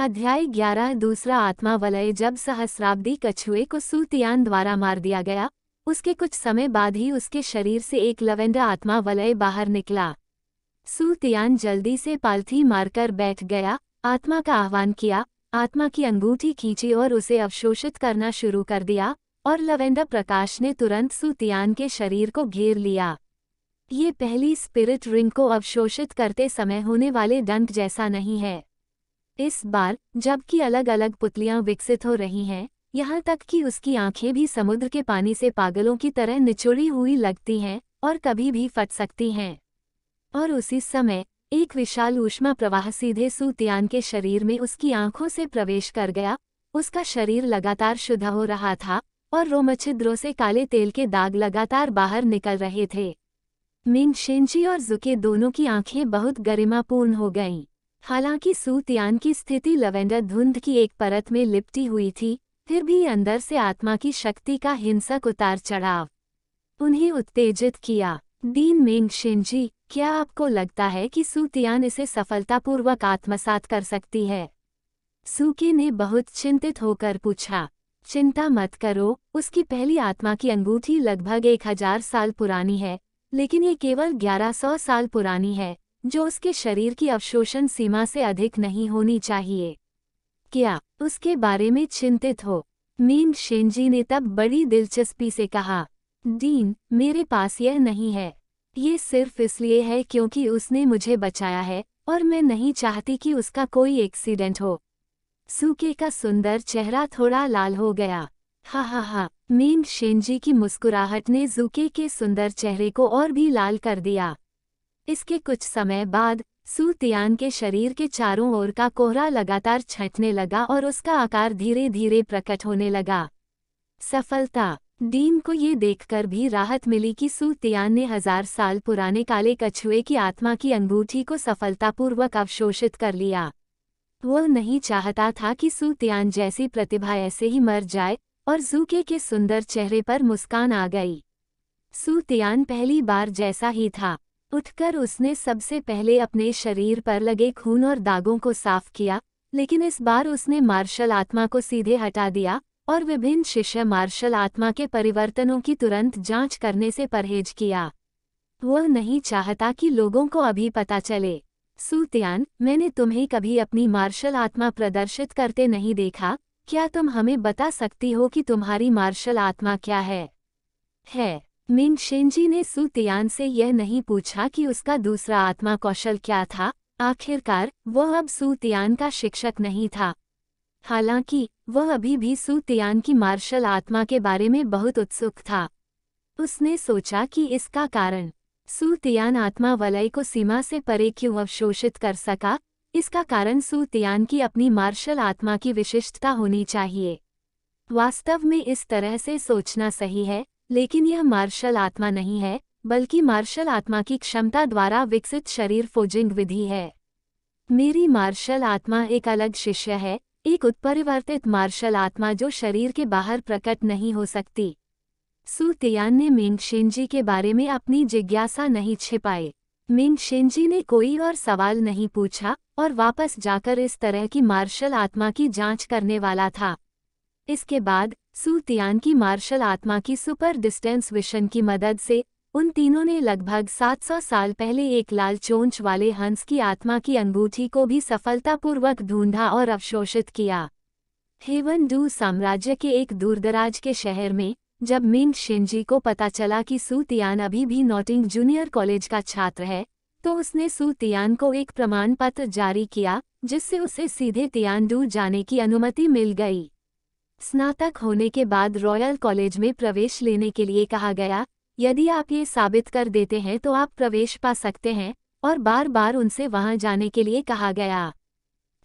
अध्याय 11 दूसरा आत्मा वलय। जब सहस्राब्दी कछुए को सू तियान द्वारा मार दिया गया, उसके कुछ समय बाद ही उसके शरीर से एक लवेंडर आत्मा वलय बाहर निकला। सू तियान जल्दी से पालथी मारकर बैठ गया, आत्मा का आह्वान किया, आत्मा की अंगूठी खींची और उसे अवशोषित करना शुरू कर दिया, और लवेंडर प्रकाश ने तुरंत सू तियान के शरीर को घेर लिया। ये पहली स्पिरिट रिंग को अवशोषित करते समय होने वाले डंक जैसा नहीं है। इस बार जबकि अलग अलग पुतलियां विकसित हो रही हैं, यहाँ तक कि उसकी आंखें भी समुद्र के पानी से पागलों की तरह निचोड़ी हुई लगती हैं और कभी भी फट सकती हैं। और उसी समय एक विशाल ऊष्मा प्रवाह सीधे सू तियान के शरीर में उसकी आंखों से प्रवेश कर गया। उसका शरीर लगातार शुद्ध हो रहा था और रोमछिद्रों से काले तेल के दाग लगातार बाहर निकल रहे थे। मिंग शेंजी और जुके दोनों की आंखें बहुत गरिमापूर्ण हो गईं। हालांकि सू तियान की स्थिति लवेंडर धुंध की एक परत में लिपटी हुई थी, फिर भी अंदर से आत्मा की शक्ति का हिंसक उतार चढ़ाव उन्हें उत्तेजित किया। डीन मिंग शेंजी, क्या आपको लगता है कि सू तियान इसे सफलतापूर्वक आत्मसात कर सकती है? सूके ने बहुत चिंतित होकर पूछा। चिंता मत करो, उसकी पहली आत्मा की अंगूठी लगभग 1000 साल पुरानी है, लेकिन ये केवल 1100 साल पुरानी है, जो उसके शरीर की अवशोषण सीमा से अधिक नहीं होनी चाहिए। क्या उसके बारे में चिंतित हो? मिंग शेंजी ने तब बड़ी दिलचस्पी से कहा। डीन, मेरे पास यह नहीं है। ये सिर्फ इसलिए है क्योंकि उसने मुझे बचाया है और मैं नहीं चाहती कि उसका कोई एक्सीडेंट हो। सूके का सुंदर चेहरा थोड़ा लाल हो गया। हा हा हा। मिंग शेंजी की मुस्कुराहट ने जूके के सुंदर चेहरे को और भी लाल कर दिया। इसके कुछ समय बाद सू तियान के शरीर के चारों ओर का कोहरा लगातार छंटने लगा और उसका आकार धीरे धीरे प्रकट होने लगा। सफलता। डीन को ये देखकर भी राहत मिली कि सू तियान ने 1000 साल पुराने काले कछुए की आत्मा की अंगूठी को सफलतापूर्वक अवशोषित कर लिया। वह नहीं चाहता था कि सू तियान जैसी प्रतिभा ऐसे ही मर जाए, और जूके के सुंदर चेहरे पर मुस्कान आ गई। सू तियान पहली बार जैसा ही था। उठकर उसने सबसे पहले अपने शरीर पर लगे खून और दागों को साफ किया, लेकिन इस बार उसने मार्शल आत्मा को सीधे हटा दिया और विभिन्न शिष्य मार्शल आत्मा के परिवर्तनों की तुरंत जांच करने से परहेज किया। वह नहीं चाहता कि लोगों को अभी पता चले। सू तियान, मैंने तुम्हें कभी अपनी मार्शल आत्मा प्रदर्शित करते नहीं देखा, क्या तुम हमें बता सकती हो कि तुम्हारी मार्शल आत्मा क्या है? मिंग शेंजी ने सू तियान से यह नहीं पूछा कि उसका दूसरा आत्मा कौशल क्या था। आखिरकार वह अब सू तियान का शिक्षक नहीं था। हालांकि वह अभी भी सू तियान की मार्शल आत्मा के बारे में बहुत उत्सुक था। उसने सोचा कि इसका कारण सू तियान आत्मा वलय को सीमा से परे क्यों अवशोषित कर सका। इसका कारण सू तियान की अपनी मार्शल आत्मा की विशिष्टता होनी चाहिए। वास्तव में इस तरह से सोचना सही है, लेकिन यह मार्शल आत्मा नहीं है, बल्कि मार्शल आत्मा की क्षमता द्वारा विकसित शरीर फोजिंग विधि है। मेरी मार्शल आत्मा एक अलग शिष्य है, एक उत्परिवर्तित मार्शल आत्मा जो शरीर के बाहर प्रकट नहीं हो सकती। सू तियान ने मिंग शेंजी के बारे में अपनी जिज्ञासा नहीं छिपाई। मिंग शेंजी ने कोई और सवाल नहीं पूछा और वापस जाकर इस तरह की मार्शल आत्मा की जांच करने वाला था। इसके बाद सू तियान की मार्शल आत्मा की सुपर डिस्टेंस विशन की मदद से उन तीनों ने लगभग 700 साल पहले एक लाल चोंच वाले हंस की आत्मा की अंगूठी को भी सफलतापूर्वक ढूंढा और अवशोषित किया। हेवन डू साम्राज्य के एक दूरदराज के शहर में जब मिंग शेंजी को पता चला कि सू तियान अभी भी नॉटिंग जूनियर कॉलेज का छात्र है, तो उसने सू तियान को एक प्रमाण पत्र जारी किया, जिससे उसे सीधे तियानडू जाने की अनुमति मिल गई। स्नातक होने के बाद रॉयल कॉलेज में प्रवेश लेने के लिए कहा गया। यदि आप ये साबित कर देते हैं तो आप प्रवेश पा सकते हैं, और बार बार उनसे वहां जाने के लिए कहा गया।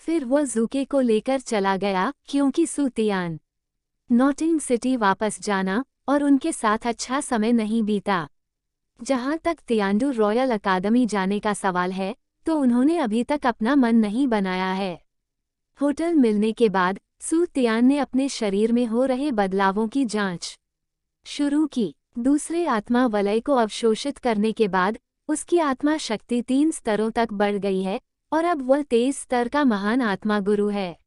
फिर वह जूके को लेकर चला गया, क्योंकि सू तियान नॉटिंग सिटी वापस जाना और उनके साथ अच्छा समय नहीं बीता। जहां तक तियानडू रॉयल अकादमी जाने का सवाल है, तो उन्होंने अभी तक अपना मन नहीं बनाया है। होटल मिलने के बाद सू तियान ने अपने शरीर में हो रहे बदलावों की जांच शुरू की। दूसरे आत्मा वलय को अवशोषित करने के बाद उसकी आत्मा शक्ति 3 स्तरों तक बढ़ गई है और अब वह 23 स्तर का महान आत्मा गुरु है।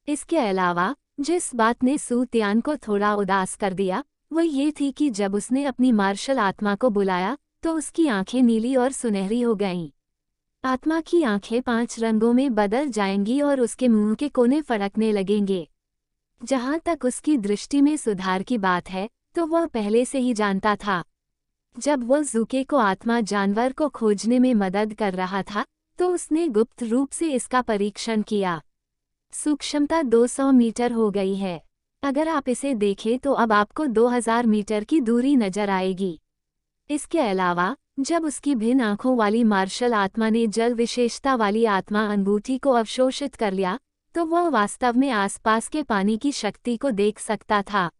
इसके अलावा जिस बात ने सू तियान को थोड़ा उदास कर दिया वो ये थी कि जब उसने अपनी मार्शल आत्मा को बुलाया तो उसकी आंखें नीली और सुनहरी हो गईं। आत्मा की आंखें 5 रंगों में बदल जाएंगी और उसके मुंह के कोने फड़कने लगेंगे। जहां तक उसकी दृष्टि में सुधार की बात है तो वह पहले से ही जानता था। जब वह ज़ुके को आत्मा जानवर को खोजने में मदद कर रहा था तो उसने गुप्त रूप से इसका परीक्षण किया। सूक्ष्मता 200 मीटर हो गई है। अगर आप इसे देखें तो अब आपको 2000 मीटर की दूरी नजर आएगी। इसके अलावा जब उसकी भिन्न आंखों वाली मार्शल आत्मा ने जल विशेषता वाली आत्मा अंगूठी को अवशोषित कर लिया तो वह वास्तव में आसपास के पानी की शक्ति को देख सकता था।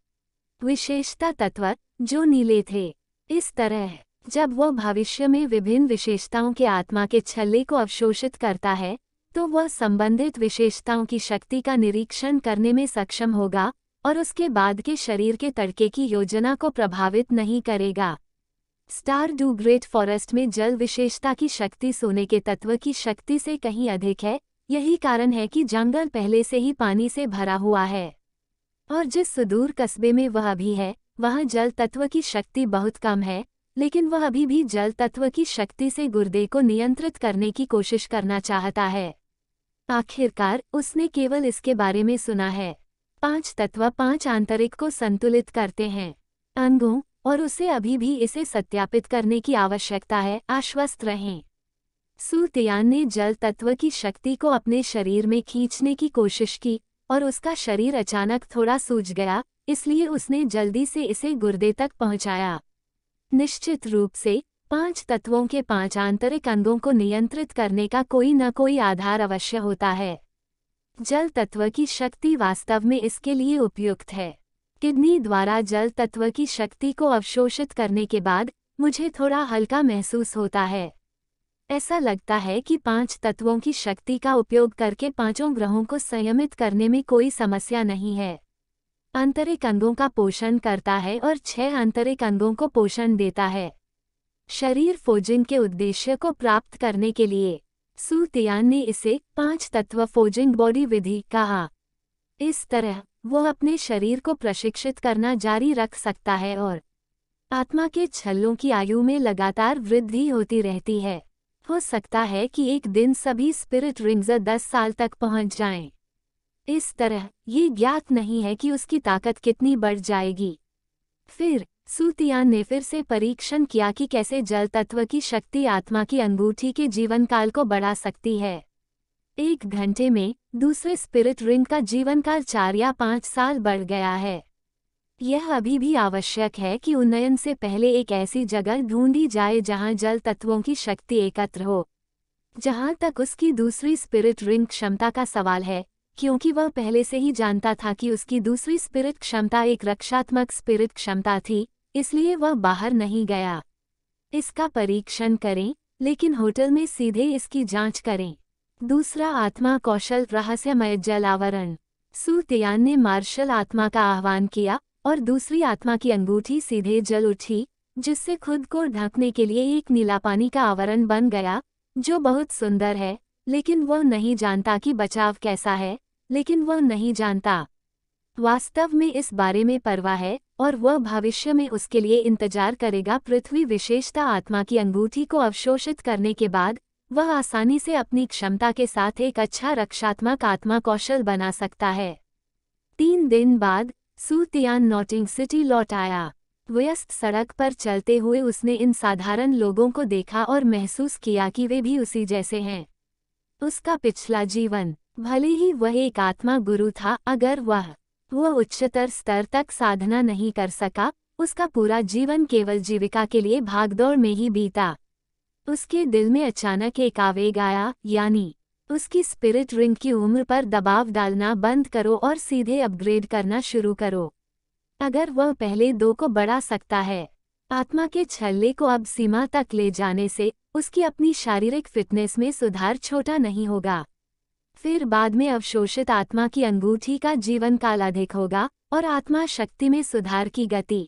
विशेषता तत्व जो नीले थे। इस तरह जब वह भविष्य में विभिन्न विशेषताओं के आत्मा के छल्ले को अवशोषित करता है तो वह संबंधित विशेषताओं की शक्ति का निरीक्षण करने में सक्षम होगा और उसके बाद के शरीर के तड़के की योजना को प्रभावित नहीं करेगा। स्टार डू ग्रेट फॉरेस्ट में जल विशेषता की शक्ति सोने के तत्व की शक्ति से कहीं अधिक है। यही कारण है कि जंगल पहले से ही पानी से भरा हुआ है और जिस सुदूर कस्बे में वह अभी है वहाँ जल तत्व की शक्ति बहुत कम है, लेकिन वह अभी भी जल तत्व की शक्ति से गुर्दे को नियंत्रित करने की कोशिश करना चाहता है। आखिरकार उसने केवल इसके बारे में सुना है। 5 तत्व 5 आंतरिक को संतुलित करते हैं अंगों और उसे अभी भी इसे सत्यापित करने की आवश्यकता है। आश्वस्त रहें। सू तियान ने जल तत्व की शक्ति को अपने शरीर में खींचने की कोशिश की और उसका शरीर अचानक थोड़ा सूज गया, इसलिए उसने जल्दी से इसे गुर्दे तक पहुंचाया। निश्चित रूप से 5 तत्वों के 5 आंतरिक अंगों को नियंत्रित करने का कोई न कोई आधार अवश्य होता है। जल तत्व की शक्ति वास्तव में इसके लिए उपयुक्त है। किडनी द्वारा जल तत्व की शक्ति को अवशोषित करने के बाद मुझे थोड़ा हल्का महसूस होता है। ऐसा लगता है कि 5 तत्वों की शक्ति का उपयोग करके 5 ग्रहों को संयमित करने में कोई समस्या नहीं है। आंतरिक अंगों का पोषण करता है और 6 आंतरिक अंगों को पोषण देता है। शरीर फोजिंग के उद्देश्य को प्राप्त करने के लिए सू तियान ने इसे 5 तत्व फोजिंग बॉडी विधि कहा। इस तरह वो अपने शरीर को प्रशिक्षित करना जारी रख सकता है और आत्मा के छल्लों की आयु में लगातार वृद्धि होती रहती है। हो सकता है कि एक दिन सभी स्पिरिट रिंग्स 10 साल तक पहुंच जाएं। इस तरह ये ज्ञात नहीं है कि उसकी ताकत कितनी बढ़ जाएगी। फिर सू तियान ने फिर से परीक्षण किया कि कैसे जल तत्व की शक्ति आत्मा की अंगूठी के जीवन काल को बढ़ा सकती है। 1 घंटे में दूसरे स्पिरिट रिंग का जीवन काल 4 या 5 साल बढ़ गया है। यह अभी भी आवश्यक है कि उन्नयन से पहले एक ऐसी जगह ढूंढी जाए जहां जल तत्वों की शक्ति एकत्र हो। जहां तक उसकी दूसरी स्पिरिट रिंग क्षमता का सवाल है, क्योंकि वह पहले से ही जानता था कि उसकी दूसरी स्पिरिट क्षमता एक रक्षात्मक स्पिरिट क्षमता थी, इसलिए वह बाहर नहीं गया। इसका परीक्षण करें, लेकिन होटल में सीधे इसकी जांच करें। दूसरा आत्मा कौशल रहस्यमय जल आवरण। सू तियान ने मार्शल आत्मा का आह्वान किया और दूसरी आत्मा की अंगूठी सीधे जल उठी, जिससे खुद को ढकने के लिए एक नीला पानी का आवरण बन गया, जो बहुत सुंदर है, लेकिन वह नहीं जानता कि बचाव कैसा है, लेकिन वह नहीं जानता। वास्तव में इस बारे में परवाह है और वह भविष्य में उसके लिए इंतजार करेगा। पृथ्वी विशेषता आत्मा की अंगूठी को अवशोषित करने के बाद वह आसानी से अपनी क्षमता के साथ एक अच्छा रक्षात्मक आत्मा कौशल बना सकता है। 3 दिन बाद सू तियान नॉटिंग सिटी लौट आया। व्यस्त सड़क पर चलते हुए उसने इन साधारण लोगों को देखा और महसूस किया कि वे भी उसी जैसे हैं। उसका पिछला जीवन, भले ही वह एक आत्मा गुरु था, अगर वह उच्चतर स्तर तक साधना नहीं कर सका, उसका पूरा जीवन केवल जीविका के लिए भागदौड़ में ही बीता। उसके दिल में अचानक एक आवेग आया, यानी उसकी स्पिरिट रिंग की उम्र पर दबाव डालना बंद करो और सीधे अपग्रेड करना शुरू करो। अगर वह पहले 2 को बढ़ा सकता है, आत्मा के छल्ले को अब सीमा तक ले जाने से उसकी अपनी शारीरिक फिटनेस में सुधार छोटा नहीं होगा। फिर बाद में अवशोषित आत्मा की अंगूठी का जीवन काल अधिक होगा और आत्मा शक्ति में सुधार की गति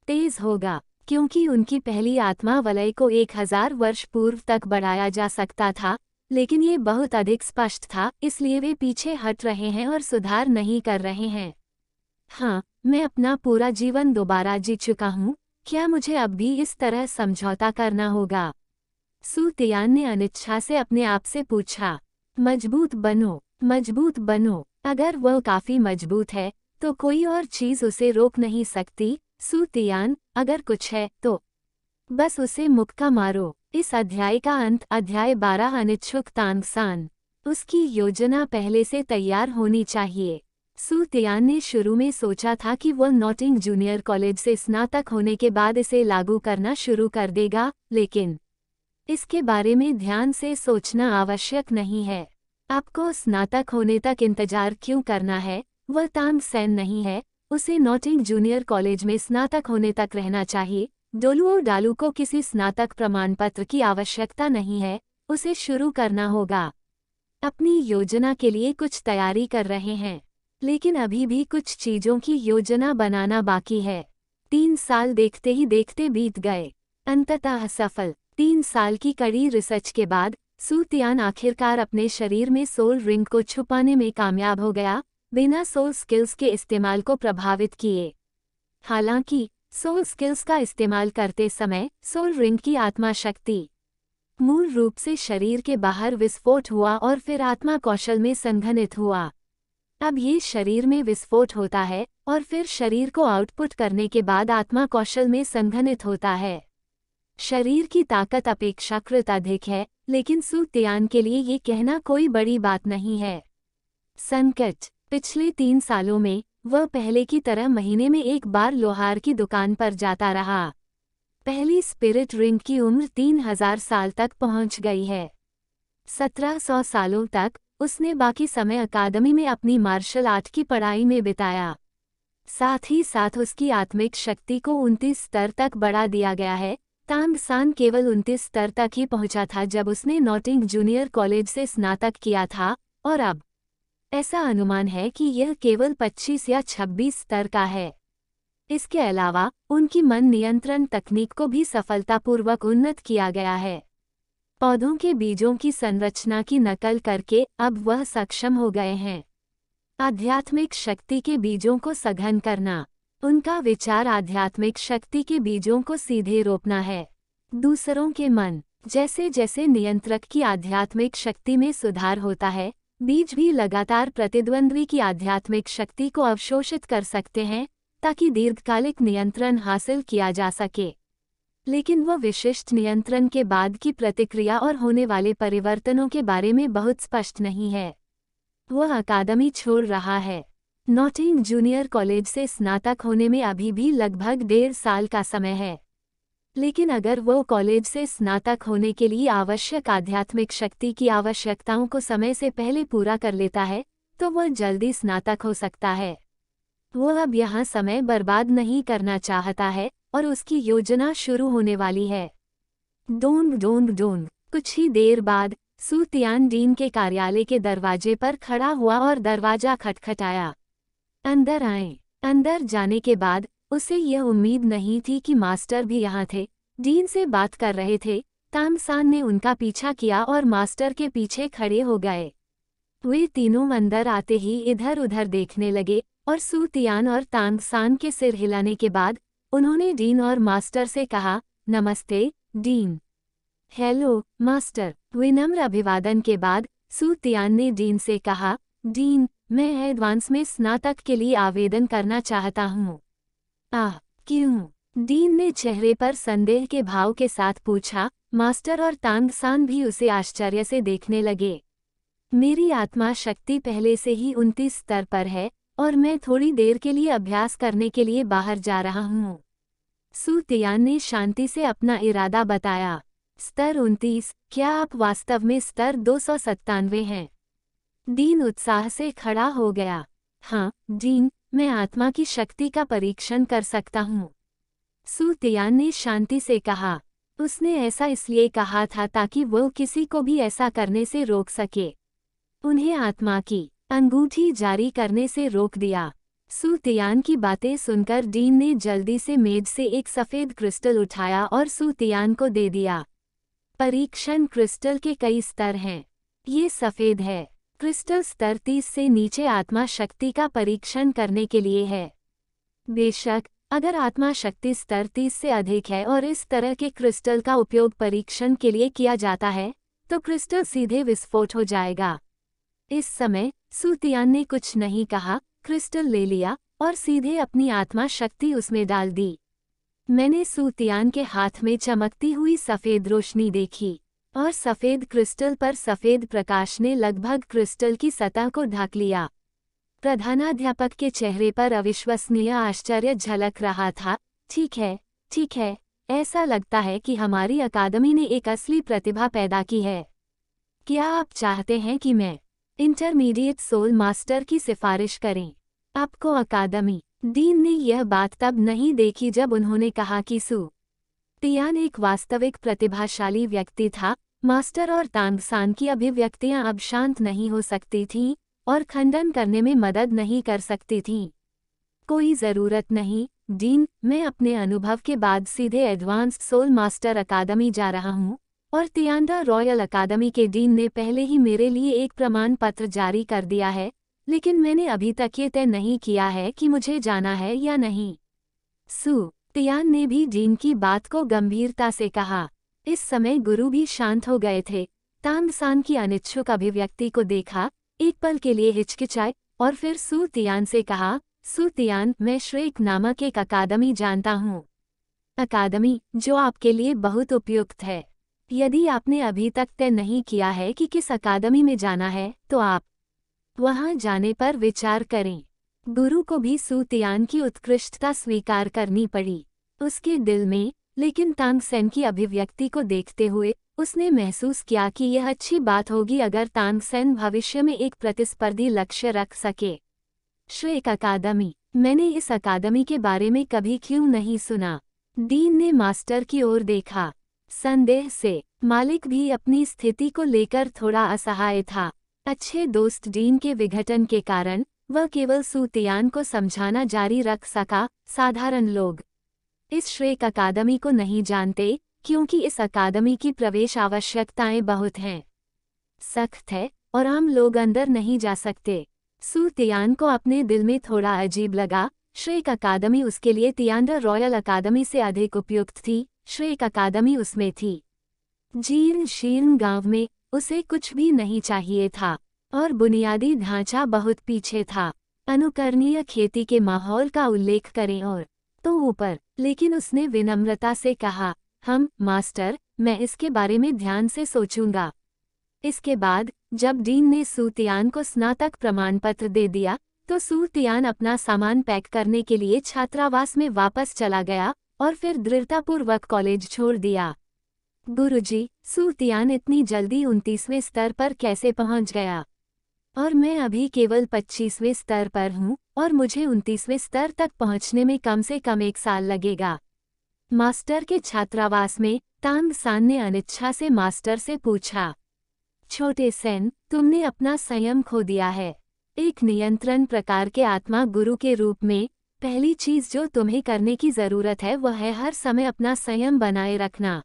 तेज होगा, क्योंकि उनकी पहली आत्मा वलय को 1000 वर्ष पूर्व तक बढ़ाया जा सकता था, लेकिन ये बहुत अधिक स्पष्ट था, इसलिए वे पीछे हट रहे हैं और सुधार नहीं कर रहे हैं। हाँ, मैं अपना पूरा जीवन दोबारा जी चुका हूँ, क्या मुझे अब भी इस तरह समझौता करना होगा? सू तियान ने अनिच्छा से अपने आप से पूछा। मजबूत बनो, मजबूत बनो। अगर वह काफी मजबूत है, तो कोई और चीज उसे रोक नहीं सकती। सू तियान, अगर कुछ है, तो बस उसे मुक्का मारो। इस अध्याय का अंत अध्याय 12 अनिच्छुक तांगसान। उसकी योजना पहले से तैयार होनी चाहिए। सू तियान ने शुरू में सोचा था कि वह नॉटिंग जूनियर कॉलेज से स्नातक होने के बाद इसे लागू करना शुरू कर देगा, लेकिन इसके बारे में ध्यान से सोचना आवश्यक नहीं है। आपको स्नातक होने तक इंतजार क्यों करना है? वह तांगसेन नहीं है, उसे नॉटिंग जूनियर कॉलेज में स्नातक होने तक रहना चाहिए। डोलुओ डालू को किसी स्नातक प्रमाण पत्र की आवश्यकता नहीं है, उसे शुरू करना होगा। अपनी योजना के लिए कुछ तैयारी कर रहे हैं, लेकिन अभी भी कुछ चीजों की योजना बनाना बाकी है। 3 साल देखते ही देखते बीत गए। अंततः सफल 3 साल की कड़ी रिसर्च के बाद सू तियान आखिरकार अपने शरीर में सोल रिंग को छुपाने में कामयाब हो गया, बिना सोल स्किल्स के इस्तेमाल को प्रभावित किए। हालांकि सोल स्किल्स का इस्तेमाल करते समय सोल रिंग की आत्मा शक्ति मूल रूप से शरीर के बाहर विस्फोट हुआ और फिर आत्मा कौशल में संघनित हुआ। अब ये शरीर में विस्फोट होता है और फिर शरीर को आउटपुट करने के बाद आत्मा कौशल में संघनित होता है। शरीर की ताकत अपेक्षाकृत अधिक है, लेकिन सू तियान के लिए ये कहना कोई बड़ी बात नहीं है। संकट। पिछले 3 सालों में वह पहले की तरह महीने में एक बार लोहार की दुकान पर जाता रहा। पहली स्पिरिट रिंग की उम्र 3000 साल तक पहुंच गई है। 1700 सालों तक उसने बाकी समय अकादमी में अपनी मार्शल आर्ट की पढ़ाई में बिताया। साथ ही साथ उसकी आत्मिक शक्ति को 29 स्तर तक बढ़ा दिया गया है। तांगसान केवल 29 स्तर तक ही पहुंचा था जब उसने नॉटिंग जूनियर कॉलेज से स्नातक किया था, और अब ऐसा अनुमान है कि यह केवल 25 या 26 स्तर का है। इसके अलावा उनकी मन नियंत्रण तकनीक को भी सफलतापूर्वक उन्नत किया गया है। पौधों के बीजों की संरचना की नकल करके अब वह सक्षम हो गए हैं आध्यात्मिक शक्ति के बीजों को सघन करना। उनका विचार आध्यात्मिक शक्ति के बीजों को सीधे रोपना है। दूसरों के मन। जैसे जैसे नियंत्रक की आध्यात्मिक शक्ति में सुधार होता है, बीज भी लगातार प्रतिद्वंद्वी की आध्यात्मिक शक्ति को अवशोषित कर सकते हैं, ताकि दीर्घकालिक नियंत्रण हासिल किया जा सके। लेकिन वह विशिष्ट नियंत्रण के बाद की प्रतिक्रिया और होने वाले परिवर्तनों के बारे में बहुत स्पष्ट नहीं है। वह अकादमी छोड़ रहा है। नॉटिंग जूनियर कॉलेज से स्नातक होने में अभी भी लगभग 1.5 साल का समय है। लेकिन अगर वह कॉलेज से स्नातक होने के लिए आवश्यक आध्यात्मिक शक्ति की आवश्यकताओं को समय से पहले पूरा कर लेता है, तो वह जल्दी स्नातक हो सकता है। वह अब यहाँ समय बर्बाद नहीं करना चाहता है और उसकी योजना शुरू होने वाली है। Dong Dong Dong. कुछ ही देर बाद सू तियान डीन के कार्यालय के दरवाजे पर खड़ा हुआ और दरवाजा खटखटाया। अंदर आए। अंदर जाने के बाद उसे यह उम्मीद नहीं थी कि मास्टर भी यहाँ थे। डीन से बात कर रहे थे। तांगसान ने उनका पीछा किया और मास्टर के पीछे खड़े हो गए। वे तीनों अंदर आते ही इधर उधर देखने लगे और सू तियान और तांगसान के सिर हिलाने के बाद उन्होंने डीन और मास्टर से कहा, नमस्ते, डीन। Hello, master. विनम्र अभिवादन के बाद सू तियान ने डीन से कहा, डीन, मैं एडवांस में स्नातक के लिए आवेदन करना चाहता हूँ। आह, क्यों? डीन ने चेहरे पर संदेह के भाव के साथ पूछा। मास्टर और तांगसान भी उसे आश्चर्य से देखने लगे। मेरी आत्मा शक्ति पहले से ही 29 स्तर पर है और मैं थोड़ी देर के लिए अभ्यास करने के लिए बाहर जा रहा हूँ। सू तियान ने शांति से अपना इरादा बताया। स्तर 29, क्या आप वास्तव में स्तर 297 हैं? डीन उत्साह से खड़ा हो गया। हाँ, डीन, मैं आत्मा की शक्ति का परीक्षण कर सकता हूँ। सू तियान ने शांति से कहा। उसने ऐसा इसलिए कहा था ताकि वो किसी को भी ऐसा करने से रोक सके। उन्हें आत्मा की अंगूठी जारी करने से रोक दिया। सू तियान की बातें सुनकर डीन ने जल्दी से मेज से एक सफ़ेद क्रिस्टल उठाया और सू तियान को दे दिया। परीक्षण क्रिस्टल के कई स्तर हैं। ये सफ़ेद है। क्रिस्टल स्तर 30 से नीचे आत्मा शक्ति का परीक्षण करने के लिए है। बेशक, अगर आत्मा शक्ति स्तर 30 से अधिक है और इस तरह के क्रिस्टल का उपयोग परीक्षण के लिए किया जाता है, तो क्रिस्टल सीधे विस्फोट हो जाएगा। इस समय सूतियान ने कुछ नहीं कहा, क्रिस्टल ले लिया और सीधे अपनी आत्मा शक्ति उसमें डाल दी। मैंने सूतियान के हाथ में चमकती हुई सफ़ेद रोशनी देखी और सफ़ेद क्रिस्टल पर सफ़ेद प्रकाश ने लगभग क्रिस्टल की सतह को ढक लिया। प्रधानाध्यापक के चेहरे पर अविश्वसनीय आश्चर्य झलक रहा था। ठीक है, ऐसा लगता है कि हमारी अकादमी ने एक असली प्रतिभा पैदा की है। क्या आप चाहते हैं कि मैं इंटरमीडिएट सोल मास्टर की सिफारिश करें? आपको अकादमी? डीन ने यह बात तब नहीं देखी जब उन्होंने कहा कि तियान एक वास्तविक प्रतिभाशाली व्यक्ति था। मास्टर और तांगसान की अभिव्यक्तियां अब शांत नहीं हो सकती थीं और खंडन करने में मदद नहीं कर सकती थीं। कोई ज़रूरत नहीं, डीन, मैं अपने अनुभव के बाद सीधे एडवांस्ड सोल मास्टर अकादमी जा रहा हूँ और तियांडा रॉयल अकादमी के डीन ने पहले ही मेरे लिए एक प्रमाण पत्र जारी कर दिया है, लेकिन मैंने अभी तक ये तय नहीं किया है कि मुझे जाना है या नहीं। तियान ने भी डीन की बात को गंभीरता से कहा। इस समय गुरु भी शांत हो गए थे। तांगसान की अनिच्छुक अभिव्यक्ति को देखा, एक पल के लिए हिचकिचाए और फिर तियान से कहा, तियान, मैं श्रेक नामक एक अकादमी जानता हूँ। अकादमी जो आपके लिए बहुत उपयुक्त है। यदि आपने अभी तक तय नहीं किया है कि किस अकादमी में जाना है, तो आप वहाँ जाने पर विचार करें। गुरु को भी तियान की उत्कृष्टता स्वीकार करनी पड़ी। उसके दिल में, लेकिन तांगसेन की अभिव्यक्ति को देखते हुए उसने महसूस किया कि यह अच्छी बात होगी अगर तांगसेन भविष्य में एक प्रतिस्पर्धी लक्ष्य रख सके। श्रेक अकादमी, मैंने इस अकादमी के बारे में कभी क्यों नहीं सुना? डीन ने मास्टर की ओर देखा। संदेह से मालिक भी अपनी स्थिति को लेकर थोड़ा असहाय था। अच्छे दोस्त डीन के विघटन के कारण वह केवल तियान को समझाना जारी रख सका। साधारण लोग इस श्रेक अकादमी को नहीं जानते क्योंकि इस अकादमी की प्रवेश आवश्यकताएं बहुत हैं, सख्त है और आम लोग अंदर नहीं जा सकते। तियान को अपने दिल में थोड़ा अजीब लगा। श्रेक अकादमी उसके लिए तियांडा रॉयल अकादमी से अधिक उपयुक्त थी। श्रेक अकादमी उसमें थी। जीर्ण शीर्ण गांव में उसे कुछ भी नहीं चाहिए था और बुनियादी ढांचा बहुत पीछे था। अनुकरणीय खेती के माहौल का उल्लेख करें और तो ऊपर, लेकिन उसने विनम्रता से कहा, मास्टर, मैं इसके बारे में ध्यान से सोचूंगा। इसके बाद जब डीन ने तियान को स्नातक प्रमाण पत्र दे दिया, तो तियान अपना सामान पैक करने के लिए छात्रावास में वापस चला गया और फिर दृढ़तापूर्वक कॉलेज छोड़ दिया। गुरुजी, तियान इतनी जल्दी 29वें स्तर पर कैसे पहुंच गया? और मैं अभी केवल 25वें स्तर पर हूँ और मुझे 29वें स्तर तक पहुँचने में कम से कम 1 साल लगेगा। मास्टर के छात्रावास में तांगसान ने अनिच्छा से मास्टर से पूछा, छोटे सेन, तुमने अपना संयम खो दिया है। एक नियंत्रण प्रकार के आत्मा गुरु के रूप में पहली चीज जो तुम्हें करने की जरूरत है वह है हर समय अपना संयम बनाए रखना।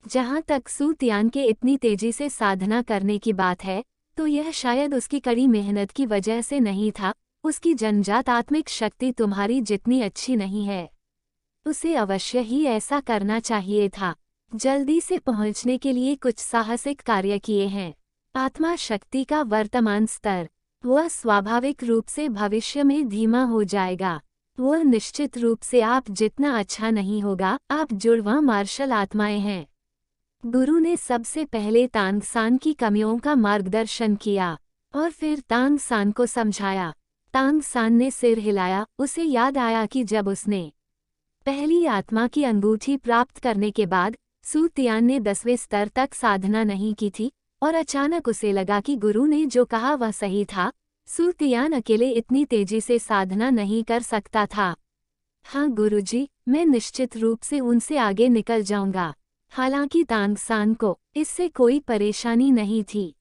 जहाँ तक तियान के इतनी तेजी से साधना करने की बात है, तो यह शायद उसकी कड़ी मेहनत की वजह से नहीं था। उसकी जन्मजात आत्मिक शक्ति तुम्हारी जितनी अच्छी नहीं है। उसे अवश्य ही ऐसा करना चाहिए था। जल्दी से पहुंचने के लिए कुछ साहसिक कार्य किए हैं। आत्मा शक्ति का वर्तमान स्तर, वह स्वाभाविक रूप से भविष्य में धीमा हो जाएगा। वह निश्चित रूप से आप जितना अच्छा नहीं होगा। आप जुड़वां मार्शल आत्माएं हैं। गुरु ने सबसे पहले तांगसान की कमियों का मार्गदर्शन किया और फिर तांगसान को समझाया। तांगसान ने सिर हिलाया। उसे याद आया कि जब उसने पहली आत्मा की अंगूठी प्राप्त करने के बाद तियान ने 10वें स्तर तक साधना नहीं की थी और अचानक उसे लगा कि गुरु ने जो कहा वह सही था। तियान अकेले इतनी तेजी से साधना नहीं कर सकता था। हाँ गुरुजी, मैं निश्चित रूप से उनसे आगे निकल जाऊंगा। हालांकि तांगसान को इससे कोई परेशानी नहीं थी।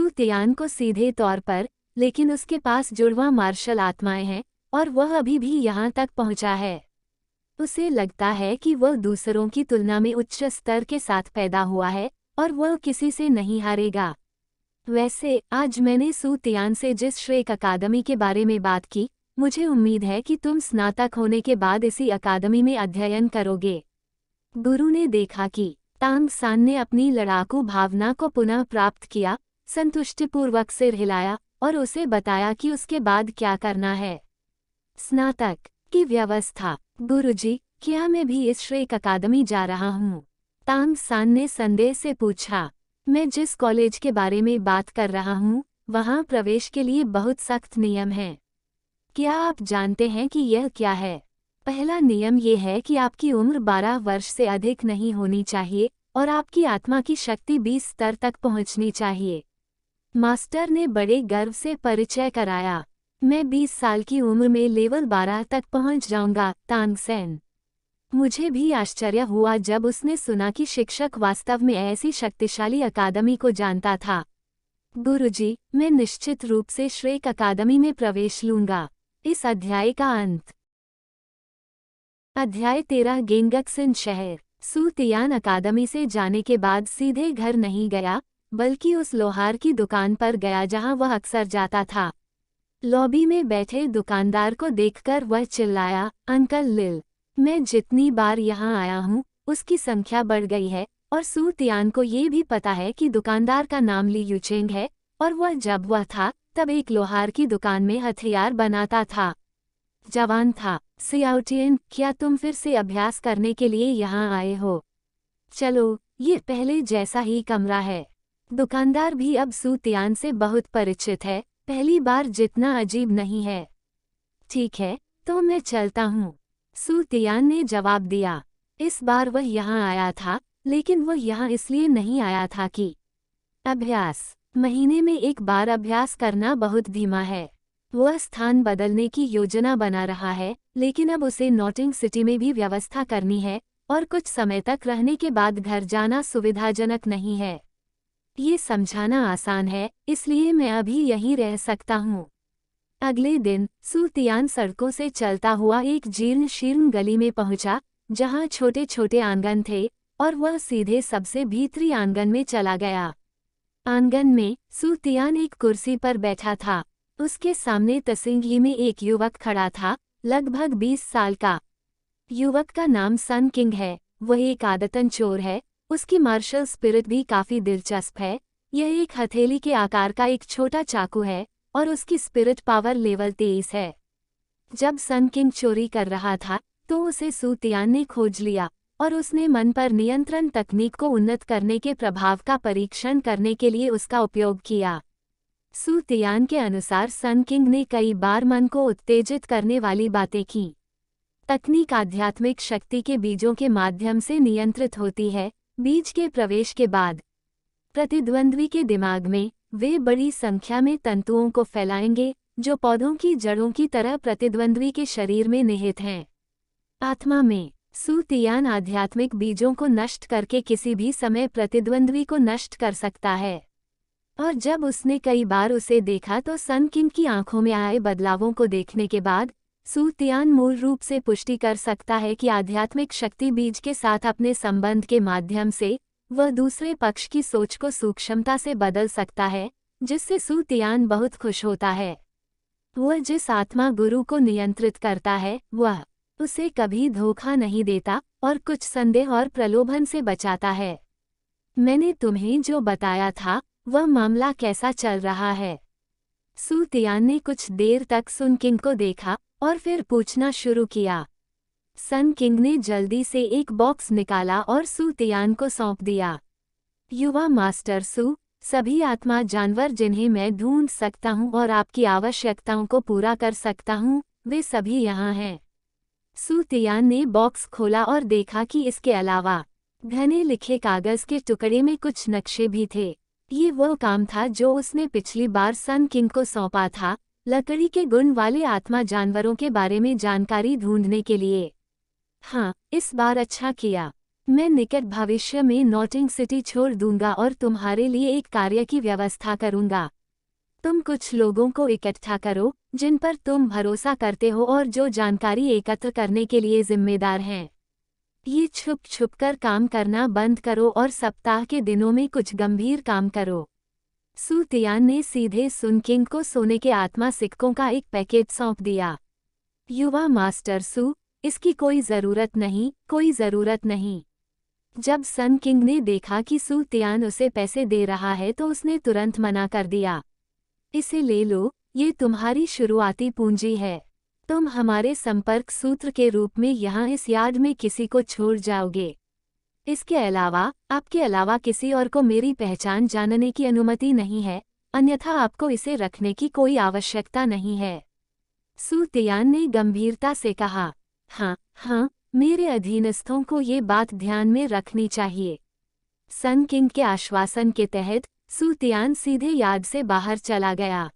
तियान को सीधे तौर पर, लेकिन उसके पास जुड़वां मार्शल आत्माएं हैं और वह अभी भी यहाँ तक पहुँचा है। उसे लगता है कि वह दूसरों की तुलना में उच्च स्तर के साथ पैदा हुआ है और वह किसी से नहीं हारेगा। वैसे आज मैंने सू तियान से जिस श्रेक अकादमी के बारे में बात की, मुझे उम्मीद है कि तुम स्नातक होने के बाद इसी अकादमी में अध्ययन करोगे। गुरु ने देखा कि तांग सान ने अपनी लड़ाकू भावना को पुनः प्राप्त किया, संतुष्टिपूर्वक सिर हिलाया और उसे बताया कि उसके बाद क्या करना है। स्नातक की व्यवस्था। गुरुजी, क्या मैं भी इस श्रेक अकादमी जा रहा हूँ? तांग सान ने संदेह से पूछा। मैं जिस कॉलेज के बारे में बात कर रहा हूँ, वहाँ प्रवेश के लिए बहुत सख्त नियम हैं। क्या आप जानते हैं कि यह क्या है? पहला नियम ये है कि आपकी उम्र 12 वर्ष से अधिक नहीं होनी चाहिए और आपकी आत्मा की शक्ति 20 स्तर तक पहुंचनी चाहिए। मास्टर ने बड़े गर्व से परिचय कराया। मैं 20 साल की उम्र में लेवल 12 तक पहुंच जाऊंगा, तांग सेन। मुझे भी आश्चर्य हुआ जब उसने सुना कि शिक्षक वास्तव में ऐसी शक्तिशाली अकादमी को जानता था। गुरुजी, मैं निश्चित रूप से श्रेक अकादमी में प्रवेश लूंगा। इस अध्याय का अंत। अध्याय 13 गेंगक्सिन शहर। सू तियान अकादमी से जाने के बाद सीधे घर नहीं गया, बल्कि उस लोहार की दुकान पर गया जहां वह अक्सर जाता था। लॉबी में बैठे दुकानदार को देखकर वह चिल्लाया, अंकल लिल, मैं जितनी बार यहाँ आया हूँ उसकी संख्या बढ़ गई है और सू तियान को ये भी पता है कि दुकानदार का नाम ली यूचेंग है और वह जब वह था तब एक लोहार की दुकान में हथियार बनाता था। जवान था। सियाओटियन, क्या तुम फिर से अभ्यास करने के लिए यहाँ आए हो? चलो, ये पहले जैसा ही कमरा है। दुकानदार भी अब सू तियान से बहुत परिचित है, पहली बार जितना अजीब नहीं है। ठीक है, तो मैं चलता हूँ, सू तियान ने जवाब दिया। इस बार वह यहाँ आया था, लेकिन वह यहाँ इसलिए नहीं आया था कि अभ्यास। महीने में एक बार अभ्यास करना बहुत धीमा है। वह स्थान बदलने की योजना बना रहा है, लेकिन अब उसे नॉटिंग सिटी में भी व्यवस्था करनी है और कुछ समय तक रहने के बाद घर जाना सुविधाजनक नहीं है। ये समझाना आसान है, इसलिए मैं अभी यहीं रह सकता हूँ। अगले दिन सू तियान सड़कों से चलता हुआ एक जीर्ण शीर्ण गली में पहुंचा, जहां छोटे छोटे आंगन थे, और वह सीधे सबसे भीतरी आंगन में चला गया। आंगन में सू तियान एक कुर्सी पर बैठा था। उसके सामने तसिंगी में एक युवक खड़ा था, लगभग 20 साल का। युवक का नाम सन किंग है। वह एक आदतन चोर है। उसकी मार्शल स्पिरिट भी काफी दिलचस्प है। यह एक हथेली के आकार का एक छोटा चाकू है और उसकी स्पिरिट पावर लेवल 23 है। जब सन किंग चोरी कर रहा था तो उसे सू तियान ने खोज लिया और उसने मन पर नियंत्रण तकनीक को उन्नत करने के प्रभाव का परीक्षण करने के लिए उसका उपयोग किया। सू तियान के अनुसार सन किंग ने कई बार मन को उत्तेजित करने वाली बातें की। तकनीक आध्यात्मिक शक्ति के बीजों के माध्यम से नियंत्रित होती है। बीज के प्रवेश के बाद प्रतिद्वंद्वी के दिमाग में वे बड़ी संख्या में तंतुओं को फैलाएंगे, जो पौधों की जड़ों की तरह प्रतिद्वंद्वी के शरीर में निहित हैं। आत्मा में सू तियान आध्यात्मिक बीजों को नष्ट करके किसी भी समय प्रतिद्वंद्वी को नष्ट कर सकता है। और जब उसने कई बार उसे देखा तो सन किंग की आंखों में आए बदलावों को देखने के बाद सू तियान मूल रूप से पुष्टि कर सकता है कि आध्यात्मिक शक्ति बीज के साथ अपने संबंध के माध्यम से वह दूसरे पक्ष की सोच को सूक्ष्मता से बदल सकता है, जिससे सू तियान बहुत खुश होता है। वह जिस आत्मा गुरु को नियंत्रित करता है वह उसे कभी धोखा नहीं देता और कुछ संदेह और प्रलोभन से बचाता है। मैंने तुम्हें जो बताया था वह मामला कैसा चल रहा है? सू तियान ने कुछ देर तक सन किंग को देखा और फिर पूछना शुरू किया। सन किंग ने जल्दी से एक बॉक्स निकाला और सू तियान को सौंप दिया। युवा मास्टर सू, सभी आत्मा जानवर जिन्हें मैं ढूंढ सकता हूं और आपकी आवश्यकताओं को पूरा कर सकता हूं, वे सभी यहाँ हैं। सू तियान ने बॉक्स खोला और देखा कि इसके अलावा घने लिखे कागज के टुकड़े में कुछ नक्शे भी थे। ये वो काम था जो उसने पिछली बार सन किंग को सौंपा था, लकड़ी के गुण वाले आत्मा जानवरों के बारे में जानकारी ढूंढने के लिए। हाँ, इस बार अच्छा किया। मैं निकट भविष्य में नॉटिंग सिटी छोड़ दूंगा और तुम्हारे लिए एक कार्य की व्यवस्था करूंगा। तुम कुछ लोगों को इकट्ठा करो जिन पर तुम भरोसा करते हो और जो जानकारी एकत्र करने के लिए जिम्मेदार हैं। ये छुप छुप कर काम करना बंद करो और सप्ताह के दिनों में कुछ गंभीर काम करो। सू तियान ने सीधे सुन किंग को सोने के आत्मा सिक्कों का एक पैकेट सौंप दिया। युवा मास्टर सू, इसकी कोई ज़रूरत नहीं, कोई ज़रूरत नहीं। जब सन किंग ने देखा कि सू तियान उसे पैसे दे रहा है तो उसने तुरंत मना कर दिया। इसे ले लो, ये तुम्हारी शुरुआती पूंजी है। तुम हमारे संपर्क सूत्र के रूप में यहाँ इस यार्ड में किसी को छोड़ जाओगे। इसके अलावा, आपके अलावा किसी और को मेरी पहचान जानने की अनुमति नहीं है, अन्यथा आपको इसे रखने की कोई आवश्यकता नहीं है। सू तियान ने गंभीरता से कहा। हाँ, हाँ, मेरे अधीनस्थों को ये बात ध्यान में रखनी चाहिए। सन किंग के आश्वासन के तहत सू तियान सीधे यार्ड से बाहर चला गया।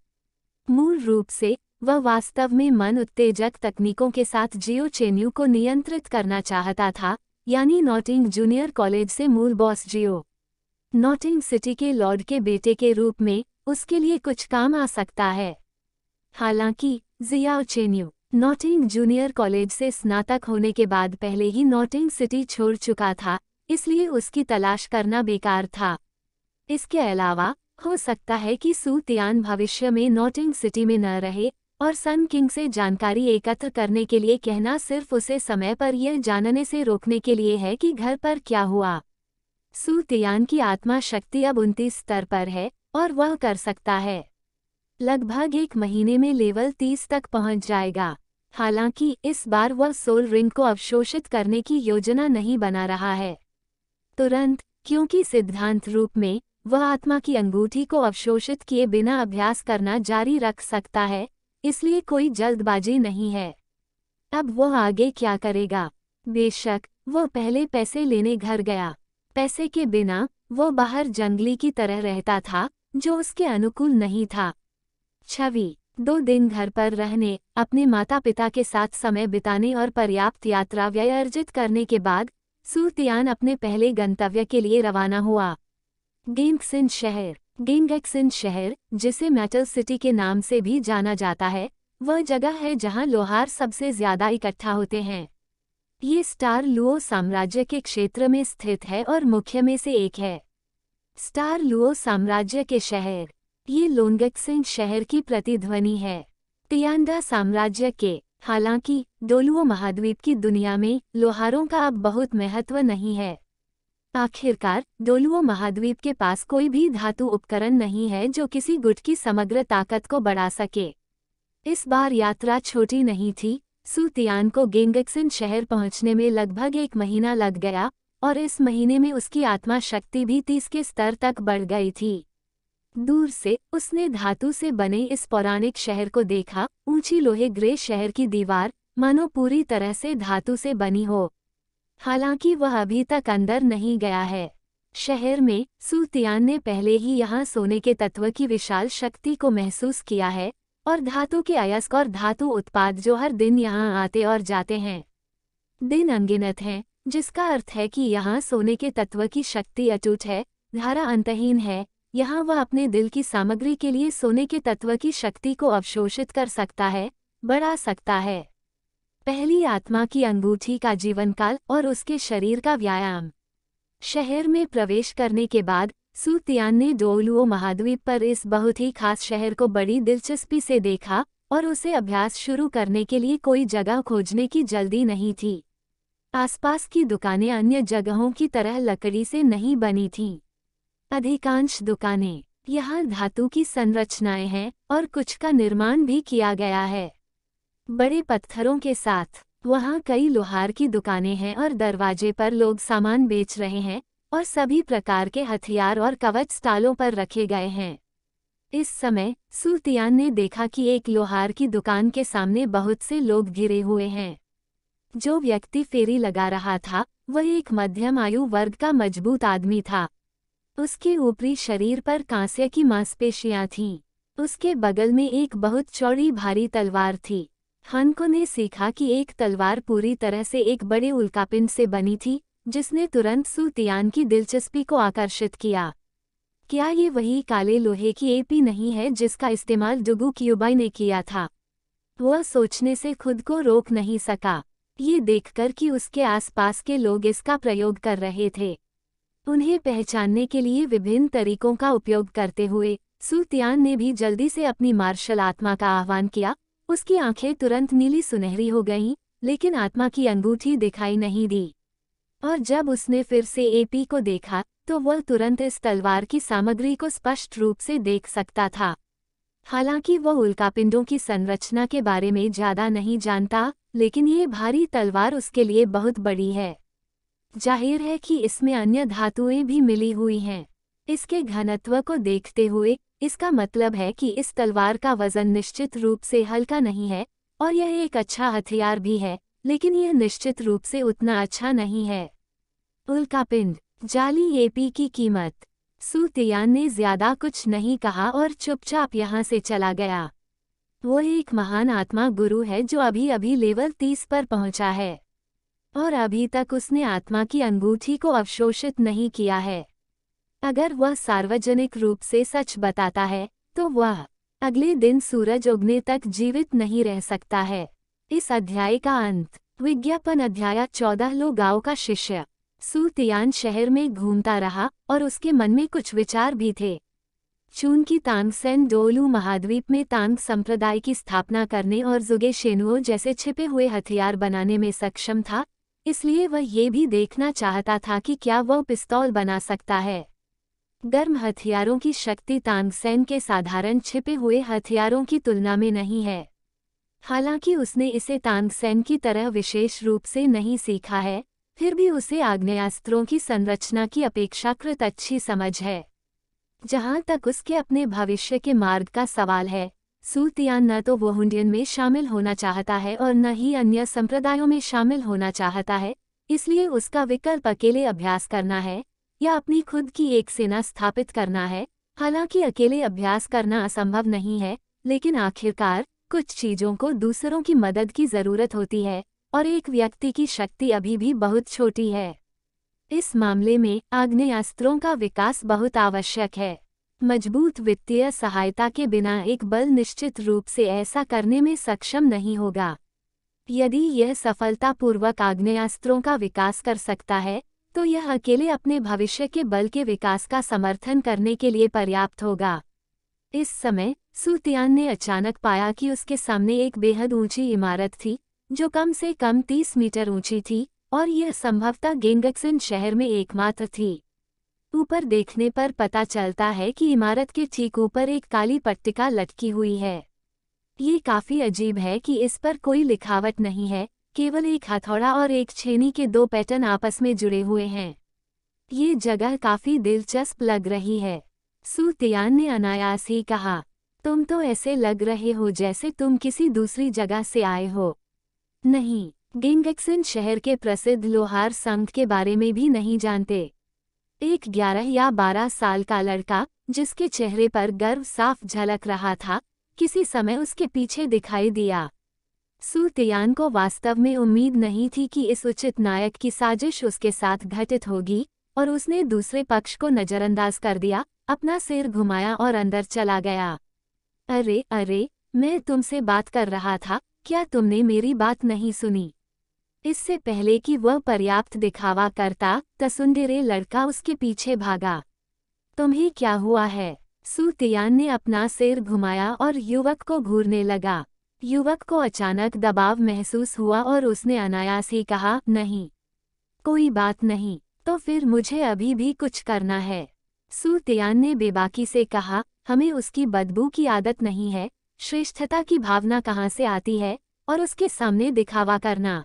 मूल रूप से वह वास्तव में मन उत्तेजक तकनीकों के साथ जियो चेन्यू को नियंत्रित करना चाहता था, यानी नॉटिंग जूनियर कॉलेज से मूल बॉस जियो। नॉटिंग सिटी के लॉर्ड के बेटे के रूप में उसके लिए कुछ काम आ सकता है। हालांकि जियाओ चेन्यू नॉटिंग जूनियर कॉलेज से स्नातक होने के बाद पहले ही नॉटिंग सिटी छोड़ चुका था, इसलिए उसकी तलाश करना बेकार था। इसके अलावा हो सकता है कि सू तियान भविष्य में नॉटिंग सिटी में न रहे और सन किंग से जानकारी एकत्र करने के लिए कहना सिर्फ उसे समय पर यह जानने से रोकने के लिए है कि घर पर क्या हुआ। सू तियान की आत्मा शक्ति अब 29 स्तर पर है और वह कर सकता है। लगभग 1 महीने में लेवल 30 तक पहुंच जाएगा। हालांकि इस बार वह सोल रिंग को अवशोषित करने की योजना नहीं बना रहा है तुरंत, क्योंकि सिद्धांत रूप में वह आत्मा की अंगूठी को अवशोषित किए बिना अभ्यास करना जारी रख सकता है, इसलिए कोई जल्दबाजी नहीं है। अब वह आगे क्या करेगा? बेशक वह पहले पैसे लेने घर गया। पैसे के बिना वह बाहर जंगली की तरह रहता था, जो उसके अनुकूल नहीं था। छवि 2 दिन घर पर रहने, अपने माता पिता के साथ समय बिताने और पर्याप्त यात्रा व्यय अर्जित करने के बाद सू तियान अपने पहले गंतव्य के लिए रवाना हुआ। गेंगक्सिन शहर। गेंगक्सिन शहर, जिसे मेटल सिटी के नाम से भी जाना जाता है, वह जगह है जहां लोहार सबसे ज्यादा इकट्ठा होते हैं। ये स्टार लुओ साम्राज्य के क्षेत्र में स्थित है और मुख्य में से एक है। स्टार लुओ साम्राज्य के शहर, ये लोंगक्सिन शहर की प्रतिध्वनि है। तियांडा साम्राज्य के, हालांकि डोलुओ महाद्वीप की दुनिया में लोहारों का अब बहुत महत्व नहीं है। आखिरकार डोलुओ महाद्वीप के पास कोई भी धातु उपकरण नहीं है जो किसी गुट की समग्र ताकत को बढ़ा सके। इस बार यात्रा छोटी नहीं थी। सू तियान को गेंगक्सिन शहर पहुंचने में लगभग 1 महीना लग गया और इस महीने में उसकी आत्मा शक्ति भी 30 के स्तर तक बढ़ गई थी। दूर से उसने धातु से बने इस पौराणिक शहर को देखा। ऊंची लोहे ग्रे शहर की दीवार मानो पूरी तरह से धातु से बनी हो। हालांकि वह अभी तक अंदर नहीं गया है। शहर में सू तियान ने पहले ही यहाँ सोने के तत्व की विशाल शक्ति को महसूस किया है और धातु के अयस्क और धातु उत्पाद जो हर दिन यहाँ आते और जाते हैं। दिन अनगिनत हैं, जिसका अर्थ है कि यहाँ सोने के तत्व की शक्ति अटूट है, धारा अंतहीन है। यहाँ वह अपने दिल की सामग्री के लिए सोने के तत्व की शक्ति को अवशोषित कर सकता है, बढ़ा सकता है। पहली आत्मा की अंगूठी का जीवनकाल और उसके शरीर का व्यायाम। शहर में प्रवेश करने के बाद सू तियान ने डोलुओ महाद्वीप पर इस बहुत ही खास शहर को बड़ी दिलचस्पी से देखा और उसे अभ्यास शुरू करने के लिए कोई जगह खोजने की जल्दी नहीं थी। आसपास की दुकानें अन्य जगहों की तरह लकड़ी से नहीं बनी थीं। अधिकांश दुकानें यहाँ धातु की संरचनाएं हैं और कुछ का निर्माण भी किया गया है। बड़े पत्थरों के साथ वहाँ कई लोहार की दुकानें हैं और दरवाजे पर लोग सामान बेच रहे हैं और सभी प्रकार के हथियार और कवच स्टालों पर रखे गए हैं। इस समय सू तियान ने देखा कि एक लोहार की दुकान के सामने बहुत से लोग घिरे हुए हैं। जो व्यक्ति फेरी लगा रहा था वह एक मध्यम आयु वर्ग का मजबूत आदमी था। उसके ऊपरी शरीर पर कांस्य की मांसपेशियां थीं। उसके बगल में एक बहुत चौड़ी भारी तलवार थी। हनको ने सीखा कि एक तलवार पूरी तरह से एक बड़े उल्कापिंड से बनी थी, जिसने तुरंत सू तियान की दिलचस्पी को आकर्षित किया। क्या ये वही काले लोहे की एपी नहीं है जिसका इस्तेमाल डुगु क्यूबाई ने किया था? वह सोचने से खुद को रोक नहीं सका, ये देखकर कि उसके आसपास के लोग इसका प्रयोग कर रहे थे। उन्हें पहचानने के लिए विभिन्न तरीकों का उपयोग करते हुए सू तियान ने भी जल्दी से अपनी मार्शल आत्मा का आह्वान किया। उसकी आंखें तुरंत नीली सुनहरी हो गईं, लेकिन आत्मा की अंगूठी दिखाई नहीं दी। और जब उसने फिर से एपी को देखा तो वह तुरंत इस तलवार की सामग्री को स्पष्ट रूप से देख सकता था। हालांकि वह उल्कापिंडों की संरचना के बारे में ज्यादा नहीं जानता, लेकिन ये भारी तलवार उसके लिए बहुत बड़ी है। जाहिर है कि इसमें अन्य धातुएं भी मिली हुई हैं। इसके घनत्व को देखते हुए इसका मतलब है कि इस तलवार का वजन निश्चित रूप से हल्का नहीं है, और यह एक अच्छा हथियार भी है, लेकिन यह निश्चित रूप से उतना अच्छा नहीं है। उल्कापिंड जाली एपी की कीमत। सू तियान ने ज्यादा कुछ नहीं कहा और चुपचाप यहाँ से चला गया। वो एक महान आत्मा गुरु है जो अभी अभी लेवल 30 पर पहुंचा है, और अभी तक उसने आत्मा की अंगूठी को अवशोषित नहीं किया है। अगर वह सार्वजनिक रूप से सच बताता है तो वह अगले दिन सूरज उगने तक जीवित नहीं रह सकता है। इस अध्याय का अंत। विज्ञापन अध्याय 14 लो गांव का शिष्य। सू तियान शहर में घूमता रहा और उसके मन में कुछ विचार भी थे। चून की तांगसेन डोलू महाद्वीप में तांग संप्रदाय की स्थापना करने और जुगे शेनुओ जैसे छिपे हुए हथियार बनाने में सक्षम था, इसलिए वह ये भी देखना चाहता था कि क्या वह पिस्तौल बना सकता है। गर्म हथियारों की शक्ति तांगसेन के साधारण छिपे हुए हथियारों की तुलना में नहीं है। हालांकि उसने इसे तांगसेन की तरह विशेष रूप से नहीं सीखा है, फिर भी उसे आग्नेयास्त्रों की संरचना की अपेक्षाकृत अच्छी समझ है। जहां तक उसके अपने भविष्य के मार्ग का सवाल है, सू तियान न तो वोहुंडियन में शामिल होना चाहता है और न ही अन्य संप्रदायों में शामिल होना चाहता है, इसलिए उसका विकल्प अकेले अभ्यास करना है या अपनी खुद की एक सेना स्थापित करना है। हालांकि अकेले अभ्यास करना असंभव नहीं है, लेकिन आखिरकार कुछ चीजों को दूसरों की मदद की जरूरत होती है, और एक व्यक्ति की शक्ति अभी भी बहुत छोटी है। इस मामले में आग्नेयास्त्रों का विकास बहुत आवश्यक है। मजबूत वित्तीय सहायता के बिना एक बल निश्चित रूप से ऐसा करने में सक्षम नहीं होगा। यदि यह सफलतापूर्वक आग्नेयास्त्रों का विकास कर सकता है, तो यह अकेले अपने भविष्य के बल के विकास का समर्थन करने के लिए पर्याप्त होगा। इस समय सू तियान ने अचानक पाया कि उसके सामने एक बेहद ऊंची इमारत थी, जो कम से कम 30 मीटर ऊंची थी, और यह संभवतः गेंगक्सन शहर में एकमात्र थी। ऊपर देखने पर पता चलता है कि इमारत के ठीक ऊपर एक काली पट्टिका लटकी हुई है। ये काफी अजीब है कि इस पर कोई लिखावट नहीं है, केवल एक हथौड़ा और एक छेनी के दो पैटर्न आपस में जुड़े हुए हैं। ये जगह काफी दिलचस्प लग रही है। सू तियान ने अनायास ही कहा, तुम तो ऐसे लग रहे हो जैसे तुम किसी दूसरी जगह से आए हो। नहीं, गेंगक्सन शहर के प्रसिद्ध लोहार संघ के बारे में भी नहीं जानते। एक 11 या 12 साल का लड़का, जिसके चेहरे पर गर्व साफ झलक रहा था, किसी समय उसके पीछे दिखाई दिया। सू तियान को वास्तव में उम्मीद नहीं थी कि इस उचित नायक की साजिश उसके साथ घटित होगी, और उसने दूसरे पक्ष को नजरअंदाज कर दिया, अपना सिर घुमाया और अंदर चला गया। अरे अरे, मैं तुमसे बात कर रहा था, क्या तुमने मेरी बात नहीं सुनी? इससे पहले कि वह पर्याप्त दिखावा करता, तसुंदरे लड़का उसके पीछे भागा। तुम्हें क्या हुआ है? सू तियान ने अपना सिर घुमाया और युवक को घूरने लगा। युवक को अचानक दबाव महसूस हुआ और उसने अनायास ही कहा, नहीं, कोई बात नहीं। तो फिर मुझे अभी भी कुछ करना है। सू तियान ने बेबाकी से कहा, हमें उसकी बदबू की आदत नहीं है। श्रेष्ठता की भावना कहाँ से आती है, और उसके सामने दिखावा करना।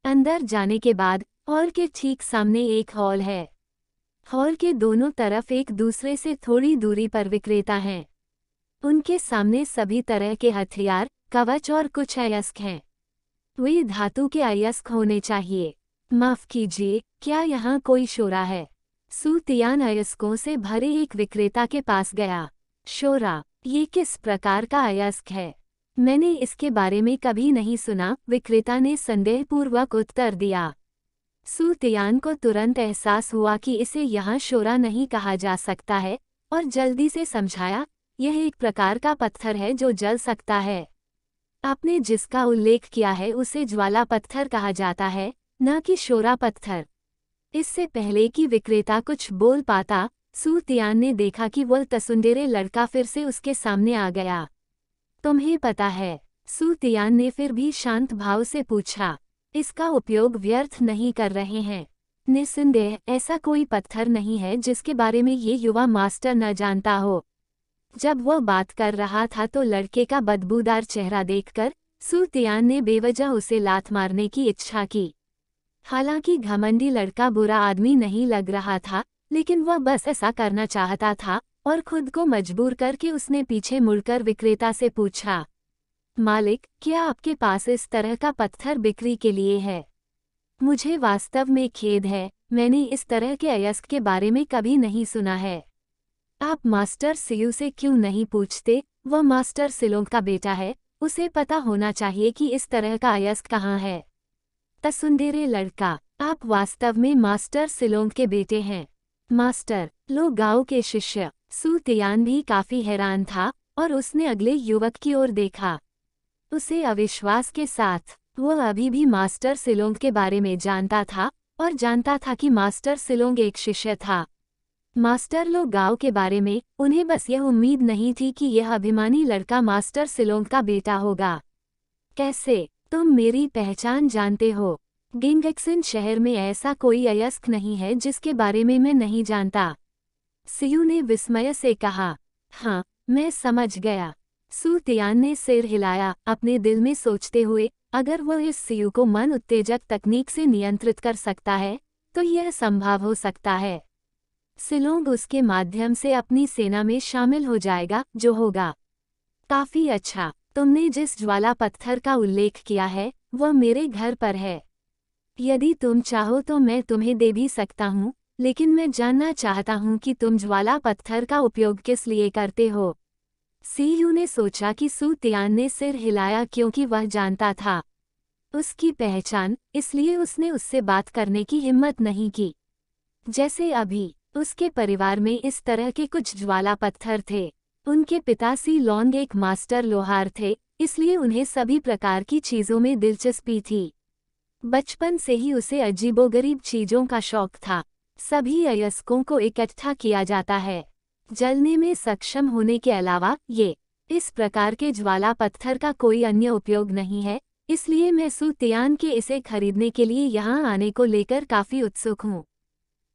अंदर जाने के बाद हॉल के ठीक सामने एक हॉल है। हॉल के दोनों तरफ एक दूसरे से थोड़ी दूरी पर विक्रेता हैं। उनके सामने सभी तरह के हथियार, कवच और कुछ अयस्क हैं। वे धातु के अयस्क होने चाहिए। माफ कीजिए, क्या यहाँ कोई शोरा है? सू तियान अयस्कों से भरे एक विक्रेता के पास गया। शोरा? ये किस प्रकार का अयस्क है? मैंने इसके बारे में कभी नहीं सुना, विक्रेता ने संदेहपूर्वक उत्तर दिया। सू तियान को तुरंत एहसास हुआ कि इसे यहाँ शोरा नहीं कहा जा सकता है, और जल्दी से समझाया, यह एक प्रकार का पत्थर है जो जल सकता है। आपने जिसका उल्लेख किया है उसे ज्वाला पत्थर कहा जाता है, न कि शोरा पत्थर। इससे पहले कि विक्रेता कुछ बोल पाता, सू तियान ने देखा कि वह तसुंडेरे लड़का फिर से उसके सामने आ गया। तुम्हें पता है? सू तियान ने फिर भी शांत भाव से पूछा। इसका उपयोग व्यर्थ नहीं कर रहे हैं। निस्संदेह ऐसा कोई पत्थर नहीं है जिसके बारे में ये युवा मास्टर न जानता हो। जब वह बात कर रहा था तो लड़के का बदबूदार चेहरा देखकर सू तियान ने बेवजह उसे लात मारने की इच्छा की। हालांकि घमंडी लड़का बुरा आदमी नहीं लग रहा था, लेकिन वह बस ऐसा करना चाहता था और खुद को मजबूर करके उसने पीछे मुड़कर विक्रेता से पूछा, मालिक, क्या आपके पास इस तरह का पत्थर बिक्री के लिए है? मुझे वास्तव में खेद है, मैंने इस तरह के अयस्क के बारे में कभी नहीं सुना है। आप मास्टर सियू से क्यों नहीं पूछते? वह मास्टर सिलोंग का बेटा है, उसे पता होना चाहिए कि इस तरह का अयस्क कहाँ है। तसुंडेरे लड़का, आप वास्तव में मास्टर सिलोंग के बेटे हैं। मास्टर लो गाओ के शिष्य। सू तियान भी काफी हैरान था और उसने अगले युवक की ओर देखा। उसे अविश्वास के साथ, वह अभी भी मास्टर सिलोंग के बारे में जानता था और जानता था कि मास्टर सिलोंग एक शिष्य था। मास्टर लो गाओ के बारे में उन्हें बस यह उम्मीद नहीं थी कि यह अभिमानी लड़का मास्टर सिलोंग का बेटा होगा। कैसे? तुम मेरी पहचान जानते हो? गिंगक्सिन शहर में ऐसा कोई अयस्क नहीं है जिसके बारे में मैं नहीं जानता। सियू ने विस्मय से कहा। हाँ, मैं समझ गया। सू तियान ने सिर हिलाया, अपने दिल में सोचते हुए, अगर वह इस सियू को मन उत्तेजक तकनीक से नियंत्रित कर सकता है तो यह संभव हो सकता है। सिलोंग उसके माध्यम से अपनी सेना में शामिल हो जाएगा, जो होगा काफी अच्छा। तुमने जिस ज्वाला पत्थर का उल्लेख किया है वह मेरे घर पर है। यदि तुम चाहो तो मैं तुम्हें दे भी सकता हूँ, लेकिन मैं जानना चाहता हूँ कि तुम ज्वाला पत्थर का उपयोग किस लिए करते हो। सीयू ने सोचा कि सू तियान ने सिर हिलाया क्योंकि वह जानता था उसकी पहचान, इसलिए उसने उससे बात करने की हिम्मत नहीं की। जैसे अभी उसके परिवार में इस तरह के कुछ ज्वाला पत्थर थे। उनके पिता सी लॉन्ग एक मास्टर लोहार थे, इसलिए उन्हें सभी प्रकार की चीज़ों में दिलचस्पी थी। बचपन से ही उसे अजीबोगरीब चीज़ों का शौक था। सभी अयस्कों को इकट्ठा किया जाता है। जलने में सक्षम होने के अलावा इस प्रकार के ज्वाला पत्थर का कोई अन्य उपयोग नहीं है, इसलिए मैं सू तियान के इसे खरीदने के लिए यहाँ आने को लेकर काफ़ी उत्सुक हूँ।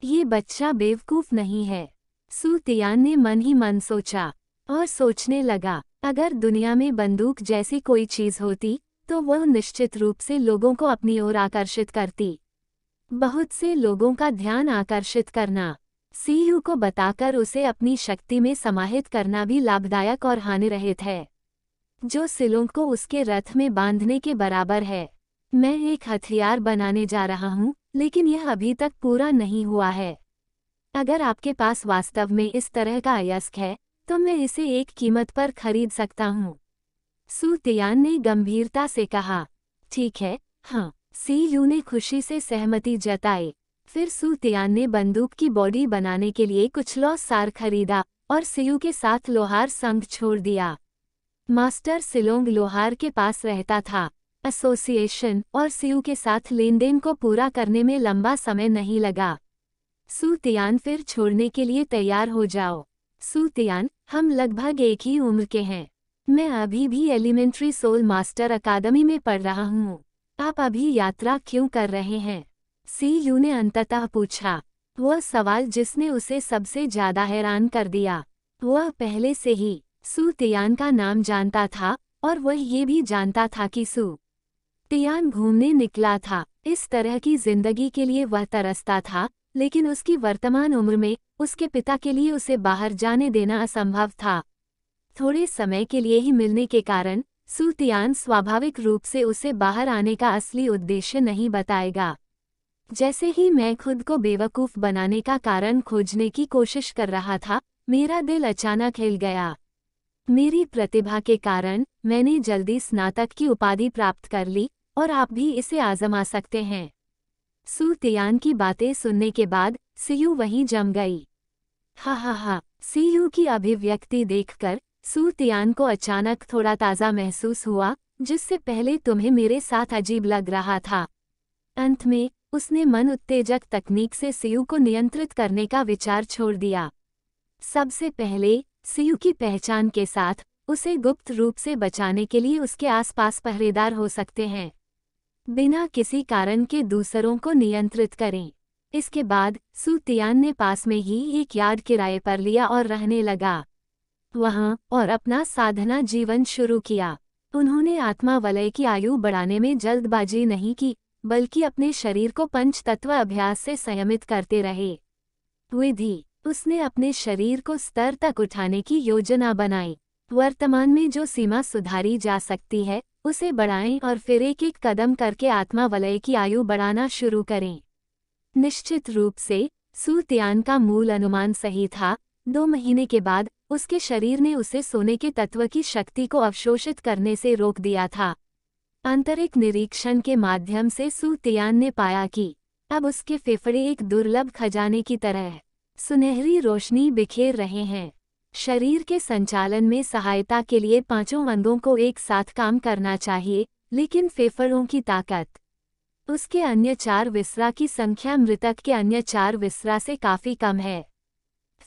ये बच्चा बेवकूफ़ नहीं है। सू तियान ने मन ही मन सोचा और सोचने लगा, अगर दुनिया में बंदूक जैसी कोई चीज़ होती तो वह निश्चित रूप से लोगों को अपनी ओर आकर्षित करती। बहुत से लोगों का ध्यान आकर्षित करना, सीयू को बताकर उसे अपनी शक्ति में समाहित करना भी लाभदायक और हानिरहित है, जो सिलोंग को उसके रथ में बांधने के बराबर है। मैं एक हथियार बनाने जा रहा हूँ, लेकिन यह अभी तक पूरा नहीं हुआ है। अगर आपके पास वास्तव में इस तरह का अयस्क है तो मैं इसे एक कीमत पर खरीद सकता हूँ। सू तियान ने गंभीरता से कहा। ठीक है, हाँ। सीयू ने खुशी से सहमति जताई। फिर सू तियान ने बंदूक की बॉडी बनाने के लिए कुछ लौह सार खरीदा और सीयू के साथ लोहार संघ छोड़ दिया। मास्टर सिलोंग लोहार के पास रहता था। एसोसिएशन और सीयू के साथ लेनदेन को पूरा करने में लंबा समय नहीं लगा। सू तियान, फिर छोड़ने के लिए तैयार हो जाओ। सू तियान, हम लगभग एक ही उम्र के हैं। मैं अभी भी एलिमेंट्री सोल मास्टर अकादमी में पढ़ रहा हूँ। आप अभी यात्रा क्यों कर रहे हैं? सीयू ने अंततः पूछा। वह सवाल जिसने उसे सबसे ज्यादा हैरान कर दिया। वह पहले से ही सू तियान का नाम जानता था और वह ये भी जानता था कि सू तियान घूमने निकला था। इस तरह की जिंदगी के लिए वह तरसता था, लेकिन उसकी वर्तमान उम्र में उसके पिता के लिए उसे बाहर जाने देना असंभव था। थोड़े समय के लिए ही मिलने के कारण सू तियान स्वाभाविक रूप से उसे बाहर आने का असली उद्देश्य नहीं बताएगा। जैसे ही मैं खुद को बेवकूफ़ बनाने का कारण खोजने की कोशिश कर रहा था, मेरा दिल अचानक हिल गया। मेरी प्रतिभा के कारण मैंने जल्दी स्नातक की उपाधि प्राप्त कर ली और आप भी इसे आजमा सकते हैं। सू तियान की बातें सुनने के बाद सीयू वहीं जम गई। हा, सीयू की अभिव्यक्ति देखकर सू तियान को अचानक थोड़ा ताज़ा महसूस हुआ, जिससे पहले तुम्हें मेरे साथ अजीब लग रहा था। अंत में उसने मन उत्तेजक तकनीक से सीयू को नियंत्रित करने का विचार छोड़ दिया। सबसे पहले सीयू की पहचान के साथ उसे गुप्त रूप से बचाने के लिए उसके आसपास पहरेदार हो सकते हैं, बिना किसी कारण के दूसरों को नियंत्रित करें। इसके बाद सू तियान ने पास में ही एक यार्ड किराए पर लिया और रहने लगा वहां और अपना साधना जीवन शुरू किया। उन्होंने आत्मा वलय की आयु बढ़ाने में जल्दबाजी नहीं की, बल्कि अपने शरीर को पंच तत्व अभ्यास से संयमित करते रहे। विधि: उसने अपने शरीर को स्तर तक उठाने की योजना बनाई। वर्तमान में जो सीमा सुधारी जा सकती है उसे बढ़ाएं और फिर एक एक कदम करके आत्मा वलय की आयु बढ़ाना शुरू करें। निश्चित रूप से सू तियान का मूल अनुमान सही था। 2 महीने के बाद उसके शरीर ने उसे सोने के तत्व की शक्ति को अवशोषित करने से रोक दिया था। आंतरिक निरीक्षण के माध्यम से सू तियान ने पाया कि अब उसके फेफड़े एक दुर्लभ खजाने की तरह सुनहरी रोशनी बिखेर रहे हैं। शरीर के संचालन में सहायता के लिए 5 अंगों को एक साथ काम करना चाहिए, लेकिन फेफड़ों की ताकत उसके अन्य 4 विसरा की संख्या मृतक के अन्य 4 विसरा से काफी कम है।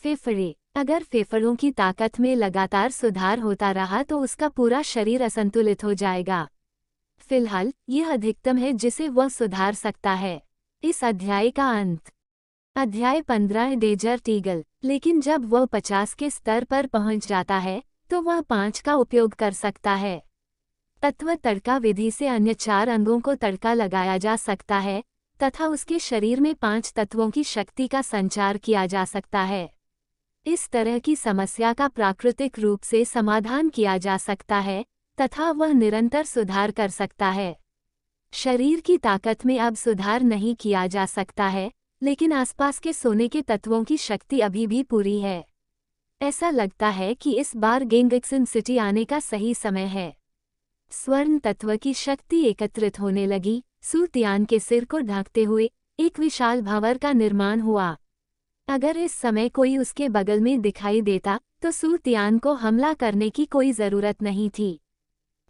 फेफड़े: अगर फेफड़ों की ताकत में लगातार सुधार होता रहा तो उसका पूरा शरीर असंतुलित हो जाएगा। फिलहाल यह अधिकतम है जिसे वह सुधार सकता है। इस अध्याय का अंत। अध्याय 15 डेजर्ट ईगल। लेकिन जब वह 50 के स्तर पर पहुंच जाता है तो वह 5 का उपयोग कर सकता है। तत्व तड़का विधि से अन्य 4 अंगों को तड़का लगाया जा सकता है तथा उसके शरीर में 5 तत्वों की शक्ति का संचार किया जा सकता है। इस तरह की समस्या का प्राकृतिक रूप से समाधान किया जा सकता है तथा वह निरंतर सुधार कर सकता है। शरीर की ताकत में अब सुधार नहीं किया जा सकता है, लेकिन आसपास के सोने के तत्वों की शक्ति अभी भी पूरी है। ऐसा लगता है कि इस बार गेंगक्सन सिटी आने का सही समय है। स्वर्ण तत्व की शक्ति एकत्रित होने लगी। सू तियान के सिर को ढकते हुए एक विशाल भंवर का निर्माण हुआ। अगर इस समय कोई उसके बगल में दिखाई देता तो सू तियान को हमला करने की कोई जरूरत नहीं थी।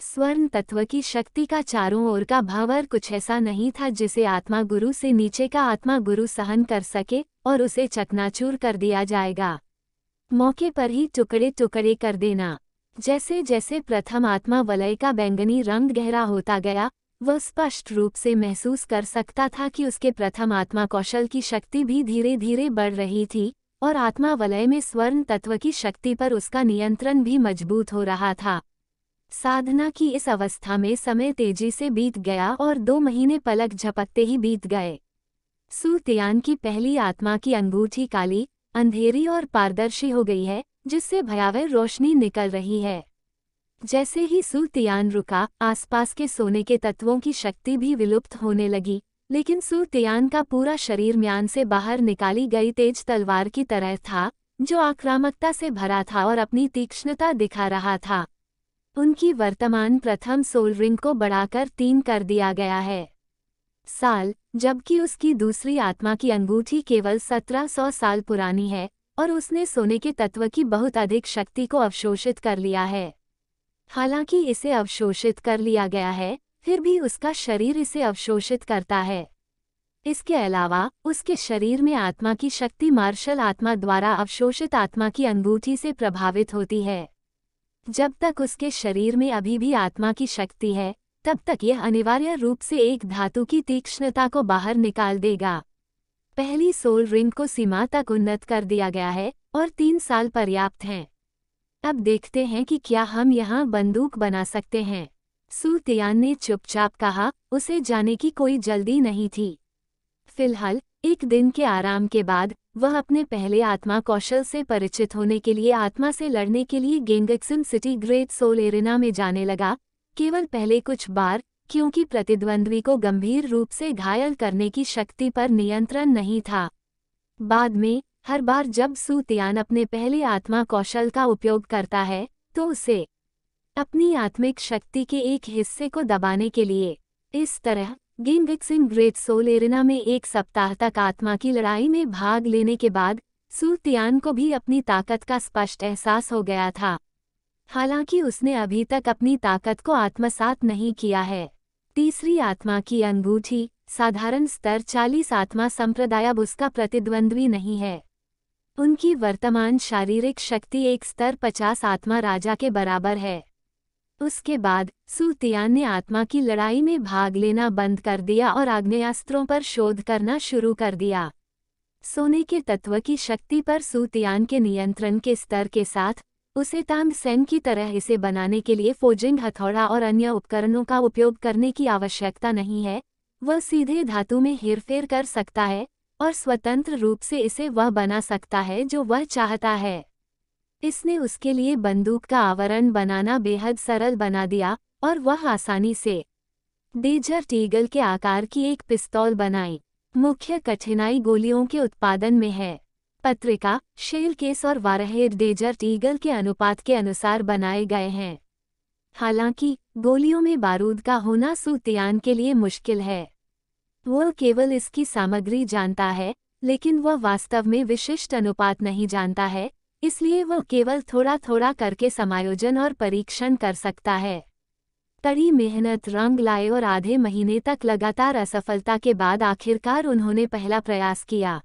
स्वर्ण तत्व की शक्ति का चारों ओर का भंवर कुछ ऐसा नहीं था जिसे आत्मा गुरु से नीचे का आत्मा गुरु सहन कर सके और उसे चकनाचूर कर दिया जाएगा, मौके पर ही टुकड़े टुकड़े कर देना। जैसे जैसे प्रथम आत्मा वलय का बैंगनी रंग गहरा होता गया, वह स्पष्ट रूप से महसूस कर सकता था कि उसके प्रथम आत्मा कौशल की शक्ति भी धीरे धीरे बढ़ रही थी और आत्मा वलय में स्वर्ण तत्व की शक्ति पर उसका नियंत्रण भी मजबूत हो रहा था। साधना की इस अवस्था में समय तेजी से बीत गया और 2 महीने पलक झपकते ही बीत गए। सू तियान की पहली आत्मा की अंगूठी काली, अंधेरी और पारदर्शी हो गई है, जिससे भयावह रोशनी निकल रही है। जैसे ही सू तियान रुका, आसपास के सोने के तत्वों की शक्ति भी विलुप्त होने लगी, लेकिन सू तियान का पूरा शरीर म्यान से बाहर निकाली गई तेज तलवार की तरह था, जो आक्रामकता से भरा था और अपनी तीक्ष्णता दिखा रहा था। उनकी वर्तमान प्रथम सोल रिंग को बढ़ाकर 3 कर दिया गया है साल, जबकि उसकी दूसरी आत्मा की अंगूठी केवल 1700 साल पुरानी है और उसने सोने के तत्व की बहुत अधिक शक्ति को अवशोषित कर लिया है। हालांकि इसे अवशोषित कर लिया गया है, फिर भी उसका शरीर इसे अवशोषित करता है। इसके अलावा उसके शरीर में आत्मा की शक्ति मार्शल आत्मा द्वारा अवशोषित आत्मा की अंगूठी से प्रभावित होती है। जब तक उसके शरीर में अभी भी आत्मा की शक्ति है, तब तक यह अनिवार्य रूप से एक धातु की तीक्ष्णता को बाहर निकाल देगा। पहली सोल रिंग को सीमा तक उन्नत कर दिया गया है और 3 साल पर्याप्त हैं। अब देखते हैं कि क्या हम यहाँ बंदूक बना सकते हैं। सू तियान ने चुपचाप कहा, उसे जाने की कोई जल्दी नहीं थी। फिलहाल 1 दिन के आराम के बाद वह अपने पहले आत्मा कौशल से परिचित होने के लिए आत्मा से लड़ने के लिए गेंगक्सन सिटी ग्रेट सोल एरिना में जाने लगा, केवल पहले कुछ बार, क्योंकि प्रतिद्वंद्वी को गंभीर रूप से घायल करने की शक्ति पर नियंत्रण नहीं था। बाद में हर बार जब सू तियान अपने पहले आत्मा कौशल का उपयोग करता है तो उसे अपनी आत्मिक शक्ति के एक हिस्से को दबाने के लिए इस तरह गेंगक्सन ग्रेट सोल एरिना में 1 सप्ताह तक आत्मा की लड़ाई में भाग लेने के बाद सू तियान को भी अपनी ताकत का स्पष्ट एहसास हो गया था। हालांकि उसने अभी तक अपनी ताकत को आत्मसात नहीं किया है। तीसरी आत्मा की अंगूठी साधारण स्तर 40 आत्मा संप्रदाय अब उसका प्रतिद्वंद्वी नहीं है। उनकी वर्तमान शारीरिक शक्ति एक स्तर 50 आत्मा राजा के बराबर है। उसके बाद सू तियान ने आत्मा की लड़ाई में भाग लेना बंद कर दिया और आग्नेयास्त्रों पर शोध करना शुरू कर दिया। सोने के तत्व की शक्ति पर सू तियान के नियंत्रण के स्तर के साथ उसे तांग सेन की तरह इसे बनाने के लिए फोजिंग हथौड़ा और अन्य उपकरणों का उपयोग करने की आवश्यकता नहीं है। वह सीधे धातु में हेरफेर कर सकता है और स्वतंत्र रूप से इसे वह बना सकता है जो वह चाहता है। इसने उसके लिए बंदूक का आवरण बनाना बेहद सरल बना दिया और वह आसानी से डेजर्ट ईगल के आकार की एक पिस्तौल बनाई। मुख्य कठिनाई गोलियों के उत्पादन में है। पत्रिका, शेल केस और वारहेड डेजर्ट ईगल के अनुपात के अनुसार बनाए गए हैं। हालांकि गोलियों में बारूद का होना सू तियान के लिए मुश्किल है। वह केवल इसकी सामग्री जानता है, लेकिन वह वास्तव में विशिष्ट अनुपात नहीं जानता है, इसलिए वह केवल थोड़ा थोड़ा करके समायोजन और परीक्षण कर सकता है। कड़ी मेहनत रंग लाए और आधे महीने तक लगातार असफलता के बाद आखिरकार उन्होंने पहला प्रयास किया।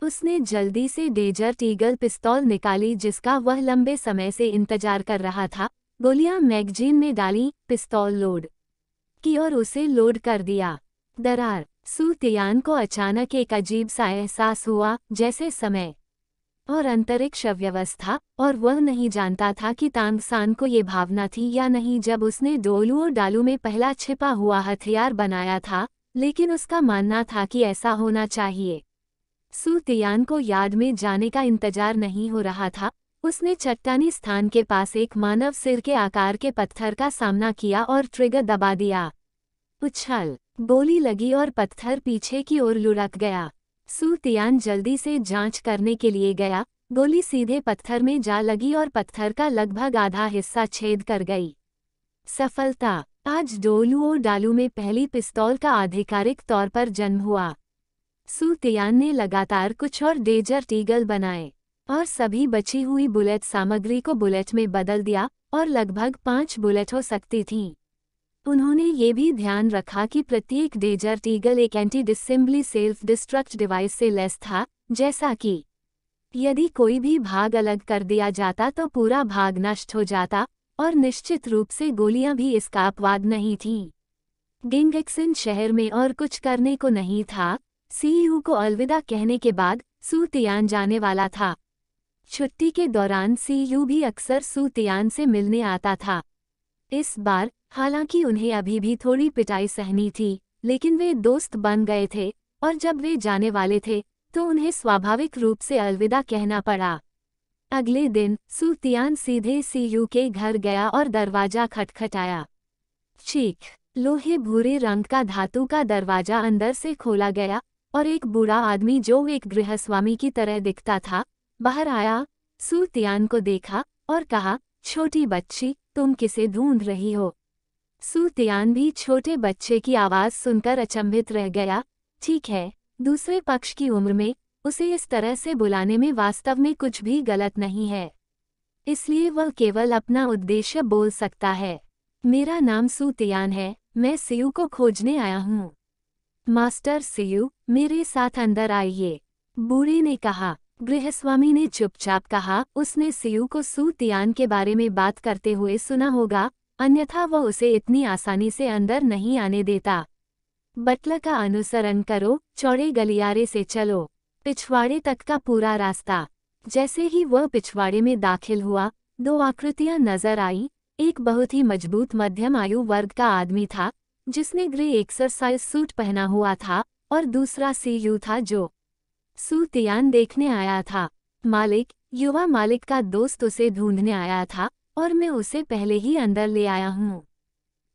उसने जल्दी से डेजर्ट ईगल पिस्तौल निकाली जिसका वह लंबे समय से इंतजार कर रहा था, गोलियां मैगजीन में डाली, पिस्तौल लोड की और उसे लोड कर दिया। दरार, सू तियान को अचानक एक अजीब सा एहसास हुआ, जैसे समय और अंतरिक्ष अव्यवस्था, और वह नहीं जानता था कि तांग सान को ये भावना थी या नहीं जब उसने डोलू और डालू में पहला छिपा हुआ हथियार बनाया था, लेकिन उसका मानना था कि ऐसा होना चाहिए। सू तियान को यार्ड में जाने का इंतजार नहीं हो रहा था। उसने चट्टानी स्थान के पास एक मानव सिर के आकार के पत्थर का सामना किया और ट्रिगर दबा दिया। उछल, गोली लगी और पत्थर पीछे की ओर लुढ़क गया। सू तियान जल्दी से जांच करने के लिए गया। गोली सीधे पत्थर में जा लगी और पत्थर का लगभग आधा हिस्सा छेद कर गई। सफलता। आज डोलू और डालू में पहली पिस्तौल का आधिकारिक तौर पर जन्म हुआ। सू तियान ने लगातार कुछ और डेजर्ट ईगल बनाए और सभी बची हुई बुलेट सामग्री को बुलेट में बदल दिया और लगभग 5 बुलेट हो सकती थीं। उन्होंने ये भी ध्यान रखा कि प्रत्येक डेजर्ट ईगल एक anti disassembly self destruct device से लैस था, जैसा कि यदि कोई भी भाग अलग कर दिया जाता तो पूरा भाग नष्ट हो जाता, और निश्चित रूप से गोलियां भी इसका अपवाद नहीं थीं। गिंगक्सन शहर में और कुछ करने को नहीं था। सीयू को अलविदा कहने के बाद सू तियान जाने वाला था। छुट्टी के दौरान सीयू भी अक्सर सू तियान से मिलने आता था। इस बार, हालांकि उन्हें अभी भी थोड़ी पिटाई सहनी थी, लेकिन वे दोस्त बन गए थे, और जब वे जाने वाले थे तो उन्हें स्वाभाविक रूप से अलविदा कहना पड़ा। अगले दिन सू तियान सीधे सीयू के घर गया और दरवाजा खटखटाया। चीख, लोहे भूरे रंग का धातु का दरवाजा अंदर से खोला गया और एक बूढ़ा आदमी जो एक गृहस्वामी की तरह दिखता था, बाहर आया। सू तियान को देखा और कहा, छोटी बच्ची, तुम किसे ढूंढ रही हो? सू तियान भी छोटे बच्चे की आवाज़ सुनकर अचंभित रह गया। ठीक है, दूसरे पक्ष की उम्र में उसे इस तरह से बुलाने में वास्तव में कुछ भी गलत नहीं है, इसलिए वह केवल अपना उद्देश्य बोल सकता है। मेरा नाम सू तियान है, मैं सीयू को खोजने आया हूँ। मास्टर सीयू, मेरे साथ अंदर आइए, बूढ़े ने कहा। गृहस्वामी ने चुपचाप कहा। उसने सीयू को सू तियान के बारे में बात करते हुए सुना होगा, अन्यथा वह उसे इतनी आसानी से अंदर नहीं आने देता। बटलर का अनुसरण करो, चौड़े गलियारे से चलो, पिछवाड़े तक का पूरा रास्ता। जैसे ही वह पिछवाड़े में दाखिल हुआ, 2 आकृतियां नजर आई। एक बहुत ही मजबूत मध्यम आयु वर्ग का आदमी था, जिसने ग्रे एक्सरसाइज सूट पहना हुआ था, और दूसरा सीयू था जो सू तियान देखने आया था। मालिक, युवा मालिक का दोस्त उसे ढूंढने आया था, और मैं उसे पहले ही अंदर ले आया हूँ।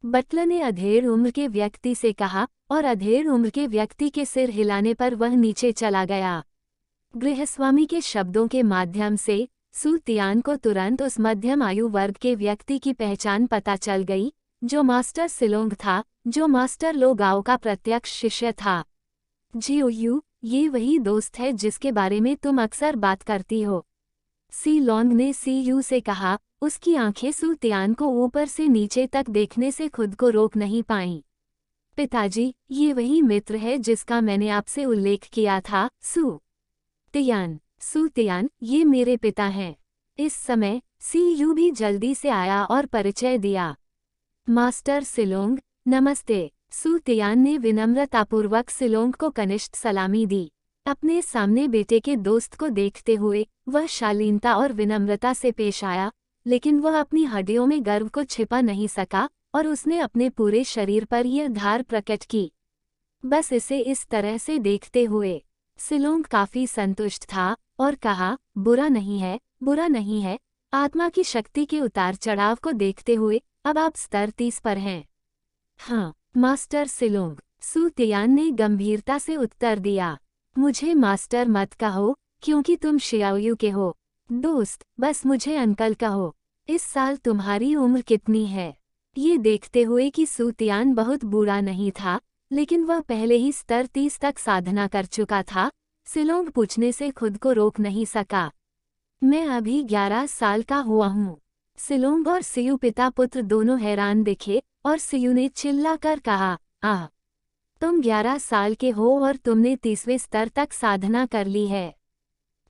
बटलर ने अधेड़ उम्र के व्यक्ति से कहा, और अधेड़ उम्र के व्यक्ति के सिर हिलाने पर वह नीचे चला गया। गृहस्वामी के शब्दों के माध्यम से सू तियान को तुरंत उस मध्यम आयु वर्ग के व्यक्ति की पहचान पता चल गई, जो मास्टर सिलोंग था, जो मास्टर लो गाओ का प्रत्यक्ष शिष्य था। जिओयू, ये वही दोस्त है जिसके बारे में तुम अक्सर बात करती हो, सी लॉन्ग ने सीयू से कहा। उसकी आंखें सू तियान को ऊपर से नीचे तक देखने से खुद को रोक नहीं पाईं। पिताजी, ये वही मित्र है जिसका मैंने आपसे उल्लेख किया था, सू तियान। सूतियान, ये मेरे पिता हैं। इस समय सीयू भी जल्दी से आया और परिचय दिया। मास्टर सिलोंग, नमस्ते। सूतियान ने विनम्रतापूर्वक सिलोंग को कनिष्ठ सलामी दी। अपने सामने बेटे के दोस्त को देखते हुए वह शालीनता और विनम्रता से पेश आया, लेकिन वह अपनी हड्डियों में गर्व को छिपा नहीं सका और उसने अपने पूरे शरीर पर यह धार प्रकट की। बस इसे इस तरह से देखते हुए सिलोंग काफी संतुष्ट था और कहा, बुरा नहीं है, बुरा नहीं है। आत्मा की शक्ति के उतार चढ़ाव को देखते हुए अब आप स्तर 30 पर हैं। हाँ मास्टर सिलोंग, सूतियान ने गंभीरता से उत्तर दिया। मुझे मास्टर मत कहो, क्योंकि तुम शियाओयू के हो। दोस्त, बस मुझे अंकल कहो। इस साल तुम्हारी उम्र कितनी है? ये देखते हुए कि सूतियान बहुत बूढ़ा नहीं था, लेकिन वह पहले ही स्तर 30 तक साधना कर चुका था, सिलोंग पूछने से खुद को रोक नहीं सका। मैं अभी 11 साल का हुआ हूँ। सिलोंग और सियू पिता पुत्र दोनों हैरान दिखे और सियू ने चिल्लाकर कहा, आह! तुम 11 साल के हो और तुमने 30वें स्तर तक साधना कर ली है।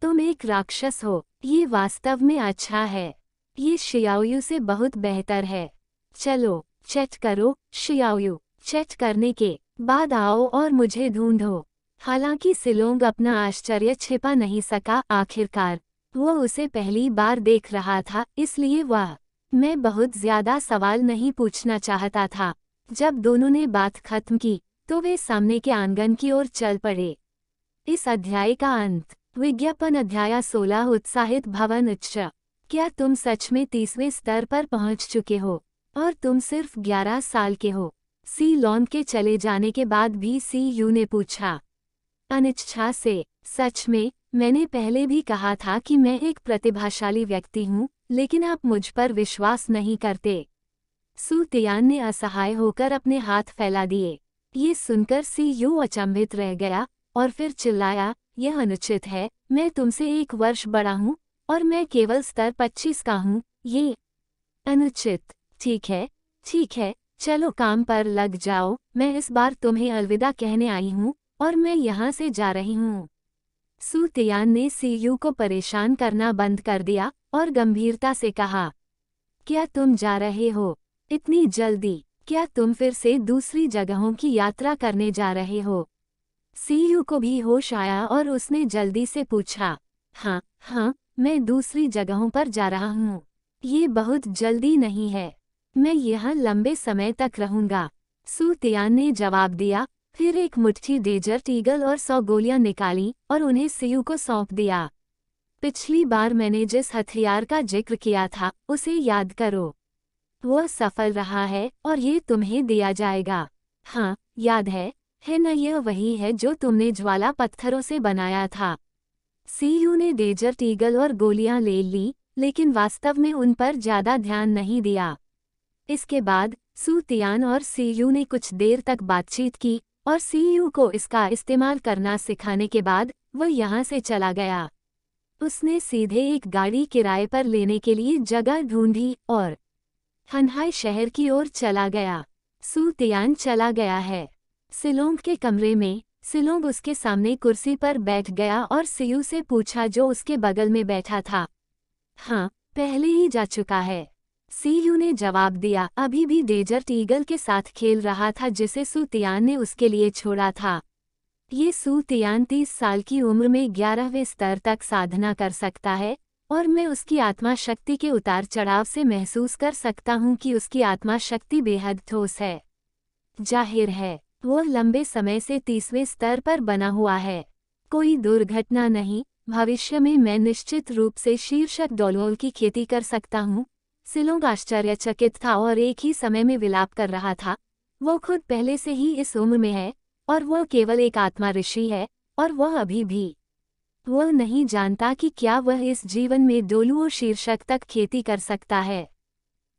तुम एक राक्षस हो। ये वास्तव में अच्छा है। ये शियाओयू से बहुत बेहतर है। चलो चैट करो शियाओयू। चैट करने के बाद आओ और मुझे ढूंढो। हालांकि सिलोंग अपना आश्चर्य छिपा नहीं सका। आखिरकार वह उसे पहली बार देख रहा था, इसलिए मैं बहुत ज्यादा सवाल नहीं पूछना चाहता था। जब दोनों ने बात खत्म की तो वे सामने के आंगन की ओर चल पड़े। इस अध्याय का अंत। विज्ञापन अध्याय 16 उत्साहित भवन उच्च। क्या तुम सच में 30वें स्तर पर पहुंच चुके हो और तुम सिर्फ 11 साल के हो? सी लॉन के चले जाने के बाद भी सी यू ने पूछा अनिच्छा से। सच में, मैंने पहले भी कहा था कि मैं एक प्रतिभाशाली व्यक्ति हूँ, लेकिन आप मुझ पर विश्वास नहीं करते। सूतियान ने असहाय होकर अपने हाथ फैला दिए। ये सुनकर सी यू अचंभित रह गया और फिर चिल्लाया, यह अनुचित है। मैं तुमसे 1 वर्ष बड़ा हूँ और मैं केवल स्तर 25 का हूँ। ये अनुचित। ठीक है, ठीक है, चलो काम पर लग जाओ। मैं इस बार तुम्हें अलविदा कहने आई हूँ और मैं यहाँ से जा रही हूँ। सूतियान ने सी यू को परेशान करना बंद कर दिया और गंभीरता से कहा, क्या तुम जा रहे हो? इतनी जल्दी? क्या तुम फिर से दूसरी जगहों की यात्रा करने जा रहे हो? सी यू को भी होश आया और उसने जल्दी से पूछा, हाँ हाँ, मैं दूसरी जगहों पर जा रहा हूँ। ये बहुत जल्दी नहीं है। मैं यहाँ लंबे समय तक रहूँगा। सूतियान ने जवाब दिया, फिर एक मुट्ठी डेजर्ट ईगल और 100 गोलियां निकाली और उन्हें सीयू को सौंप दिया। पिछली बार मैंने जिस हथियार का जिक्र किया था उसे याद करो। वह सफल रहा है और ये तुम्हें दिया जाएगा। हाँ, याद है न? यह वही है जो तुमने ज्वाला पत्थरों से बनाया था। सीयू ने डेजर्ट ईगल और गोलियां ले ली, लेकिन वास्तव में उन पर ज्यादा ध्यान नहीं दिया। इसके बाद सूतियान और सीयू ने कुछ देर तक बातचीत की और सीयू को इसका इस्तेमाल करना सिखाने के बाद वह यहाँ से चला गया। उसने सीधे एक गाड़ी किराए पर लेने के लिए जगह ढूंढी और हनहाई शहर की ओर चला गया। सूतियान चला गया है। सिलोंग के कमरे में सिलोंग उसके सामने कुर्सी पर बैठ गया और सीयू से पूछा जो उसके बगल में बैठा था, हाँ, पहले ही जा चुका है। सीयू ने जवाब दिया, अभी भी डेजर्ट ईगल के साथ खेल रहा था जिसे सूतियान ने उसके लिए छोड़ा था। ये सूतियान 30 साल की उम्र में 11वें स्तर तक साधना कर सकता है और मैं उसकी आत्मा शक्ति के उतार चढ़ाव से महसूस कर सकता हूँ कि उसकी आत्मा शक्ति बेहद ठोस है। जाहिर है, वह लंबे समय से 30वें स्तर पर बना हुआ है। कोई दुर्घटना नहीं। भविष्य में मैं निश्चित रूप से शीर्षक डोलोल की खेती कर सकता हूँ। सिलोंग आश्चर्यचकित था और एक ही समय में विलाप कर रहा था। वो खुद पहले से ही इस उम्र में है और वह केवल एक आत्मा ऋषि है और वह अभी भी वह नहीं जानता कि क्या वह इस जीवन में डोलुओ शीर्षक तक खेती कर सकता है।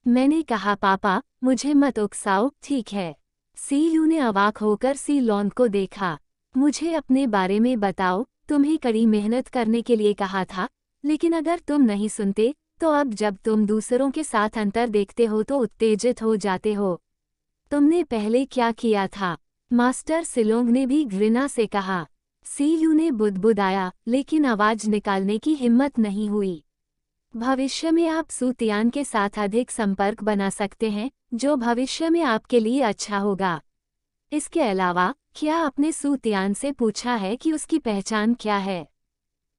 मैंने कहा, पापा, मुझे मत उकसाओ, ठीक है। सीयू ने अवाक होकर सी लॉन को देखा। मुझे अपने बारे में बताओ। तुम्हें कड़ी मेहनत करने के लिए कहा था, लेकिन अगर तुम नहीं सुनते तो अब जब तुम दूसरों के साथ अंतर देखते हो तो उत्तेजित हो जाते हो। तुमने पहले क्या किया था? मास्टर सिलोंग ने भी घृणा से कहा। सीयू ने बुदबुदाया, लेकिन आवाज निकालने की हिम्मत नहीं हुई। भविष्य में आप सूतियान के साथ अधिक संपर्क बना सकते हैं, जो भविष्य में आपके लिए अच्छा होगा। इसके अलावा, क्या आपने सूतियान से पूछा है कि उसकी पहचान क्या है?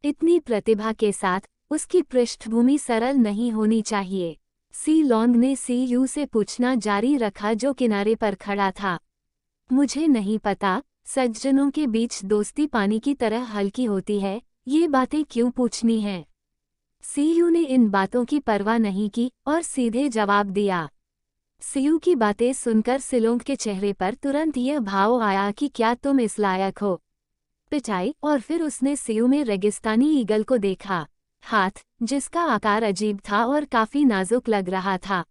इतनी प्रतिभा के साथ, उसकी पृष्ठभूमि सरल नहीं होनी चाहिए। सी लॉन्ग ने सीयू से पूछना जारी रखा जो किनारे पर खड़ा था। मुझे नहीं पता, सज्जनों के बीच दोस्ती पानी की तरह हल्की होती है, ये बातें क्यों पूछनी हैं? सीयू ने इन बातों की परवाह नहीं की और सीधे जवाब दिया। सीयू की बातें सुनकर सिलोंग के चेहरे पर तुरंत यह भाव आया कि क्या तुम इस लायक हो? पिटाई। और फिर उसने सीयू में रेगिस्तानी ईगल को देखा। हाथ, जिसका आकार अजीब था और काफी नाजुक लग रहा था।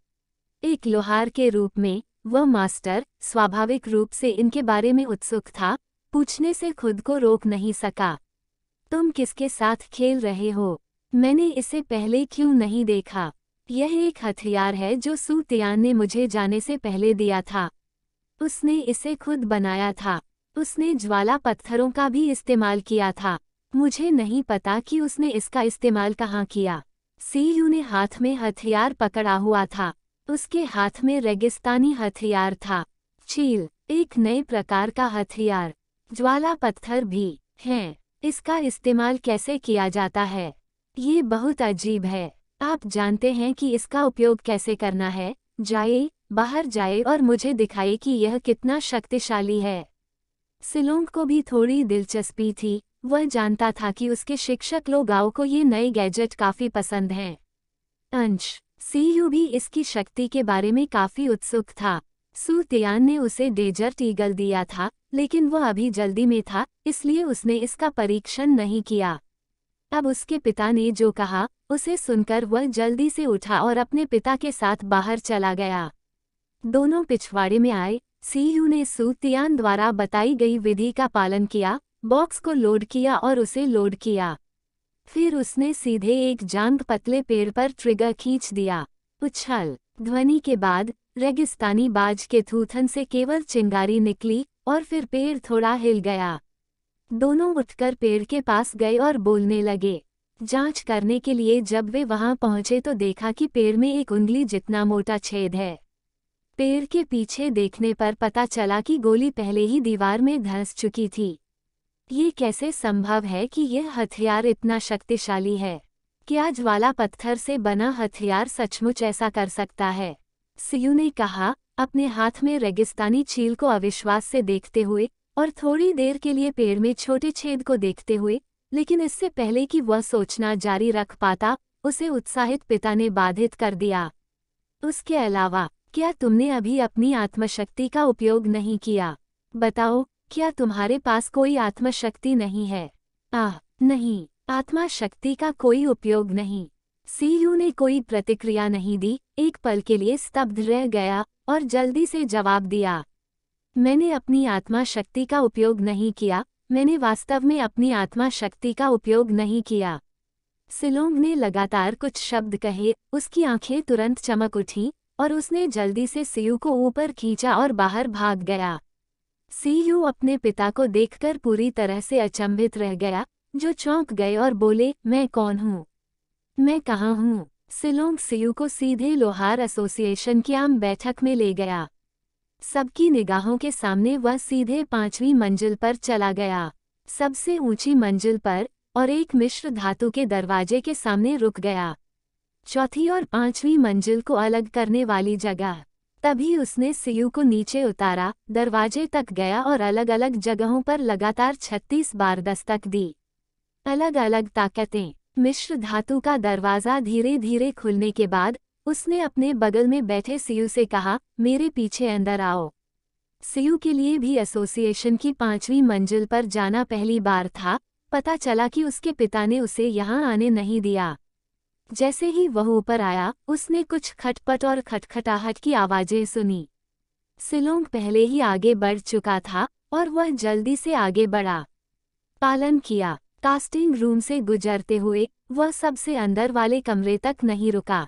एक लोहार के रूप में, वह मास्टर, स्वाभाविक रूप से इनके बारे में उत्सुक था, पूछने से खुद को रोक नहीं सका। तुम किसके साथ खेल रहे हो? मैंने इसे पहले क्यों नहीं देखा? यह एक हथियार है जो सू तियान ने मुझे जाने से पहले दिया था। उसने इसे खुद बनाया था। उसने ज्वाला पत्थरों का भी इस्तेमाल किया था। मुझे नहीं पता कि उसने इसका इस्तेमाल कहाँ किया। सीयू ने हाथ में हथियार पकड़ा हुआ था। उसके हाथ में रेगिस्तानी हथियार था। चील, एक नए प्रकार का हथियार। ज्वाला पत्थर भी हैं। इसका इस्तेमाल कैसे किया जाता है? ये बहुत अजीब है। आप जानते हैं कि इसका उपयोग कैसे करना है? जाइए, बाहर जाए और मुझे दिखाइए कि यह कितना शक्तिशाली है। सिलोंग को भी थोड़ी दिलचस्पी थी। वह जानता था कि उसके शिक्षक लोगाओ को ये नए गैजेट काफी पसंद हैं। अंश, सीयू भी इसकी शक्ति के बारे में काफी उत्सुक था। सू तियान ने उसे डेजर्ट ईगल दिया था, लेकिन वह अभी जल्दी में था, इसलिए उसने इसका परीक्षण नहीं किया। अब उसके पिता ने जो कहा, उसे सुनकर वह जल्दी से उठा और अपने पिता के साथ बाहर चला गया। दोनों पिछवाड़े में आए। सीयू ने सू तियान द्वारा बताई गई विधि का पालन किया, बॉक्स को लोड किया और उसे लोड किया। फिर उसने सीधे एक जांग पतले पेड़ पर ट्रिगर खींच दिया। उछल ध्वनि के बाद रेगिस्तानी बाज के थूथन से केवल चिंगारी निकली और फिर पेड़ थोड़ा हिल गया। दोनों उठकर पेड़ के पास गए और बोलने लगे। जांच करने के लिए जब वे वहां पहुंचे तो देखा कि पेड़ में एक उंगली जितना मोटा छेद है। पेड़ के पीछे देखने पर पता चला कि गोली पहले ही दीवार में धंस चुकी थी। ये कैसे संभव है कि यह हथियार इतना शक्तिशाली है? क्या ज्वाला पत्थर से बना हथियार सचमुच ऐसा कर सकता है? सीयू ने कहा, अपने हाथ में रेगिस्तानी चील को अविश्वास से देखते हुए और थोड़ी देर के लिए पेड़ में छोटे छेद को देखते हुए, लेकिन इससे पहले कि वह सोचना जारी रख पाता, उसे उत्साहित पिता ने बाधित कर दिया। उसके अलावा, क्या तुमने अभी अपनी आत्मशक्ति का उपयोग नहीं किया? बताओ, क्या तुम्हारे पास कोई आत्मशक्ति नहीं है? नहीं, आत्मा शक्ति का कोई उपयोग नहीं। सीयू ने कोई प्रतिक्रिया नहीं दी, एक पल के लिए स्तब्ध रह गया और जल्दी से जवाब दिया। मैंने अपनी आत्मा शक्ति का उपयोग नहीं किया, मैंने वास्तव में अपनी आत्मा शक्ति का उपयोग नहीं किया। सिलोंग ने लगातार कुछ शब्द कहे, उसकी आंखें तुरंत चमक उठीं और उसने जल्दी से सीयू को ऊपर खींचा और बाहर भाग गया। सीयू अपने पिता को देखकर पूरी तरह से अचंभित रह गया, जो चौंक गए और बोले, मैं कौन हूँ? मैं कहाँ हूँ? सिलोंग सीयू को सीधे लोहार एसोसिएशन की आम बैठक में ले गया। सबकी निगाहों के सामने वह सीधे 5वीं मंजिल पर चला गया। सबसे ऊंची मंजिल पर और एक मिश्र धातु के दरवाजे के सामने रुक गया। चौथी और 5वीं मंजिल को अलग करने वाली जगह। तभी उसने सीयू को नीचे उतारा, दरवाजे तक गया और अलग अलग जगहों पर लगातार 36 बार दस्तक दी। अलग अलग ताकतें। मिश्र धातु का दरवाजा धीरे धीरे खुलने के बाद उसने अपने बगल में बैठे सीयू से कहा, मेरे पीछे अंदर आओ। सीयू के लिए भी एसोसिएशन की 5वीं मंजिल पर जाना पहली बार था। पता चला कि उसके पिता ने उसे यहाँ आने नहीं दिया। जैसे ही वह ऊपर आया, उसने कुछ खटपट और खटखटाहट की आवाजें सुनी। सिलोंग पहले ही आगे बढ़ चुका था और वह जल्दी से आगे बढ़ा। पालन किया। कास्टिंग रूम से गुजरते हुए वह सबसे अंदर वाले कमरे तक नहीं रुका।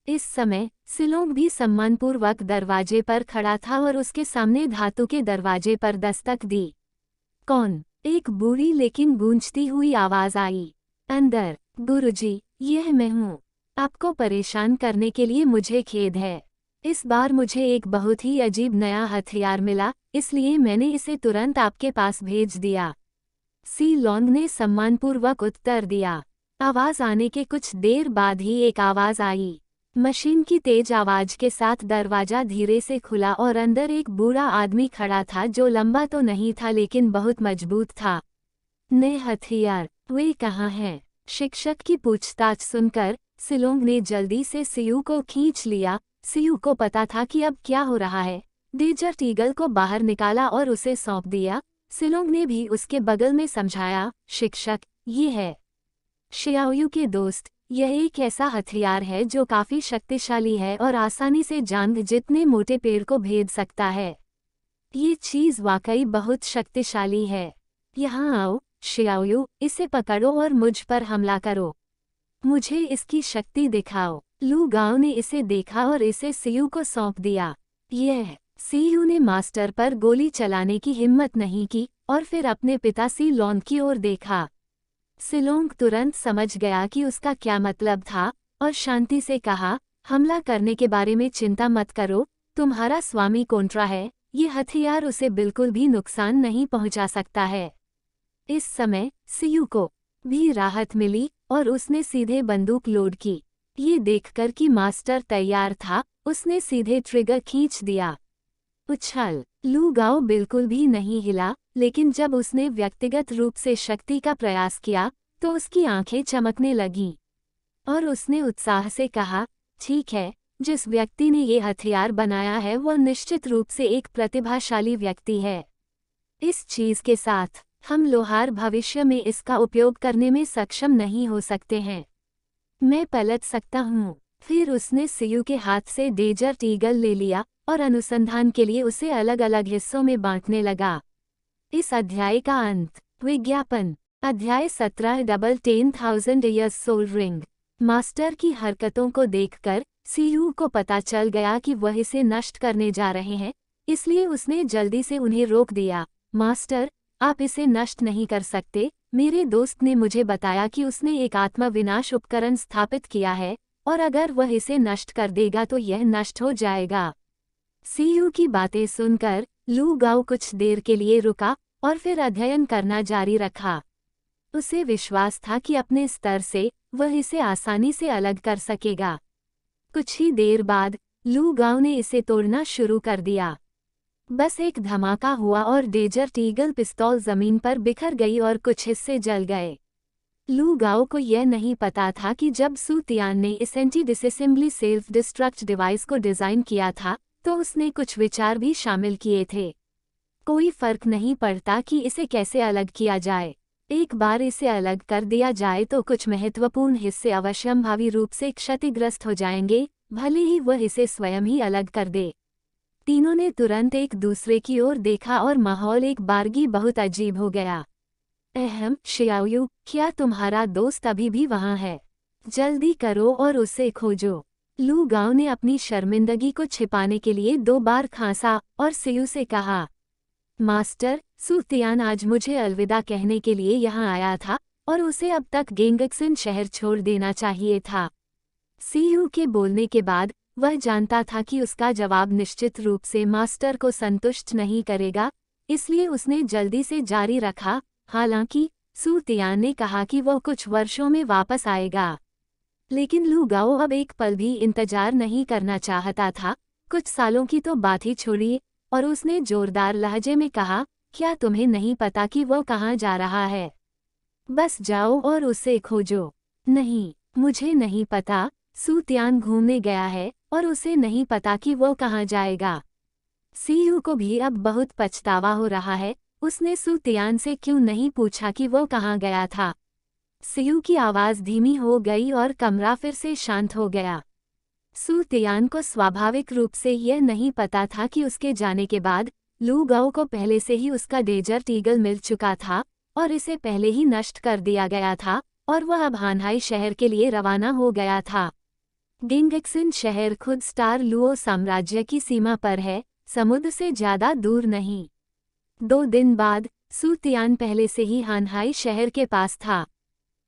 इस समय सिलोंग भी सम्मानपूर्वक दरवाजे पर खड़ा था और उसके सामने धातु के दरवाजे पर दस्तक दी। कौन? एक बुरी लेकिन गूंजती हुई आवाज आई अंदर। गुरुजी, यह मैं हूँ। आपको परेशान करने के लिए मुझे खेद है। इस बार मुझे एक बहुत ही अजीब नया हथियार मिला, इसलिए मैंने इसे तुरंत आपके पास भेज दिया। सी लॉन्ग ने सम्मानपूर्वक उत्तर दिया। आवाज आने के कुछ देर बाद ही एक आवाज आई। मशीन की तेज आवाज के साथ दरवाजा धीरे से खुला और अंदर एक बूढ़ा आदमी खड़ा था जो लंबा तो नहीं था लेकिन बहुत मजबूत था। नए हथियार, वे कहाँ हैं? शिक्षक की पूछताछ सुनकर सिलोंग ने जल्दी से सियू को खींच लिया। सियू को पता था कि अब क्या हो रहा है। डेजर्ट ईगल को बाहर निकाला और उसे सौंप दिया। सिलोंग ने भी उसके बगल में समझाया, शिक्षक, ये है शियाओयू के दोस्त। यह एक ऐसा हथियार है जो काफी शक्तिशाली है और आसानी से जांग जितने मोटे पेड़ को भेद सकता है। ये चीज वाकई बहुत शक्तिशाली है। यहाँ आओ शियाओयू, इसे पकड़ो और मुझ पर हमला करो। मुझे इसकी शक्ति दिखाओ। लू गाओ ने इसे देखा और इसे सियू को सौंप दिया। यह सियू ने मास्टर पर गोली चलाने की हिम्मत नहीं की और फिर अपने पिता सी लॉन्ग की ओर देखा। सिलोंग तुरंत समझ गया कि उसका क्या मतलब था और शांति से कहा, हमला करने के बारे में चिंता मत करो, तुम्हारा स्वामी कोंट्रा है, ये हथियार उसे बिल्कुल भी नुकसान नहीं पहुंचा सकता है। इस समय सियू को भी राहत मिली और उसने सीधे बंदूक लोड की। ये देखकर कि मास्टर तैयार था, उसने सीधे ट्रिगर खींच दिया। उछल। लू गाओ बिल्कुल भी नहीं हिला, लेकिन जब उसने व्यक्तिगत रूप से शक्ति का प्रयास किया तो उसकी आंखें चमकने लगीं और उसने उत्साह से कहा, ठीक है, जिस व्यक्ति ने ये हथियार बनाया है वह निश्चित रूप से एक प्रतिभाशाली व्यक्ति है। इस चीज के साथ हम लोहार भविष्य में इसका उपयोग करने में सक्षम नहीं हो सकते हैं। मैं पलट सकता हूँ। फिर उसने सियू के हाथ से डेजर्ट ईगल ले लिया और अनुसंधान के लिए उसे अलग अलग हिस्सों में बांटने लगा। इस अध्याय का अंत। विज्ञापन। अध्याय 17 double 10,000 years soul ring. Master की हरकतों को देखकर सियू को पता चल गया कि वह इसे नष्ट करने जा रहे हैं, इसलिए उसने जल्दी से उन्हें रोक दिया। मास्टर, आप इसे नष्ट नहीं कर सकते। मेरे दोस्त ने मुझे बताया कि उसने एक आत्मा विनाश उपकरण स्थापित किया है और अगर वह इसे नष्ट कर देगा तो यह नष्ट हो जाएगा। सीयू की बातें सुनकर लू गाओ कुछ देर के लिए रुका और फिर अध्ययन करना जारी रखा। उसे विश्वास था कि अपने स्तर से वह इसे आसानी से अलग कर सकेगा। कुछ ही देर बाद लू गाओ ने इसे तोड़ना शुरू कर दिया। बस एक धमाका हुआ और डेजर्ट ईगल पिस्तौल जमीन पर बिखर गई और कुछ हिस्से जल गए। लू गाओ को यह नहीं पता था कि जब सू तियान ने इस anti disassembly self destruct device को डिजाइन किया था तो उसने कुछ विचार भी शामिल किए थे। कोई फर्क नहीं पड़ता कि इसे कैसे अलग किया जाए, एक बार इसे अलग कर दिया जाए तो कुछ महत्वपूर्ण हिस्से अवश्यंभावी रूप से क्षतिग्रस्त हो जाएंगे, भले ही वह इसे स्वयं ही अलग कर दे। तीनों ने तुरंत एक दूसरे की ओर देखा और माहौल एक बारगी बहुत अजीब हो गया। अहम शियाओयू, क्या तुम्हारा दोस्त अभी भी वहाँ है? जल्दी करो और उसे खोजो। लू गाओ ने अपनी शर्मिंदगी को छिपाने के लिए 2 बार खांसा और सियू से कहा, मास्टर, सू तियान आज मुझे अलविदा कहने के लिए यहाँ आया था और उसे अब तक गेंगक्सिन शहर छोड़ देना चाहिए था। सियू के बोलने के बाद वह जानता था कि उसका जवाब निश्चित रूप से मास्टर को संतुष्ट नहीं करेगा, इसलिए उसने जल्दी से जारी रखा, हालांकि सू तियान ने कहा कि वह कुछ वर्षों में वापस आएगा। लेकिन लू गाओ अब एक पल भी इंतजार नहीं करना चाहता था। कुछ सालों की तो बात ही छोड़िए, और उसने जोरदार लहजे में कहा, क्या तुम्हें नहीं पता कि वह कहाँ जा रहा है? बस जाओ और उसे खोजो। नहीं, मुझे नहीं पता। सू तियान घूमने गया है और उसे नहीं पता कि वो कहाँ जाएगा। सीयू को भी अब बहुत पछतावा हो रहा है, उसने सू तियान से क्यों नहीं पूछा कि वो कहाँ गया था। सीयू की आवाज़ धीमी हो गई और कमरा फिर से शांत हो गया। सू तियान को स्वाभाविक रूप से यह नहीं पता था कि उसके जाने के बाद लू गाओ को पहले से ही उसका डेजर्ट ईगल मिल चुका था और इसे पहले ही नष्ट कर दिया गया था और वह अब हानहाई शहर के लिए रवाना हो गया था। गेंगक्सिन शहर खुद स्टार लुओ साम्राज्य की सीमा पर है, समुद्र से ज्यादा दूर नहीं। 2 दिन बाद सूतियान पहले से ही हानहाई शहर के पास था।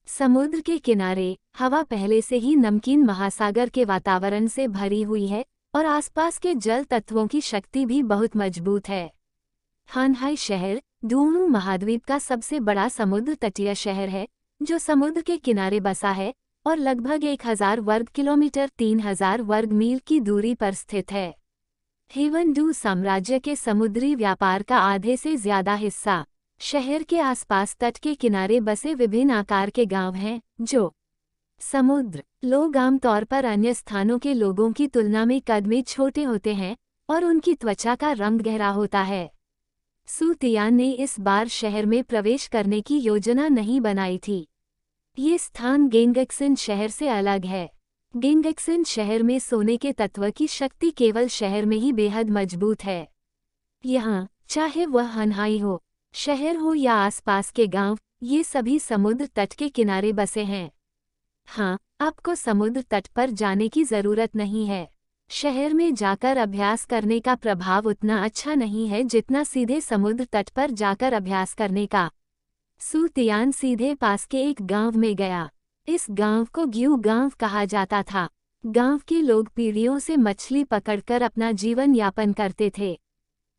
समुद्र के किनारे हवा पहले से ही नमकीन महासागर के वातावरण से भरी हुई है और आसपास के जल तत्वों की शक्ति भी बहुत मजबूत है। हानहाई शहर दूनु महाद्वीप का सबसे बड़ा समुद्र तटीय शहर है, जो समुद्र के किनारे बसा है और लगभग 1000 वर्ग किलोमीटर 3000 वर्ग मील की दूरी पर स्थित है। हेवनडू साम्राज्य के समुद्री व्यापार का आधे से ज्यादा हिस्सा शहर के आसपास तट के किनारे बसे विभिन्न आकार के गांव हैं, जो समुद्र लोग आमतौर पर अन्य स्थानों के लोगों की तुलना में कद में छोटे होते हैं और उनकी त्वचा का रंग गहरा होता है। सूतियान ने इस बार शहर में प्रवेश करने की योजना नहीं बनाई थी। ये स्थान गेंगक्सिन शहर से अलग है। गेंगक्सिन शहर में सोने के तत्व की शक्ति केवल शहर में ही बेहद मजबूत है। यहाँ चाहे वह हानहाई हो, शहर हो या आसपास के गांव, ये सभी समुद्र तट के किनारे बसे हैं। हाँ, आपको समुद्र तट पर जाने की जरूरत नहीं है। शहर में जाकर अभ्यास करने का प्रभाव उतना अच्छा नहीं है जितना सीधे समुद्र तट पर जाकर अभ्यास करने का। सूतियान सीधे पास के एक गांव में गया। इस गांव को ग्यू गांव कहा जाता था। गांव के लोग पीढ़ियों से मछली पकड़कर अपना जीवन यापन करते थे।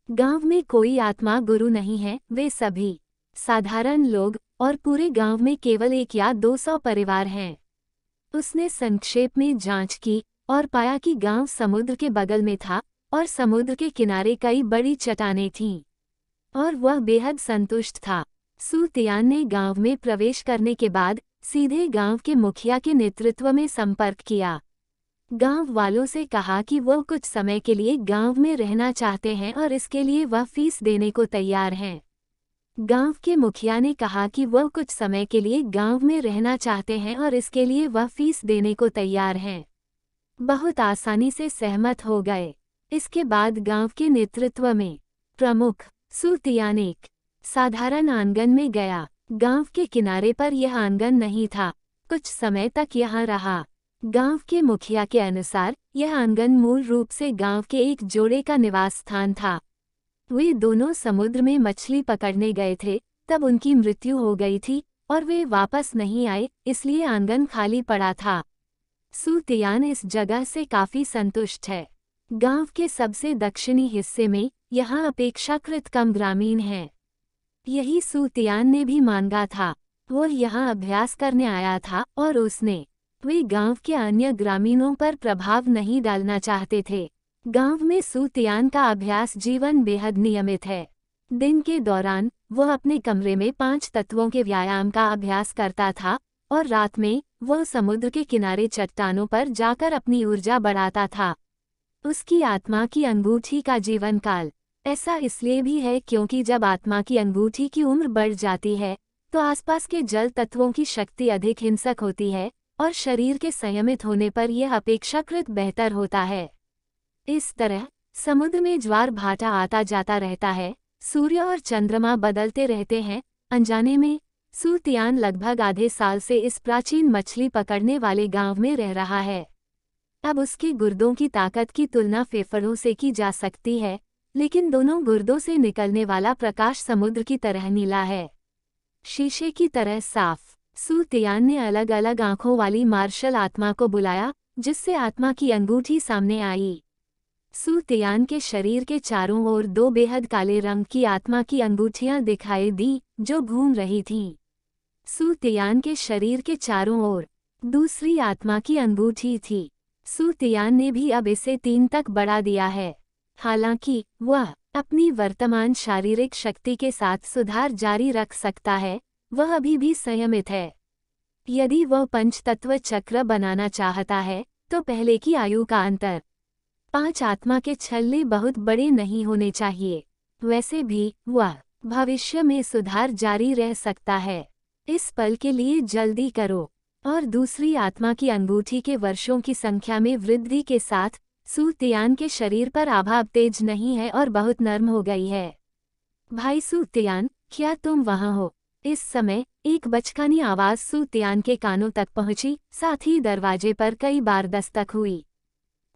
गांव में कोई आत्मा गुरु नहीं है, वे सभी साधारण लोग और पूरे गांव में केवल 1 या 200 परिवार हैं। उसने संक्षेप में जांच की और पाया कि गांव समुद्र के बगल में था और समुद्र के किनारे कई बड़ी चट्टानें थीं, और वह बेहद संतुष्ट था। सूतियान ने गांव में प्रवेश करने के बाद सीधे गांव के मुखिया के नेतृत्व में संपर्क किया। गांव वालों से कहा कि वह कुछ समय के लिए गांव में रहना चाहते हैं और इसके लिए वह फीस देने को तैयार हैं। गांव के मुखिया ने कहा कि वह कुछ समय के लिए गांव में रहना चाहते हैं और इसके लिए वह फीस देने को तैयार हैं। बहुत आसानी से सहमत हो गए। इसके बाद गांव के नेतृत्व में प्रमुख सूतियान एक साधारण आंगन में गया। गांव के किनारे पर यह आंगन नहीं था। कुछ समय तक यहाँ रहा। गांव के मुखिया के अनुसार यह आंगन मूल रूप से गांव के एक जोड़े का निवास स्थान था। वे दोनों समुद्र में मछली पकड़ने गए थे, तब उनकी मृत्यु हो गई थी और वे वापस नहीं आए, इसलिए आंगन खाली पड़ा था। सूतियान इस जगह से काफी संतुष्ट है। गांव के सबसे दक्षिणी हिस्से में यहाँ अपेक्षाकृत कम ग्रामीण हैं। यही सूतियान ने भी मांगा था। वो यहाँ अभ्यास करने आया था और वे गांव के अन्य ग्रामीणों पर प्रभाव नहीं डालना चाहते थे। गांव में सूतियान का अभ्यास जीवन बेहद नियमित है। दिन के दौरान वह अपने कमरे में 5 तत्वों के व्यायाम का अभ्यास करता था और रात में वह समुद्र के किनारे चट्टानों पर जाकर अपनी ऊर्जा बढ़ाता था। उसकी आत्मा की अंगूठी का जीवन काल ऐसा इसलिए भी है क्योंकि जब आत्मा की अंगूठी की उम्र बढ़ जाती है तो आसपास के जल तत्वों की शक्ति अधिक हिंसक होती है और शरीर के संयमित होने पर यह अपेक्षाकृत बेहतर होता है। इस तरह समुद्र में ज्वार भाटा आता जाता रहता है, सूर्य और चंद्रमा बदलते रहते हैं। अनजाने में सूतियान लगभग आधे साल से इस प्राचीन मछली पकड़ने वाले गांव में रह रहा है। अब उसके गुर्दों की ताकत की तुलना फेफड़ों से की जा सकती है, लेकिन दोनों गुर्दों से निकलने वाला प्रकाश समुद्र की तरह नीला है, शीशे की तरह साफ। सूतियान ने अलग अलग आंखों वाली मार्शल आत्मा को बुलाया, जिससे आत्मा की अंगूठी सामने आई। सूतियान के शरीर के चारों ओर 2 बेहद काले रंग की आत्मा की अंगूठियां दिखाई दी, जो घूम रही थीं। सूतियान के शरीर के चारों ओर दूसरी आत्मा की अंगूठी थी। सूतियान ने भी अब इसे 3 तक बढ़ा दिया है। हालांकि वह अपनी वर्तमान शारीरिक शक्ति के साथ सुधार जारी रख सकता है, वह अभी भी संयमित है। यदि वह पंचतत्व चक्र बनाना चाहता है तो पहले की आयु का अंतर 5 आत्मा के छल्ले बहुत बड़े नहीं होने चाहिए। वैसे भी वह भविष्य में सुधार जारी रह सकता है। इस पल के लिए जल्दी करो। और दूसरी आत्मा की अंगूठी के वर्षों की संख्या में वृद्धि के साथ सूतियान के शरीर पर आभा अब तेज नहीं है और बहुत नर्म हो गई है। भाई सूतियान, क्या तुम वहाँ हो? इस समय एक बचकानी आवाज सूतियान के कानों तक पहुंची, साथ ही दरवाजे पर कई बार दस्तक हुई।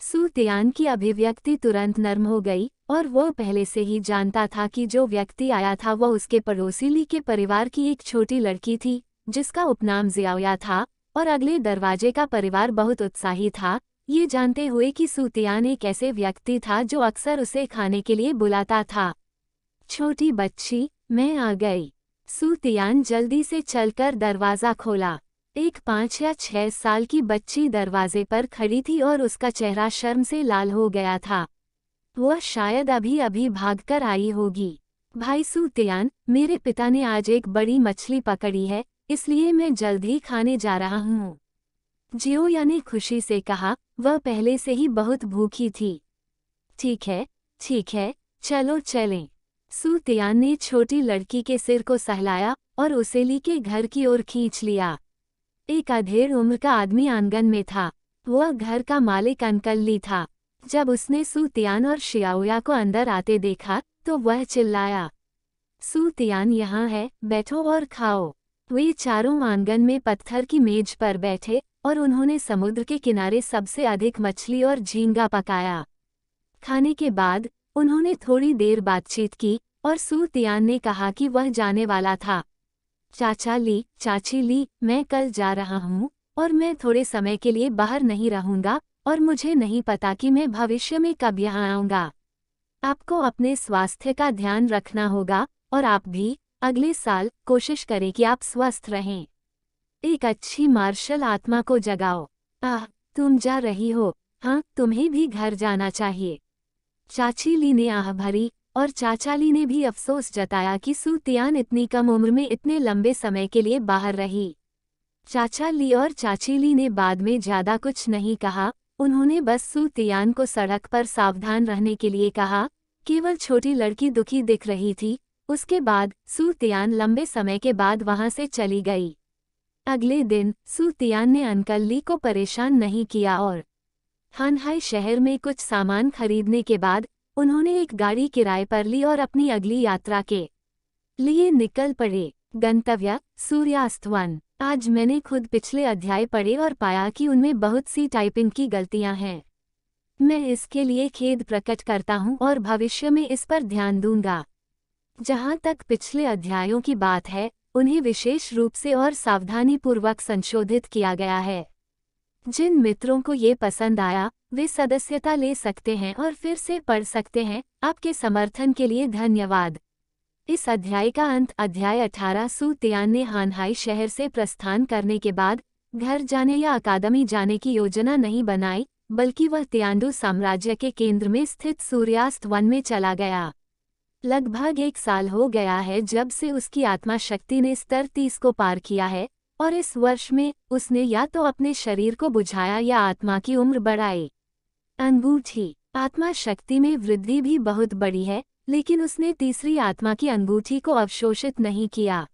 सू तियान की अभिव्यक्ति तुरंत नर्म हो गई और वो पहले से ही जानता था कि जो व्यक्ति आया था वो उसके पड़ोसी ली के परिवार की एक छोटी लड़की थी जिसका उपनाम जियाओया था और अगले दरवाजे का परिवार बहुत उत्साही था, ये जानते हुए कि सू तियान एक ऐसे व्यक्ति था जो अक्सर उसे खाने के लिए बुलाता था। छोटी बच्ची, मैं आ गई। सू तियान जल्दी से चलकर दरवाज़ा खोला। एक 5 या 6 साल की बच्ची दरवाजे पर खड़ी थी और उसका चेहरा शर्म से लाल हो गया था। वह शायद अभी अभी भागकर आई होगी। भाई सू तियान, मेरे पिता ने आज एक बड़ी मछली पकड़ी है, इसलिए मैं जल्द ही खाने जा रहा हूँ। जियोया ने खुशी से कहा, वह पहले से ही बहुत भूखी थी। ठीक है, चलो चलें। सू तियान ने छोटी लड़की के सिर को सहलाया और उसे ली के घर की ओर खींच लिया। एक अधेड़ उम्र का आदमी आंगन में था। वह घर का मालिक अंकल ली था। जब उसने सू तियान और शियाओया को अंदर आते देखा तो वह चिल्लाया, सू तियान यहाँ है, बैठो और खाओ। वे चारों आंगन में पत्थर की मेज पर बैठे और उन्होंने समुद्र के किनारे सबसे अधिक मछली और झींगा पकाया। खाने के बाद उन्होंने थोड़ी देर बातचीत की और सू तियान ने कहा कि वह जाने वाला था। चाची ली, मैं कल जा रहा हूँ और मैं थोड़े समय के लिए बाहर नहीं रहूँगा और मुझे नहीं पता कि मैं भविष्य में कब यहाँ आऊँगा। आपको अपने स्वास्थ्य का ध्यान रखना होगा और आप भी अगले साल कोशिश करें कि आप स्वस्थ रहें। एक अच्छी मार्शल आत्मा को जगाओ। तुम जा रही हो? हाँ, तुम्हें भी घर जाना चाहिए। चाची ली ने आह भरी और चाचा ली ने भी अफसोस जताया कि सू तियान इतनी कम उम्र में इतने लंबे समय के लिए बाहर रही। चाचा ली और चाची ली ने बाद में ज्यादा कुछ नहीं कहा, उन्होंने बस सू तियान को सड़क पर सावधान रहने के लिए कहा। केवल छोटी लड़की दुखी दिख रही थी। उसके बाद सू तियान लंबे समय के बाद वहां से चली गई। अगले दिन सू तियान ने अंकल ली को परेशान नहीं किया और हानहाई शहर में कुछ सामान खरीदने के बाद उन्होंने एक गाड़ी किराए पर ली और अपनी अगली यात्रा के लिए निकल पड़े। गंतव्य सूर्यास्त वन। आज मैंने खुद पिछले अध्याय पढ़े और पाया कि उनमें बहुत सी टाइपिंग की गलतियां हैं। मैं इसके लिए खेद प्रकट करता हूं और भविष्य में इस पर ध्यान दूंगा। जहां तक पिछले अध्यायों की बात है, उन्हें विशेष रूप से और सावधानीपूर्वक संशोधित किया गया है। जिन मित्रों को ये पसंद आया वे सदस्यता ले सकते हैं और फिर से पढ़ सकते हैं। आपके समर्थन के लिए धन्यवाद। इस अध्याय का अंत अध्याय 18। सू तियान ने हानहाई शहर से प्रस्थान करने के बाद घर जाने या अकादमी जाने की योजना नहीं बनाई, बल्कि वह तियानडू साम्राज्य के केंद्र में स्थित सूर्यास्त वन में चला गया। लगभग 1 साल हो गया है जब से उसकी आत्मा शक्ति ने स्तर 30 को पार किया है और इस वर्ष में उसने या तो अपने शरीर को बुझाया या आत्मा की उम्र बढ़ाई। अंगूठी। आत्मा शक्ति में वृद्धि भी बहुत बड़ी है, लेकिन उसने तीसरी आत्मा की अंगूठी को अवशोषित नहीं किया,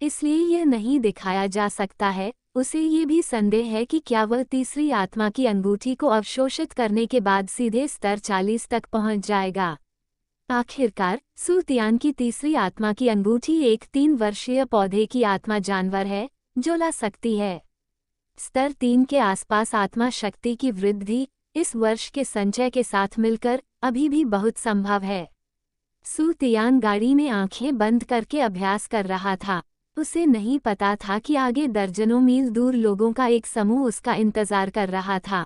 इसलिए यह नहीं दिखाया जा सकता है। उसे ये भी संदेह है कि क्या वह तीसरी आत्मा की अंगूठी को अवशोषित करने के बाद सीधे स्तर 40 तक पहुंच जाएगा। आखिरकार सू तियान की तीसरी आत्मा की अंगूठी एक 3 वर्षीय पौधे की आत्मा जानवर है जो ला सकती है। स्तर 3 के आसपास आत्मा शक्ति की वृद्धि इस वर्ष के संचय के साथ मिलकर अभी भी बहुत संभव है। सू तियान गाड़ी में आंखें बंद करके अभ्यास कर रहा था। उसे नहीं पता था कि आगे दर्जनों मील दूर लोगों का एक समूह उसका इंतजार कर रहा था।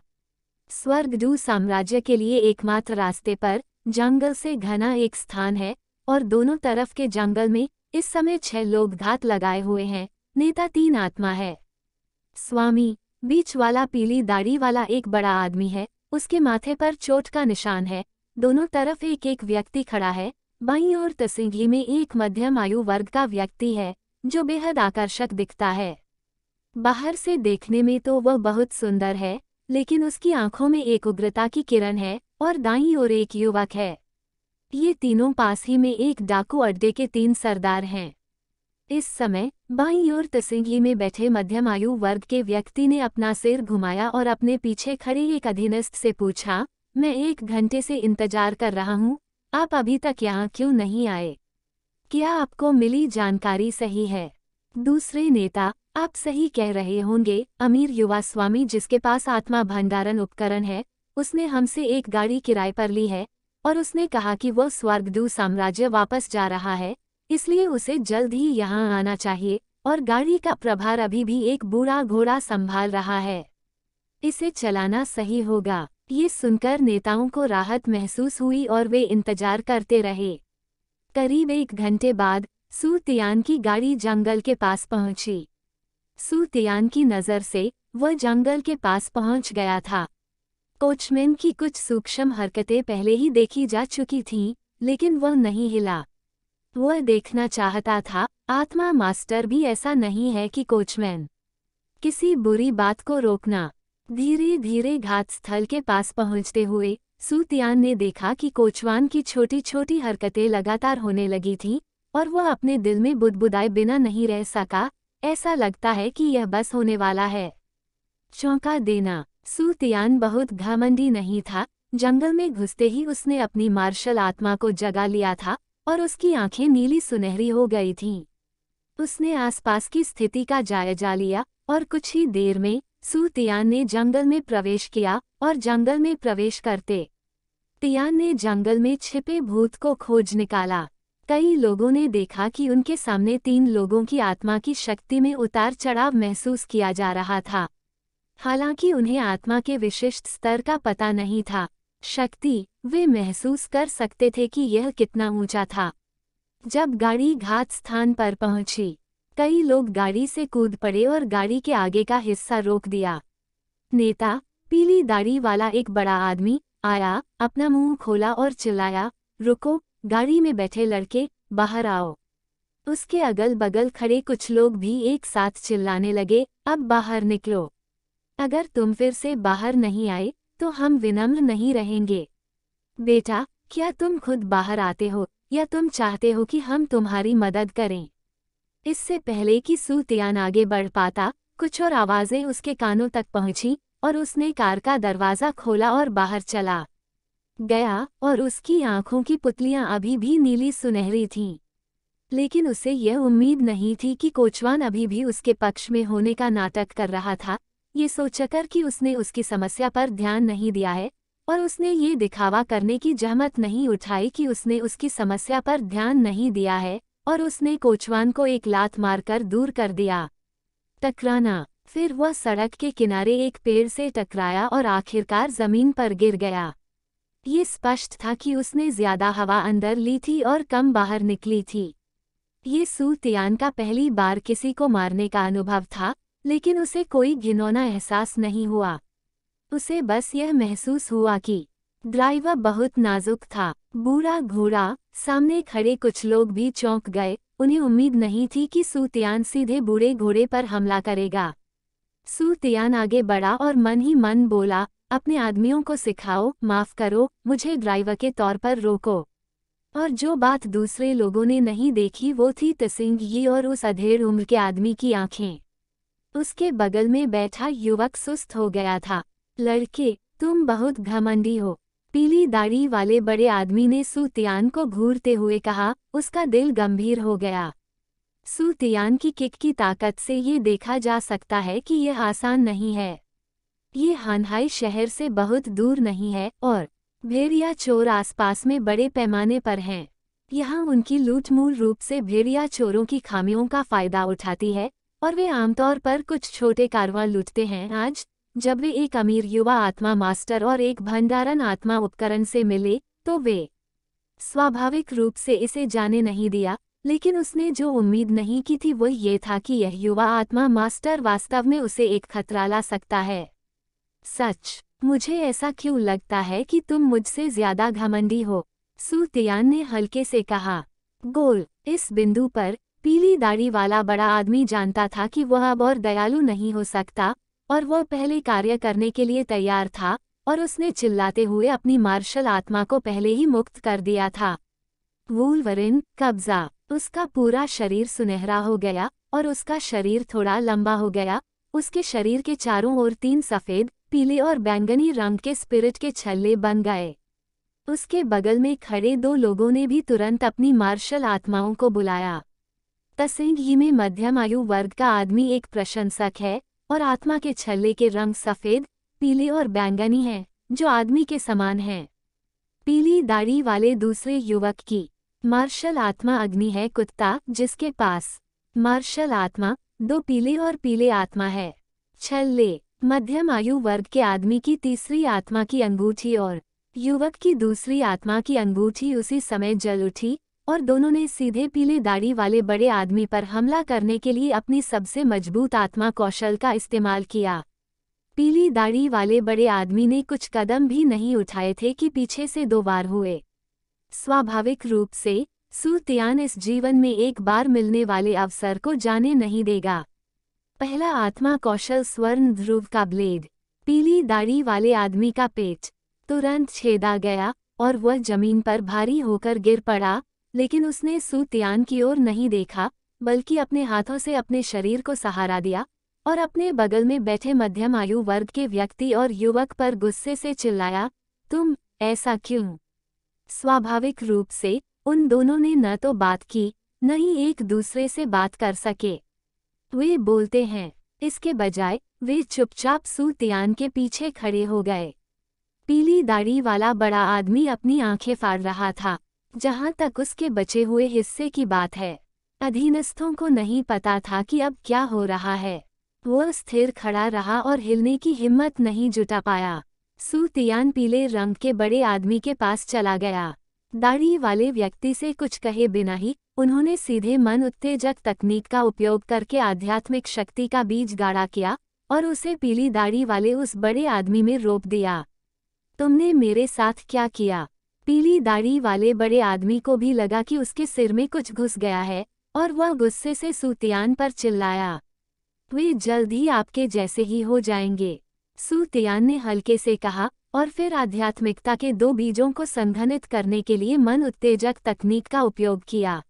स्वर्गदू साम्राज्य के लिए एकमात्र रास्ते पर जंगल से घना एक स्थान है और दोनों तरफ के जंगल में इस समय 6 लोग घात लगाए हुए हैं। नेता 3 आत्मा है। स्वामी बीच वाला पीली दाढ़ी वाला एक बड़ा आदमी है, उसके माथे पर चोट का निशान है। दोनों तरफ एक एक व्यक्ति खड़ा है। बाईं ओर तसिंघी में एक मध्यम आयु वर्ग का व्यक्ति है जो बेहद आकर्षक दिखता है। बाहर से देखने में तो वह बहुत सुंदर है, लेकिन उसकी आंखों में एक उग्रता की किरण है और दाईं ओर एक युवक है। ये तीनों पास ही में एक डाकू अड्डे के 3 सरदार हैं। इस समय बाईं ओर तसिंघी में बैठे मध्यम आयु वर्ग के व्यक्ति ने अपना सिर घुमाया और अपने पीछे खड़े एक अधीनस्थ से पूछा, मैं 1 घंटे से इंतजार कर रहा हूँ, आप अभी तक यहाँ क्यों नहीं आए? क्या आपको मिली जानकारी सही है? दूसरे नेता, आप सही कह रहे होंगे। अमीर युवा स्वामी जिसके पास आत्मा भंडारण उपकरण है, उसने हमसे एक गाड़ी किराए पर ली है और उसने कहा कि वो स्वर्गदूत साम्राज्य वापस जा रहा है, इसलिए उसे जल्द ही यहाँ आना चाहिए और गाड़ी का प्रभार अभी भी एक बूढ़ा घोड़ा संभाल रहा है। इसे चलाना सही होगा। ये सुनकर नेताओं को राहत महसूस हुई और वे इंतजार करते रहे। करीब 1 घंटे बाद सू तियान की गाड़ी जंगल के पास पहुंची। सू तियान की नज़र से वह जंगल के पास पहुंच गया था। कोचमैन की कुछ सूक्ष्म हरकतें पहले ही देखी जा चुकी थीं, लेकिन वह नहीं हिला। वह देखना चाहता था आत्मा मास्टर भी ऐसा नहीं है कि कोचमैन किसी बुरी बात को रोकना। धीरे धीरे घात स्थल के पास पहुंचते हुए सू तियान ने देखा कि कोचवान की छोटी छोटी हरकतें लगातार होने लगी थीं और वह अपने दिल में बुदबुदाए बिना नहीं रह सका, ऐसा लगता है कि यह बस होने वाला है। चौंका देना। सू तियान बहुत घमंडी नहीं था। जंगल में घुसते ही उसने अपनी मार्शल आत्मा को जगा लिया था और उसकी आंखें नीली सुनहरी हो गई थीं। उसने आसपास की स्थिति का जायजा लिया और कुछ ही देर में सू तियान ने जंगल में प्रवेश किया और जंगल में प्रवेश करते तियान ने जंगल में छिपे भूत को खोज निकाला। कई लोगों ने देखा कि उनके सामने 3 लोगों की आत्मा की शक्ति में उतार चढ़ाव महसूस किया जा रहा था। हालांकि उन्हें आत्मा के विशिष्ट स्तर का पता नहीं था, शक्ति वे महसूस कर सकते थे कि यह कितना ऊंचा था। जब गाड़ी घात स्थान पर पहुंची, कई लोग गाड़ी से कूद पड़े और गाड़ी के आगे का हिस्सा रोक दिया। नेता, पीली दाढ़ी वाला एक बड़ा आदमी आया, अपना मुंह खोला और चिल्लाया, रुको, गाड़ी में बैठे लड़के, बाहर आओ। उसके अगल बगल खड़े कुछ लोग भी एक साथ चिल्लाने लगे, अब बाहर निकलो। अगर तुम फिर से बाहर नहीं आए तो हम विनम्र नहीं रहेंगे। बेटा, क्या तुम खुद बाहर आते हो या तुम चाहते हो कि हम तुम्हारी मदद करें? इससे पहले कि सू तियान आगे बढ़ पाता, कुछ और आवाज़ें उसके कानों तक पहुंची और उसने कार का दरवाज़ा खोला और बाहर चला गया और उसकी आंखों की पुतलियां अभी भी नीली सुनहरी थीं। लेकिन उसे यह उम्मीद नहीं थी कि कोचवान अभी भी उसके पक्ष में होने का नाटक कर रहा था। ये सोचकर कि उसने उसकी समस्या पर ध्यान नहीं दिया है और उसने ये दिखावा करने की जहमत नहीं उठाई कि उसने उसकी समस्या पर ध्यान नहीं दिया है और उसने कोचवान को एक लात मारकर दूर कर दिया। टकराना। फिर वह सड़क के किनारे एक पेड़ से टकराया और आखिरकार जमीन पर गिर गया। ये स्पष्ट था कि उसने ज्यादा हवा अंदर ली थी और कम बाहर निकली थी। ये सू तियान का पहली बार किसी को मारने का अनुभव था, लेकिन उसे कोई घिनौना एहसास नहीं हुआ। उसे बस यह महसूस हुआ कि ड्राइवर बहुत नाजुक था। बूढ़ा घोड़ा। सामने खड़े कुछ लोग भी चौंक गए। उन्हें उम्मीद नहीं थी कि सू तियान सीधे बूढ़े घोड़े पर हमला करेगा। सू तियान आगे बढ़ा और मन ही मन बोला, अपने आदमियों को सिखाओ, माफ करो, मुझे ड्राइवर के तौर पर रोको। और जो बात दूसरे लोगों ने नहीं देखी वो थी तसिंग यी और उस अधेड़ उम्र के आदमी की आंखें। उसके बगल में बैठा युवक सुस्त हो गया था। लड़के, तुम बहुत घमंडी हो, पीली दाढ़ी वाले बड़े आदमी ने सू तियान को घूरते हुए कहा। उसका दिल गंभीर हो गया। सू तियान की किक की ताकत से ये देखा जा सकता है कि यह आसान नहीं है। ये हानहाई शहर से बहुत दूर नहीं है और भेड़िया चोर आसपास में बड़े पैमाने पर हैं। यहाँ उनकी लूट मूल रूप से भेड़िया चोरों की खामियों का फायदा उठाती है और वे आमतौर पर कुछ छोटे कारवां लूटते हैं। आज जब वे एक अमीर युवा आत्मा मास्टर और एक भंडारण आत्मा उपकरण से मिले तो वे स्वाभाविक रूप से इसे जाने नहीं दिया, लेकिन उसने जो उम्मीद नहीं की थी वह ये था कि यह युवा आत्मा मास्टर वास्तव में उसे एक खतरा ला सकता है। सच, मुझे ऐसा क्यों लगता है कि तुम मुझसे ज्यादा घमंडी हो, सू तियान ने हल्के से कहा। गोल। इस बिंदु पर पीली दाढ़ी वाला बड़ा आदमी जानता था कि वह अब और दयालु नहीं हो सकता और वह पहले कार्य करने के लिए तैयार था और उसने चिल्लाते हुए अपनी मार्शल आत्मा को पहले ही मुक्त कर दिया था। वूल्वरिन, कब्जा। उसका पूरा शरीर सुनहरा हो गया और उसका शरीर थोड़ा लंबा हो गया। उसके शरीर के चारों ओर 3 सफ़ेद, पीले और बैंगनी रंग के स्पिरिट के छल्ले बन गए। उसके बगल में खड़े 2 लोगों ने भी तुरंत अपनी मार्शल आत्माओं को बुलाया। तसिंग यी में मध्यम आयु वर्ग का आदमी एक प्रशंसक है और आत्मा के छल्ले के रंग सफ़ेद, पीले और बैंगनी हैं। जो आदमी के समान हैं। पीली दाढ़ी वाले दूसरे युवक की मार्शल आत्मा अग्नि है कुत्ता जिसके पास मार्शल आत्मा 2 पीले और पीले आत्मा है। छल्ले मध्यम आयु वर्ग के आदमी की तीसरी आत्मा की अंगूठी और युवक की दूसरी आत्मा की अंगूठी उसी समय जल उठी और दोनों ने सीधे पीले दाढ़ी वाले बड़े आदमी पर हमला करने के लिए अपनी सबसे मजबूत आत्मा कौशल का इस्तेमाल किया। पीली दाढ़ी वाले बड़े आदमी ने कुछ कदम भी नहीं उठाए थे कि पीछे से 2 वार हुए। स्वाभाविक रूप से सू तियान इस जीवन में एक बार मिलने वाले अवसर को जाने नहीं देगा। पहला आत्मा कौशल स्वर्ण ध्रुव का ब्लेड पीली दाढ़ी वाले आदमी का पेट तुरंत छेदा गया और वह जमीन पर भारी होकर गिर पड़ा, लेकिन उसने सू तियान की ओर नहीं देखा बल्कि अपने हाथों से अपने शरीर को सहारा दिया और अपने बगल में बैठे मध्यम आयु वर्ग के व्यक्ति और युवक पर गुस्से से चिल्लाया, तुम ऐसा क्यों? स्वाभाविक रूप से उन दोनों ने न तो बात की न ही एक दूसरे से बात कर सके। वे बोलते हैं, इसके बजाय वे चुपचाप सू तियान के पीछे खड़े हो गए। पीली दाढ़ी वाला बड़ा आदमी अपनी आंखें फाड़ रहा था। जहां तक उसके बचे हुए हिस्से की बात है, अधीनस्थों को नहीं पता था कि अब क्या हो रहा है। वह स्थिर खड़ा रहा और हिलने की हिम्मत नहीं जुटा पाया। सू तियान पीले रंग के बड़े आदमी के पास चला गया। दाढ़ी वाले व्यक्ति से कुछ कहे बिना ही उन्होंने सीधे मन उत्तेजक तकनीक का उपयोग करके आध्यात्मिक शक्ति का बीज गाढ़ा किया और उसे पीली दाढ़ी वाले उस बड़े आदमी में रोप दिया। तुमने मेरे साथ क्या किया? पीली दाढ़ी वाले बड़े आदमी को भी लगा कि उसके सिर में कुछ घुस गया है और वह गुस्से से सू तियान पर चिल्लाया, वे जल्द ही आपके जैसे ही हो जाएंगे। सू तियान ने हल्के से कहा और फिर आध्यात्मिकता के 2 बीजों को संघनित करने के लिए मन उत्तेजक तकनीक का उपयोग किया।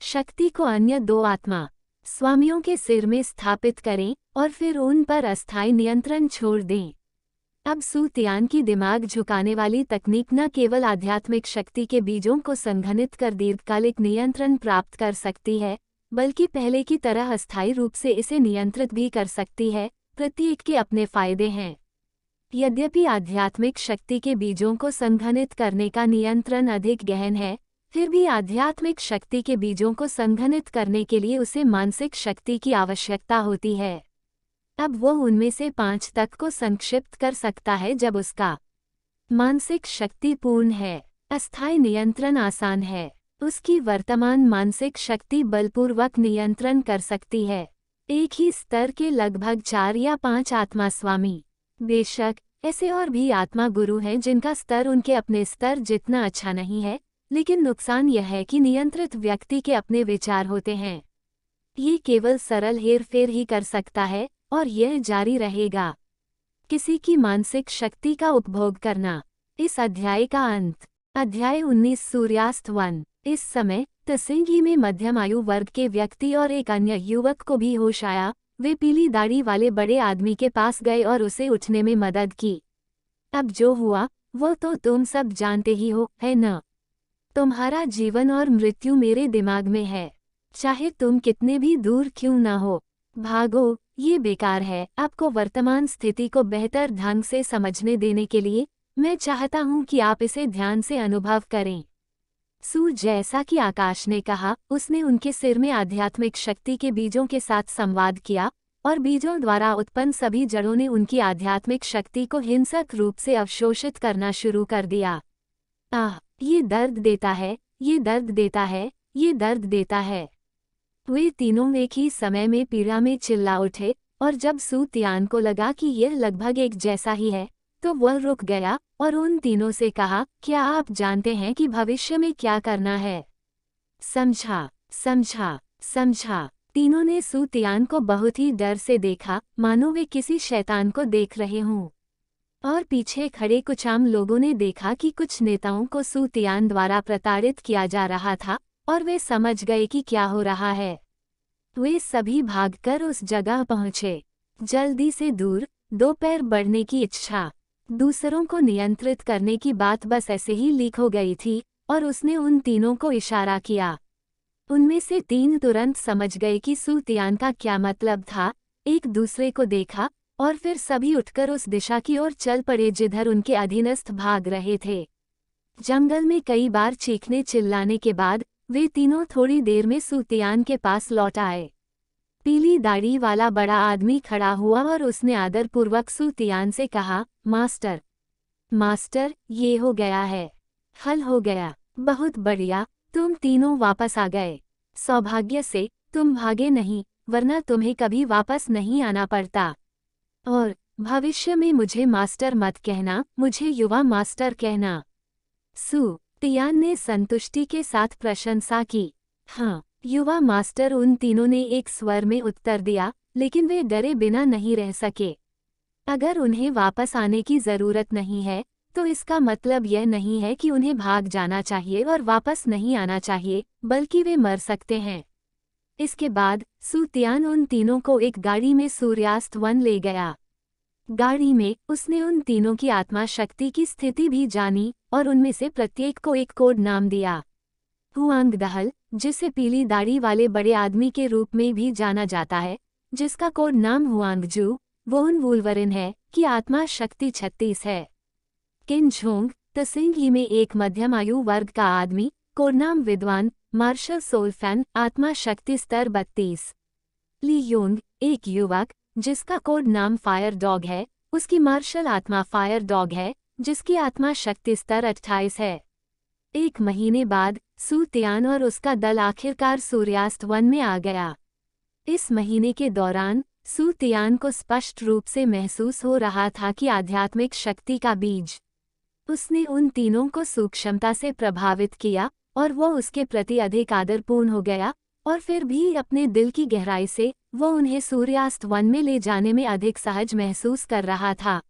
शक्ति को अन्य 2 आत्मा स्वामियों के सिर में स्थापित करें और फिर उन पर अस्थायी नियंत्रण छोड़ दें। अब सू तियान की दिमाग झुकाने वाली तकनीक न केवल आध्यात्मिक शक्ति के बीजों को संघनित कर दीर्घकालिक नियंत्रण प्राप्त कर सकती है, बल्कि पहले की तरह अस्थायी रूप से इसे नियंत्रित भी कर सकती है। प्रत्येक के अपने फायदे हैं। यद्यपि आध्यात्मिक शक्ति के बीजों को संघनित करने का नियंत्रण अधिक गहन है, फिर भी आध्यात्मिक शक्ति के बीजों को संघनित करने के लिए उसे मानसिक शक्ति की आवश्यकता होती है। अब वो उनमें से 5 तक को संक्षिप्त कर सकता है जब उसका मानसिक शक्ति पूर्ण है। अस्थायी नियंत्रण आसान है। उसकी वर्तमान मानसिक शक्ति बलपूर्वक नियंत्रण कर सकती है। एक ही स्तर के लगभग 4 या 5 आत्मा स्वामी। बेशक ऐसे और भी आत्मा गुरु हैं जिनका स्तर उनके अपने स्तर जितना अच्छा नहीं है, लेकिन नुकसान यह है कि नियंत्रित व्यक्ति के अपने विचार होते हैं। ये केवल सरल हेरफेर ही कर सकता है और यह जारी रहेगा। किसी की मानसिक शक्ति का उपभोग करना। इस अध्याय का अंत। अध्याय 19 सूर्यास्त 1। इस समय तसिंगी में मध्यम आयु वर्ग के व्यक्ति और एक अन्य युवक को भी होश आया। वे पीली दाढ़ी वाले बड़े आदमी के पास गए और उसे उठने में मदद की। अब जो हुआ वो तो तुम सब जानते ही हो, है न? तुम्हारा जीवन और मृत्यु मेरे दिमाग में है, चाहे तुम कितने भी दूर क्यों न हो। भागो, ये बेकार है। आपको वर्तमान स्थिति को बेहतर ढंग से समझने देने के लिए मैं चाहता हूं कि आप इसे ध्यान से अनुभव करें। सू, जैसा कि आकाश ने कहा, उसने उनके सिर में आध्यात्मिक शक्ति के बीजों के साथ संवाद किया और बीजों द्वारा उत्पन्न सभी जड़ों ने उनकी आध्यात्मिक शक्ति को हिंसक रूप से अवशोषित करना शुरू कर दिया। ये दर्द देता है, ये दर्द देता है, ये दर्द देता है। वे तीनों एक ही समय में पीड़ा में चिल्ला उठे और जब सू तियान को लगा कि यह लगभग एक जैसा ही है, तो वह रुक गया और उन तीनों से कहा, क्या आप जानते हैं कि भविष्य में क्या करना है? समझा, समझा, समझा। तीनों ने सू तियान को बहुत ही डर से देखा, मानो वे किसी शैतान को देख रहे हों। और पीछे खड़े कुछ आम लोगों ने देखा कि कुछ नेताओं को सू तियान द्वारा प्रताड़ित किया जा रहा था और वे समझ गए कि क्या हो रहा है। वे सभी भागकर उस जगह पहुंचे। जल्दी से दूर, 2 पैर बढ़ने की इच्छा, दूसरों को नियंत्रित करने की बात बस ऐसे ही लीक हो गई थी और उसने उन तीनों को इशारा किया। उनमें से 3 तुरंत समझ गए कि सू तियान का क्या मतलब था, एक दूसरे को देखा और फिर सभी उठकर उस दिशा की ओर चल पड़े जिधर उनके अधीनस्थ भाग रहे थे। जंगल में कई बार चीखने चिल्लाने के बाद वे तीनों थोड़ी देर में सूतियान के पास लौट आए। पीली दाढ़ी वाला बड़ा आदमी खड़ा हुआ और उसने आदरपूर्वक सूतियान से कहा, मास्टर, मास्टर, ये हो गया है, हल हो गया। बहुत बढ़िया, तुम तीनों वापस आ गए। सौभाग्य से तुम भागे नहीं, वरना तुम्हें कभी वापस नहीं आना पड़ता। और भविष्य में मुझे मास्टर मत कहना, मुझे युवा मास्टर कहना। तियान ने संतुष्टि के साथ प्रशंसा की। हाँ, युवा मास्टर, उन तीनों ने एक स्वर में उत्तर दिया, लेकिन वे डरे बिना नहीं रह सके। अगर उन्हें वापस आने की जरूरत नहीं है, तो इसका मतलब यह नहीं है कि उन्हें भाग जाना चाहिए और वापस नहीं आना चाहिए, बल्कि वे मर सकते हैं। इसके बाद तियान उन तीनों को एक गाड़ी में सूर्यास्त वन ले गया। गाड़ी में उसने उन तीनों की आत्मा शक्ति की स्थिति भी जानी और उनमें से प्रत्येक को एक कोड नाम दिया। हुआंग दहल, जिसे पीली दाढ़ी वाले बड़े आदमी के रूप में भी जाना जाता है, जिसका कोड नाम हुआंगजू, वो उन वुल्वरिन है कि आत्मा शक्ति 36 है। किन झोंग तसिंगी में एक मध्यम आयु वर्ग का आदमी, कोड नाम विद्वान, मार्शल सोलफैन, आत्मा शक्ति स्तर 32। ली योंग, एक युवक, जिसका कोड नाम फायर डॉग है, उसकी मार्शल आत्मा फायर डॉग है, जिसकी आत्मा शक्ति स्तर 28 है। एक महीने बाद तियान और उसका दल आखिरकार सूर्यास्त वन में आ गया। इस महीने के दौरान तियान को स्पष्ट रूप से महसूस हो रहा था कि आध्यात्मिक शक्ति का बीज उसने उन तीनों को सूक्ष्मता से प्रभावित किया और वो उसके प्रति अधिक आदरपूर्ण हो गया, और फिर भी अपने दिल की गहराई से वो उन्हें सूर्यास्त वन में ले जाने में अधिक सहज महसूस कर रहा था।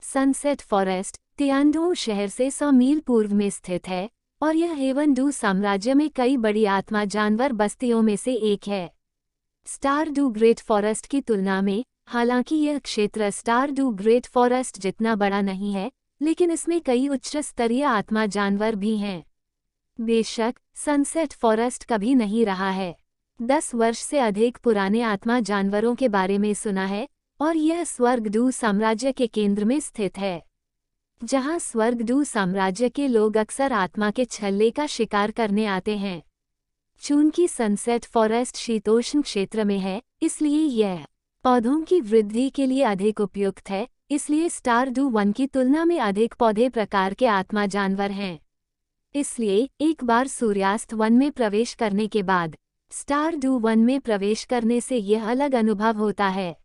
सनसेट फॉरेस्ट तियानडू शहर से 100 मील पूर्व में स्थित है और यह हेवनडू साम्राज्य में कई बड़ी आत्मा जानवर बस्तियों में से एक है। स्टारडू ग्रेट फॉरेस्ट की तुलना में हालांकि यह क्षेत्र स्टारडू ग्रेट फॉरेस्ट जितना बड़ा नहीं है, लेकिन इसमें कई उच्च स्तरीय आत्मा जानवर भी हैं। बेशक सनसेट फॉरेस्ट कभी नहीं रहा है। 10 वर्ष से अधिक पुराने आत्मा जानवरों के बारे में सुना है और यह स्वर्गडू साम्राज्य के केंद्र में स्थित है, जहां स्वर्गडू साम्राज्य के लोग अक्सर आत्मा के छल्ले का शिकार करने आते हैं। चूंकि सनसेट फॉरेस्ट शीतोष्ण क्षेत्र में है, इसलिए यह पौधों की वृद्धि के लिए अधिक उपयुक्त है, इसलिए स्टारडू वन की तुलना में अधिक पौधे प्रकार के आत्मा जानवर हैं। इसलिए एक बार सूर्यास्त वन में प्रवेश करने के बाद स्टारडू वन में प्रवेश करने से यह अलग अनुभव होता है।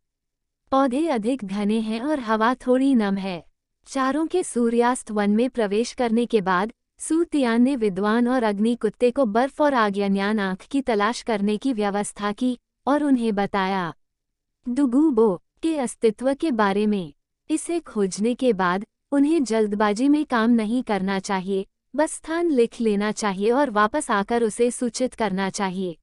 पौधे अधिक घने हैं और हवा थोड़ी नम है। चारों के सूर्यास्त वन में प्रवेश करने के बाद तियान ने विद्वान और अग्नि कुत्ते को बर्फ और आग्यान्यान आंख की तलाश करने की व्यवस्था की और उन्हें बताया डुगुबो के अस्तित्व के बारे में। इसे खोजने के बाद उन्हें जल्दबाजी में काम नहीं करना चाहिए, बस स्थान लिख लेना चाहिए और वापस आकर उसे सूचित करना चाहिए।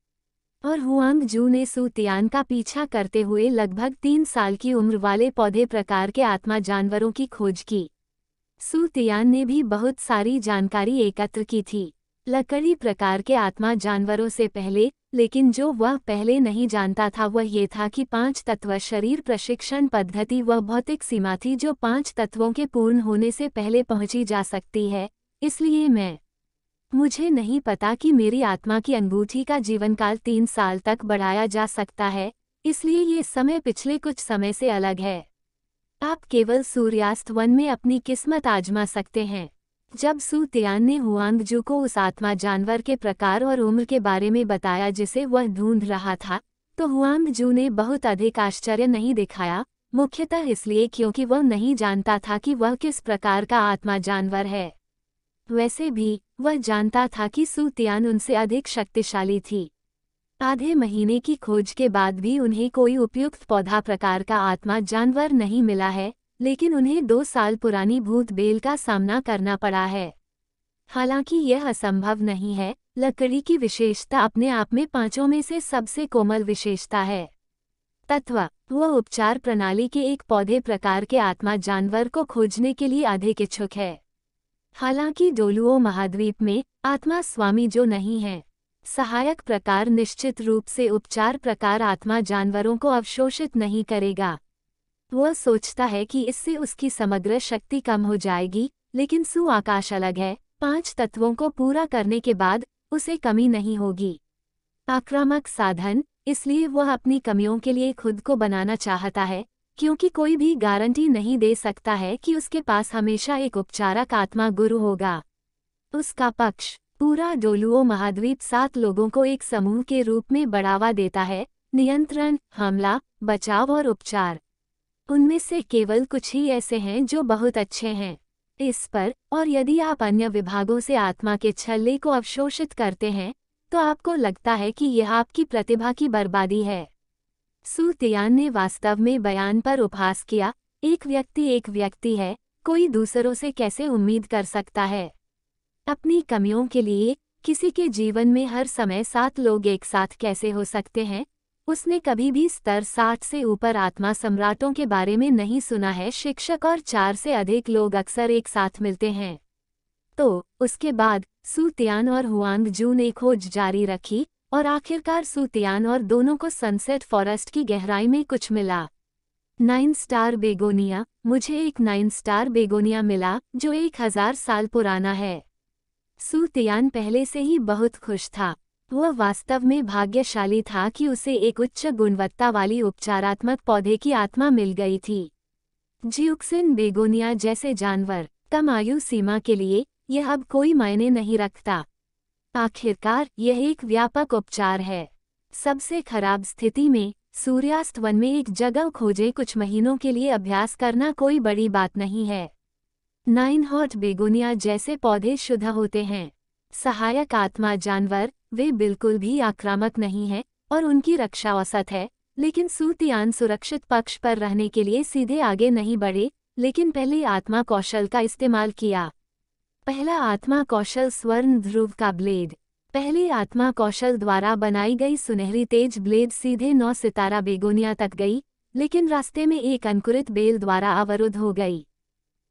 और हुआंगजू ने तियान का पीछा करते हुए लगभग 3 साल की उम्र वाले पौधे प्रकार के आत्मा जानवरों की खोज की। तियान ने भी बहुत सारी जानकारी एकत्र की थी लकड़ी प्रकार के आत्मा जानवरों से पहले, लेकिन जो वह पहले नहीं जानता था वह ये था कि 5 तत्व शरीर प्रशिक्षण पद्धति वह भौतिक सीमा थी जो 5 तत्वों के पूर्ण होने से पहले पहुंची जा सकती है। इसलिए मुझे नहीं पता कि मेरी आत्मा की अंगूठी का जीवनकाल 3 साल तक बढ़ाया जा सकता है, इसलिए ये समय पिछले कुछ समय से अलग है। आप केवल सूर्यास्त वन में अपनी किस्मत आजमा सकते हैं। जब तियान ने हुआंगजू को उस आत्मा जानवर के प्रकार और उम्र के बारे में बताया जिसे वह ढूंढ रहा था, तो हुआंगजू ने बहुत अधिक आश्चर्य नहीं दिखाया, मुख्यतः इसलिए क्योंकि वह नहीं जानता था कि वह किस प्रकार का आत्मा जानवर है। वैसे भी वह जानता था कि तियान उनसे अधिक शक्तिशाली थी। आधे महीने की खोज के बाद भी उन्हें कोई उपयुक्त पौधा प्रकार का आत्मा जानवर नहीं मिला है, लेकिन उन्हें 2 साल पुरानी भूत बेल का सामना करना पड़ा है। हालांकि यह असंभव नहीं है, लकड़ी की विशेषता अपने आप में 5 में से सबसे कोमल विशेषता है। तत्व वह उपचार प्रणाली के एक पौधे प्रकार के आत्मा जानवर को खोजने के लिए अधिक इच्छुक है। हालांकि डोलुओ महाद्वीप में आत्मा स्वामी जो नहीं है, सहायक प्रकार निश्चित रूप से उपचार प्रकार आत्मा जानवरों को अवशोषित नहीं करेगा। वह सोचता है कि इससे उसकी समग्र शक्ति कम हो जाएगी, लेकिन सु आकाश अलग है। 5 तत्वों को पूरा करने के बाद उसे कमी नहीं होगी। आक्रामक साधन, इसलिए वह अपनी कमियों के लिए खुद को बनाना चाहता है, क्योंकि कोई भी गारंटी नहीं दे सकता है कि उसके पास हमेशा एक उपचारक आत्मा गुरु होगा। उसका पक्ष, पूरा डोलुओ महाद्वीप 7 लोगों को एक समूह के रूप में बढ़ावा देता है, नियंत्रण, हमला, बचाव और उपचार। उनमें से केवल कुछ ही ऐसे हैं जो बहुत अच्छे हैं। इस पर, और यदि आप अन्य विभागों से आत्मा के छल्ले को अवशोषित करते हैं, तो आपको लगता है कि यह आपकी प्रतिभा की बर्बादी है। सु तियान ने वास्तव में बयान पर उपहास किया, एक व्यक्ति है, कोई दूसरों से कैसे उम्मीद कर सकता है? अपनी कमियों के लिए किसी के जीवन में हर समय 7 लोग एक साथ कैसे हो सकते हैं? उसने कभी भी स्तर 60 से ऊपर आत्मा सम्राटों के बारे में नहीं सुना है। शिक्षक और 4 से अधिक लोग अक्सर एक साथ मिलते हैं। तो उसके बाद सु तियान और हुआंग जू ने खोज जारी रखी, और आखिरकार सु तियान और दोनों को सनसेट फॉरेस्ट की गहराई में कुछ मिला। 9 स्टार बेगोनिया। मुझे एक 9 स्टार बेगोनिया मिला जो 1000 साल पुराना है। सु तियान पहले से ही बहुत खुश था। वह वास्तव में भाग्यशाली था कि उसे एक उच्च गुणवत्ता वाली उपचारात्मक पौधे की आत्मा मिल गई थी। जिउक्सिन बेगोनिया जैसे जानवर, कम आयु सीमा के लिए यह अब कोई मायने नहीं रखता। आखिरकार यह एक व्यापक उपचार है। सबसे खराब स्थिति में सूर्यास्त वन में एक जगह खोजे कुछ महीनों के लिए अभ्यास करना कोई बड़ी बात नहीं है। 9 हॉट बेगोनिया जैसे पौधे शुद्ध होते हैं। सहायक आत्मा जानवर, वे बिल्कुल भी आक्रामक नहीं हैं और उनकी रक्षा औसत है, लेकिन सु तियान सुरक्षित पक्ष पर रहने के लिए सीधे आगे नहीं बढ़े, लेकिन पहले आत्मा कौशल का इस्तेमाल किया। पहला आत्मा कौशल स्वर्ण ध्रुव का ब्लेड। पहले आत्मा कौशल द्वारा बनाई गई सुनहरी तेज ब्लेड सीधे 9 सितारा बेगोनिया तक गई, लेकिन रास्ते में एक अंकुरित बेल द्वारा अवरुद्ध हो गई।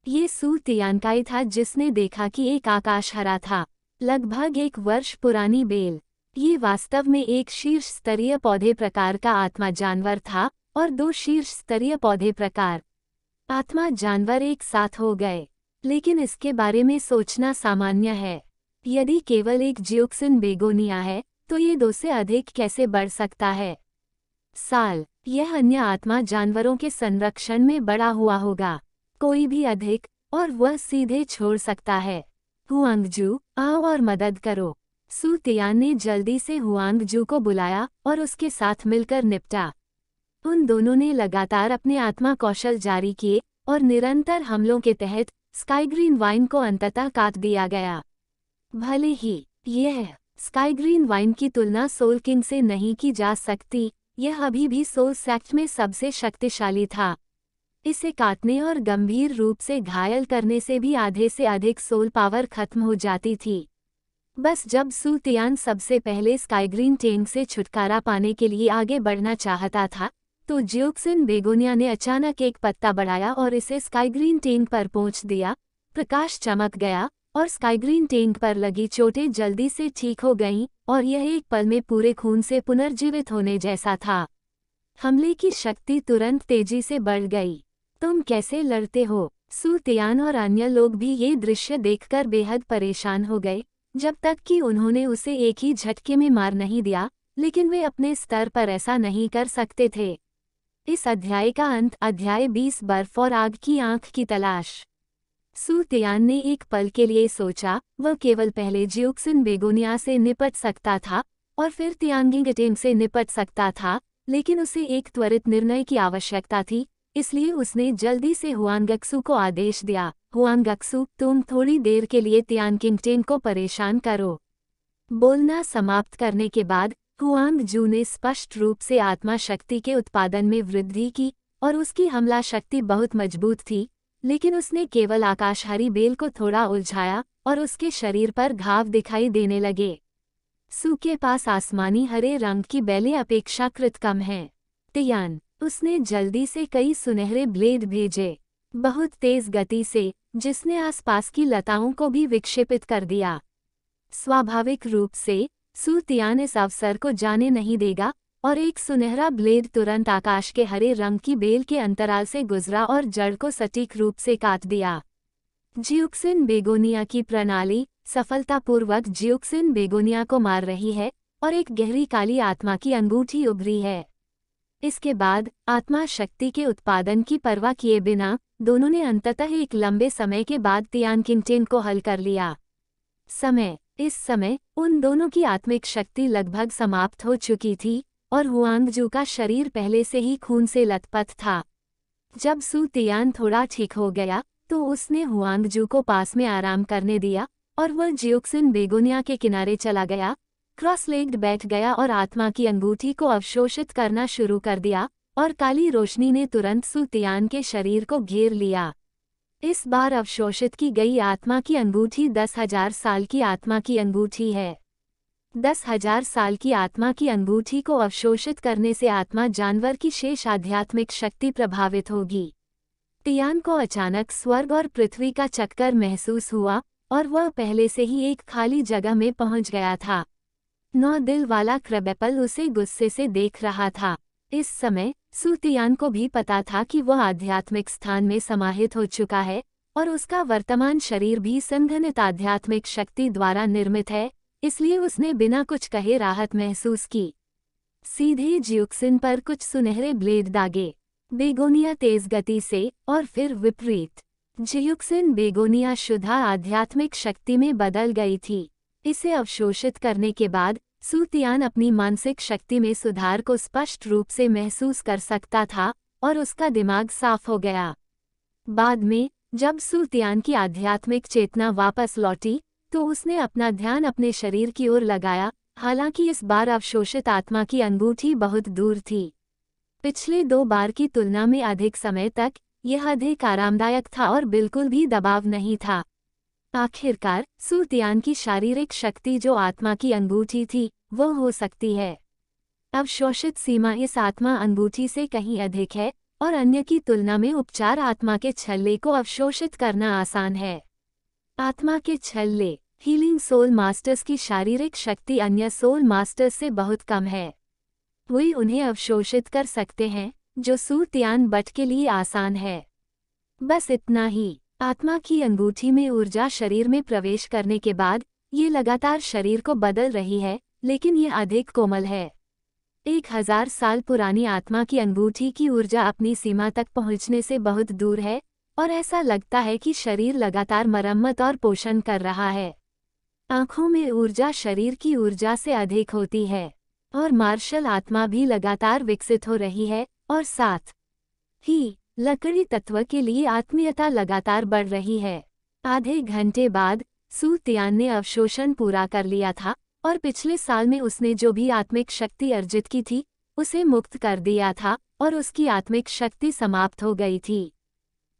ये सु तियान का ही था जिसने देखा कि एक आकाश हरा था, लगभग 1 वर्ष पुरानी बेल। ये वास्तव में एक शीर्ष स्तरीय पौधे प्रकार का आत्मा जानवर था और 2 शीर्ष स्तरीय पौधे प्रकार आत्मा जानवर एक साथ हो गए। लेकिन इसके बारे में सोचना सामान्य है। यदि केवल एक जिउक्सिन बेगोनिया है, तो ये 2 से अधिक कैसे बढ़ सकता है? साल, यह अन्य आत्मा जानवरों के संरक्षण में बड़ा हुआ होगा। कोई भी अधिक, और वह सीधे छोड़ सकता है। हुआंगजू, आओ और मदद करो। सु तियान ने जल्दी से हुआंगजू को बुलाया और उसके साथ मिलकर निपटा। उन दोनों ने लगातार अपने आत्मा कौशल जारी किए और निरंतर हमलों के तहत स्काईग्रीन वाइन को अंततः काट दिया गया। भले ही यह स्काईग्रीन वाइन की तुलना सोल किंग से नहीं की जा सकती, यह अभी भी सोल सेक्ट में सबसे शक्तिशाली था। इसे काटने और गंभीर रूप से घायल करने से भी आधे से अधिक सोल पावर खत्म हो जाती थी। बस जब सु तियान सबसे पहले स्काईग्रीन टैंक से छुटकारा पाने के लिए आगे बढ़ना चाहता था, तो जिउक्सिन बेगोनिया ने अचानक एक पत्ता बढ़ाया और इसे स्काईग्रीन टैंक पर पहुंच दिया। प्रकाश चमक गया और स्काईग्रीन टैंक पर लगी चोटें जल्दी से ठीक हो गईं, और यह एक पल में पूरे खून से पुनर्जीवित होने जैसा था। हमले की शक्ति तुरंत तेजी से बढ़ गई। तुम कैसे लड़ते हो? सु तियान और अन्य लोग भी ये दृश्य देखकर बेहद परेशान हो गए, जब तक कि उन्होंने उसे एक ही झटके में मार नहीं दिया, लेकिन वे अपने स्तर पर ऐसा नहीं कर सकते थे। इस अध्याय का अंत, अध्याय 20, बर्फ और आग की आंख की तलाश। सु तियान ने एक पल के लिए सोचा, वह केवल पहले जिउक्सिन बेगोनिया से निपट सकता था और फिर तियांगिंग टैंक से निपट सकता था, लेकिन उसे एक त्वरित निर्णय की आवश्यकता थी, इसलिए उसने जल्दी से हुआंगक्सू को आदेश दिया, हुआंगक्सू, तुम थोड़ी देर के लिए तियांगिंग टैंक को परेशान करो। बोलना समाप्त करने के बाद हुआंगजू ने स्पष्ट रूप से आत्मा शक्ति के उत्पादन में वृद्धि की, और उसकी हमला शक्ति बहुत मजबूत थी, लेकिन उसने केवल आकाशहरी बेल को थोड़ा उलझाया और उसके शरीर पर घाव दिखाई देने लगे। सु के पास आसमानी हरे रंग की बेलें अपेक्षाकृत कम हैं। तियान, उसने जल्दी से कई सुनहरे ब्लेड भेजे, बहुत तेज गति से, जिसने आसपास की लताओं को भी विक्षेपित कर दिया। स्वाभाविक रूप से सु तियान इस अवसर को जाने नहीं देगा, और एक सुनहरा ब्लेड तुरंत आकाश के हरे रंग की बेल के अंतराल से गुजरा और जड़ को सटीक रूप से काट दिया। जिउक्सिन बेगोनिया की प्रणाली सफलतापूर्वक जिउक्सिन बेगोनिया को मार रही है और एक गहरी काली आत्मा की अंगूठी उभरी है। इसके बाद आत्मा शक्ति के उत्पादन की परवाह किए बिना दोनों ने अंततः एक लंबे समय के बाद तियानकिंगटेन को हल कर लिया। इस समय उन दोनों की आत्मिक शक्ति लगभग समाप्त हो चुकी थी और हुआंगजू का शरीर पहले से ही खून से लथपथ था। जब सू तियान थोड़ा ठीक हो गया तो उसने हुआंगजू को पास में आराम करने दिया और वह जिउक्सिन बेगोनिया के किनारे चला गया, क्रॉस लेग्ड बैठ गया और आत्मा की अंगूठी को अवशोषित करना शुरू कर दिया और काली रोशनी ने तुरंत सू तियान के शरीर को घेर लिया। इस बार अवशोषित की गई आत्मा की अंगूठी 10,000 साल की आत्मा की अंगूठी है। 10,000 साल की आत्मा की अंगूठी को अवशोषित करने से आत्मा जानवर की शेष आध्यात्मिक शक्ति प्रभावित होगी। तियान को अचानक स्वर्ग और पृथ्वी का चक्कर महसूस हुआ और वह पहले से ही एक खाली जगह में पहुंच गया था। 9 दिल वाला क्रबेपल उसे गुस्से से देख रहा था। इस समय सू तियान को भी पता था कि वह आध्यात्मिक स्थान में समाहित हो चुका है और उसका वर्तमान शरीर भी संघनित आध्यात्मिक शक्ति द्वारा निर्मित है, इसलिए उसने बिना कुछ कहे राहत महसूस की। सीधे जिउक्सिन पर कुछ सुनहरे ब्लेड दागे, बेगोनिया तेज गति से और फिर विपरीत। जिउक्सिन बेगोनिया शुद्ध आध्यात्मिक शक्ति में बदल गई थी। इसे अवशोषित करने के बाद सू तियान अपनी मानसिक शक्ति में सुधार को स्पष्ट रूप से महसूस कर सकता था और उसका दिमाग साफ हो गया। बाद में जब सू तियान की आध्यात्मिक चेतना वापस लौटी तो उसने अपना ध्यान अपने शरीर की ओर लगाया, हालांकि इस बार अवशोषित आत्मा की अंगूठी बहुत दूर थी। पिछले 2 बार की तुलना में अधिक समय तक यह अधिक आरामदायक था और बिल्कुल भी दबाव नहीं था। आखिरकार सू तियान की शारीरिक शक्ति जो आत्मा की अंगूठी थी वह हो सकती है। अवशोषित सीमा इस आत्मा अंगूठी से कहीं अधिक है और अन्य की तुलना में उपचार आत्मा के छल्ले को अवशोषित करना आसान है। आत्मा के छल्ले हीलिंग सोल मास्टर्स की शारीरिक शक्ति अन्य सोल मास्टर्स से बहुत कम है। वे उन्हें अवशोषित कर सकते हैं, जो सू तियान बट के लिए आसान है। बस इतना ही। आत्मा की अंगूठी में ऊर्जा शरीर में प्रवेश करने के बाद ये लगातार शरीर को बदल रही है, लेकिन ये अधिक कोमल है। 1000 साल पुरानी आत्मा की अंगूठी की ऊर्जा अपनी सीमा तक पहुंचने से बहुत दूर है और ऐसा लगता है कि शरीर लगातार मरम्मत और पोषण कर रहा है। आँखों में ऊर्जा शरीर की ऊर्जा से अधिक होती है और मार्शल आत्मा भी लगातार विकसित हो रही है और साथ ही लकड़ी तत्व के लिए आत्मीयता लगातार बढ़ रही है। आधे घंटे बाद सू तियान ने अवशोषण पूरा कर लिया था और पिछले साल में उसने जो भी आत्मिक शक्ति अर्जित की थी उसे मुक्त कर दिया था और उसकी आत्मिक शक्ति समाप्त हो गई थी।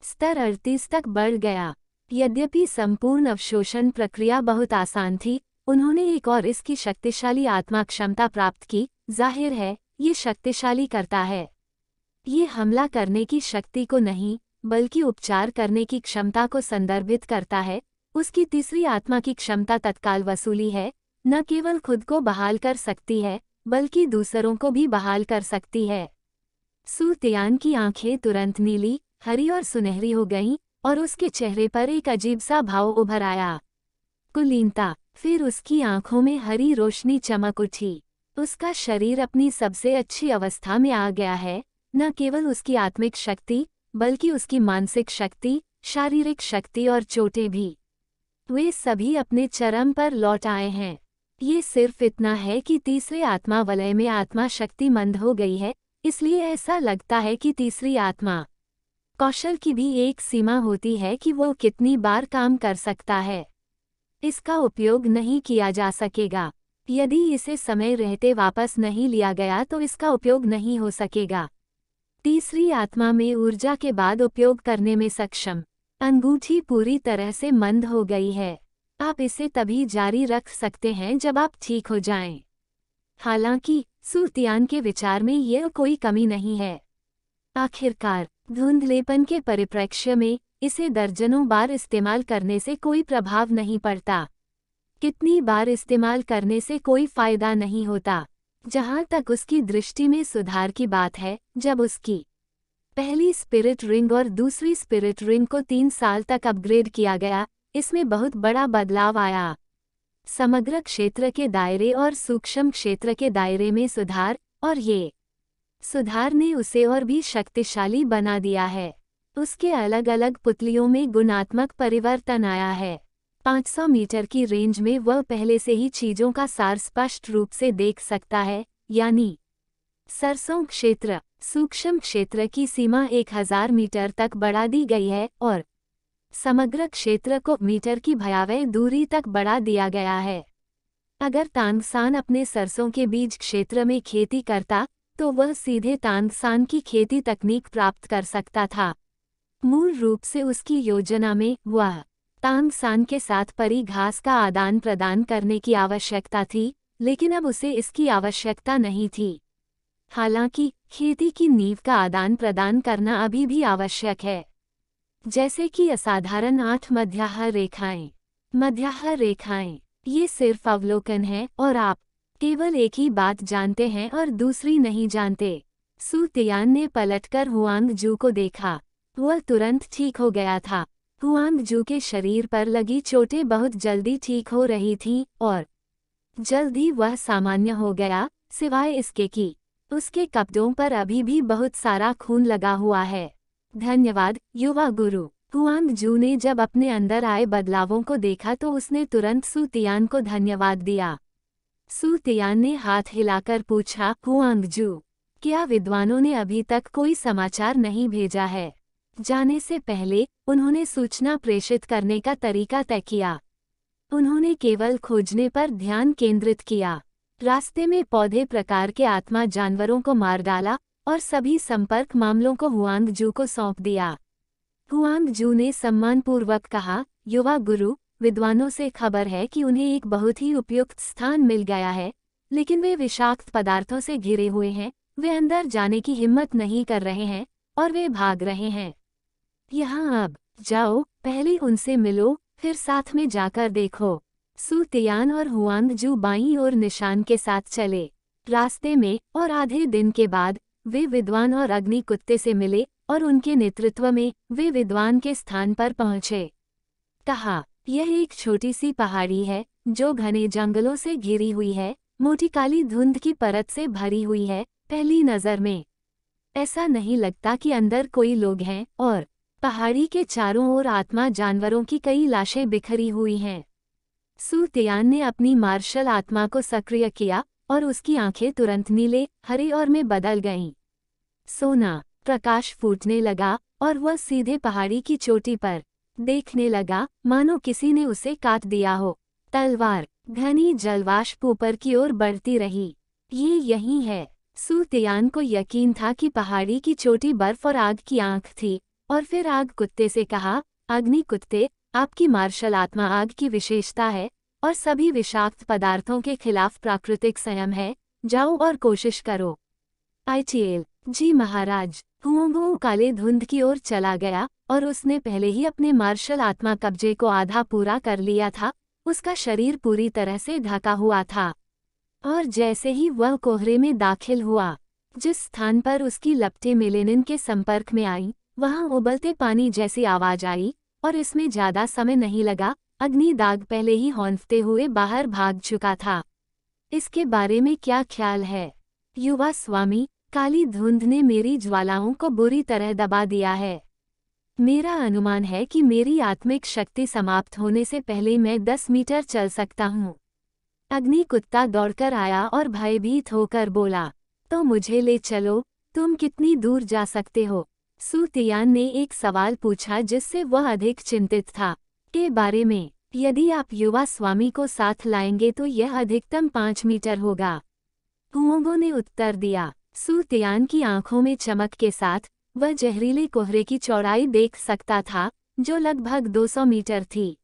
स्तर 38 तक बढ़ गया। यद्यपि संपूर्ण अवशोषण प्रक्रिया बहुत आसान थी, उन्होंने एक और इसकी शक्तिशाली आत्मा क्षमता प्राप्त की। जाहिर है ये शक्तिशाली करता है। ये हमला करने की शक्ति को नहीं बल्कि उपचार करने की क्षमता को संदर्भित करता है। उसकी तीसरी आत्मा की क्षमता तत्काल वसूली है, न केवल खुद को बहाल कर सकती है बल्कि दूसरों को भी बहाल कर सकती है। सू तियान की आंखें तुरंत नीली, हरी और सुनहरी हो गईं और उसके चेहरे पर एक अजीब सा भाव उभर आया, कुलीनता। फिर उसकी आंखों में हरी रोशनी चमक उठी। उसका शरीर अपनी सबसे अच्छी अवस्था में आ गया है, न केवल उसकी आत्मिक शक्ति बल्कि उसकी मानसिक शक्ति, शारीरिक शक्ति और चोटें भी। वे सभी अपने चरम पर लौट आए हैं। ये सिर्फ इतना है कि तीसरे आत्मा वलय में आत्मा शक्तिमंद हो गई है, इसलिए ऐसा लगता है कि तीसरी आत्मा कौशल की भी एक सीमा होती है कि वो कितनी बार काम कर सकता है। इसका उपयोग नहीं किया जा सकेगा। यदि इसे समय रहते वापस नहीं लिया गया तो इसका उपयोग नहीं हो सकेगा। तीसरी आत्मा में ऊर्जा के बाद उपयोग करने में सक्षम अंगूठी पूरी तरह से मंद हो गई है। आप इसे तभी जारी रख सकते हैं जब आप ठीक हो जाएं। हालांकि सू तियान के विचार में यह कोई कमी नहीं है। आखिरकार धुंधलेपन के परिप्रेक्ष्य में इसे दर्जनों बार इस्तेमाल करने से कोई प्रभाव नहीं पड़ता। कितनी बार इस्तेमाल करने से कोई फायदा नहीं होता। जहाँ तक उसकी दृष्टि में सुधार की बात है, जब उसकी पहली स्पिरिट रिंग और दूसरी स्पिरिट रिंग को 3 साल तक अपग्रेड किया गया, इसमें बहुत बड़ा बदलाव आया। समग्र क्षेत्र के दायरे और सूक्ष्म क्षेत्र के दायरे में सुधार, और ये सुधार ने उसे और भी शक्तिशाली बना दिया है। उसके अलग अलग पुतलियों में गुणात्मक परिवर्तन आया है। 500 मीटर की रेंज में वह पहले से ही चीजों का सार स्पष्ट रूप से देख सकता है, यानी सरसों क्षेत्र, सूक्ष्म क्षेत्र की सीमा 1000 मीटर तक बढ़ा दी गई है और समग्र क्षेत्र को मीटर की भयावह दूरी तक बढ़ा दिया गया है। अगर तांगसान अपने सरसों के बीज क्षेत्र में खेती करता, तो वह सीधे तांगसान की खेती तकनीक प्राप्त कर सकता था। मूल रूप से उसकी योजना में वह तांगसान के साथ परी घास का आदान प्रदान करने की आवश्यकता थी, लेकिन अब उसे इसकी आवश्यकता नहीं थी। हालांकि खेती की नींव का आदान प्रदान करना अभी भी आवश्यक है, जैसे कि असाधारण 8 मध्याह्न रेखाएं। मध्याह्न रेखाएं ये सिर्फ अवलोकन है और आप केवल एक ही बात जानते हैं और दूसरी नहीं जानते। सू तियान ने पलटकर हुआंग जू को देखा। वह तुरंत ठीक हो गया था। हुआंग जू के शरीर पर लगी चोटें बहुत जल्दी ठीक हो रही थीं और जल्द ही वह सामान्य हो गया, सिवाय इसके कि उसके कपड़ों पर अभी भी बहुत सारा खून लगा हुआ है। धन्यवाद, युवा गुरु। हुआंग जू ने जब अपने अंदर आए बदलावों को देखा तो उसने तुरंत सू तियान को धन्यवाद दिया। सू तियान ने हाथ हिलाकर पूछा, हुआंग जू, क्या विद्वानों ने अभी तक कोई समाचार नहीं भेजा है? जाने से पहले उन्होंने सूचना प्रेषित करने का तरीका तय किया। उन्होंने केवल खोजने पर ध्यान केंद्रित किया। रास्ते में पौधे प्रकार के आत्मा जानवरों को मार डाला और सभी संपर्क मामलों को हुआंग जू को सौंप दिया। हुआंग जू ने सम्मानपूर्वक कहा, युवा गुरु, विद्वानों से खबर है कि उन्हें एक बहुत ही उपयुक्त स्थान मिल गया है, लेकिन वे विषाक्त पदार्थों से घिरे हुए हैं। वे अंदर जाने की हिम्मत नहीं कर रहे हैं और वे भाग रहे हैं। यहाँ अब जाओ, पहले उनसे मिलो, फिर साथ में जाकर देखो। सू तियान और हुआंग जू बाईं ओर निशान के साथ चले। रास्ते में और आधे दिन के बाद वे विद्वान और अग्नि कुत्ते से मिले और उनके नेतृत्व में वे विद्वान के स्थान पर पहुंचे। कहा, यह एक छोटी सी पहाड़ी है जो घने जंगलों से घिरी हुई है, मोटी काली धुंध की परत से भरी हुई है। पहली नज़र में ऐसा नहीं लगता कि अंदर कोई लोग हैं और पहाड़ी के चारों ओर आत्मा जानवरों की कई लाशें बिखरी हुई हैं। सू तियान ने अपनी मार्शल आत्मा को सक्रिय किया और उसकी आंखें तुरंत नीले, हरे और में बदल गईं। सोना प्रकाश फूटने लगा और वह सीधे पहाड़ी की चोटी पर देखने लगा, मानो किसी ने उसे काट दिया हो। तलवार घनी जलवाष्प ऊपर की ओर बढ़ती रही। ये यही है। सू तियान को यकीन था कि पहाड़ी की चोटी बर्फ और आग की आंख थी, और फिर आग कुत्ते से कहा, अग्नि कुत्ते, आपकी मार्शल आत्मा आग की विशेषता है और सभी विषाक्त पदार्थों के खिलाफ प्राकृतिक संयम है। जाओ और कोशिश करो। आईटीएल, जी महाराज। हुओंगो काले धुंध की ओर चला गया और उसने पहले ही अपने मार्शल आत्मा कब्जे को आधा पूरा कर लिया था। उसका शरीर पूरी तरह से ढका हुआ था और जैसे ही वह कोहरे में दाखिल हुआ, जिस स्थान पर उसकी लपटें मेलेनिन के संपर्क में आईं, वहां उबलते पानी जैसी आवाज आई और इसमें ज्यादा समय नहीं लगा। अग्नि दाग पहले ही हौंफते हुए बाहर भाग चुका था। इसके बारे में क्या ख्याल है, युवा स्वामी? काली धुंध ने मेरी ज्वालाओं को बुरी तरह दबा दिया है। मेरा अनुमान है कि मेरी आत्मिक शक्ति समाप्त होने से पहले मैं 10 मीटर चल सकता हूँ। अग्नि कुत्ता दौड़कर आया और भयभीत होकर बोला, तो मुझे ले चलो। तुम कितनी दूर जा सकते हो? सू तियान ने एक सवाल पूछा जिससे वह अधिक चिंतित था। के बारे में, यदि आप युवा स्वामी को साथ लाएंगे तो यह अधिकतम 5 मीटर होगा। हुओंगो ने उत्तर दिया। सू तियान की आंखों में चमक के साथ वह जहरीले कोहरे की चौड़ाई देख सकता था, जो लगभग 200 मीटर थी।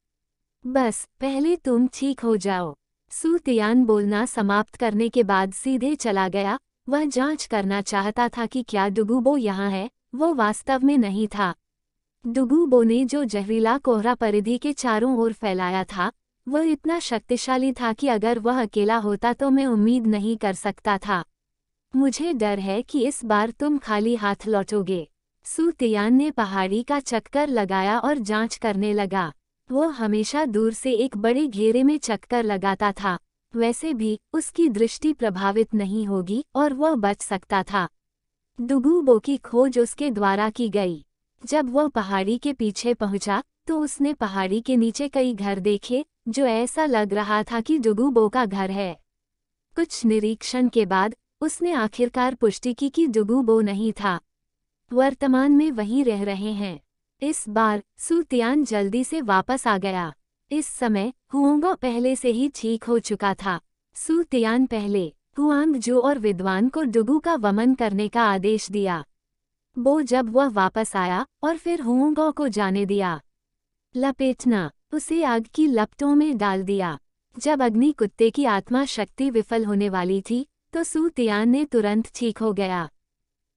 बस पहले तुम ठीक हो जाओ। सू तियान बोलना समाप्त करने के बाद सीधे चला गया। वह जांच करना चाहता था कि क्या डुगुबो यहाँ है। वो वास्तव में नहीं था। डुगुबो ने जो जहरीला कोहरा परिधि के चारों ओर फैलाया था, वह इतना शक्तिशाली था कि अगर वह अकेला होता तो मैं उम्मीद नहीं कर सकता था। मुझे डर है कि इस बार तुम खाली हाथ लौटोगे। सू तियान ने पहाड़ी का चक्कर लगाया और जांच करने लगा। वो हमेशा दूर से एक बड़े घेरे में चक्कर लगाता था, वैसे भी उसकी दृष्टि प्रभावित नहीं होगी और वह बच सकता था। डुगुबो की खोज उसके द्वारा की गई। जब वह पहाड़ी के पीछे पहुंचा तो उसने पहाड़ी के नीचे कई घर देखे जो ऐसा लग रहा था कि डुगुबो का घर है। कुछ निरीक्षण के बाद उसने आखिरकार पुष्टि की कि डुगुबो नहीं था, वर्तमान में वहीं रह रहे हैं। इस बार सू तियान जल्दी से वापस आ गया। इस समय हुओंगो पहले से ही ठीक हो चुका था। सू तियान पहले हुआंगजू और विद्वान को डुगु का वमन करने का आदेश दिया। जब वह वापस आया और फिर हुओंगो को जाने दिया। लपेटना, उसे आग की लपटों में डाल दिया। जब अग्नि कुत्ते की आत्मा शक्ति विफल होने वाली थी तो सू तियान ने तुरंत ठीक हो गया।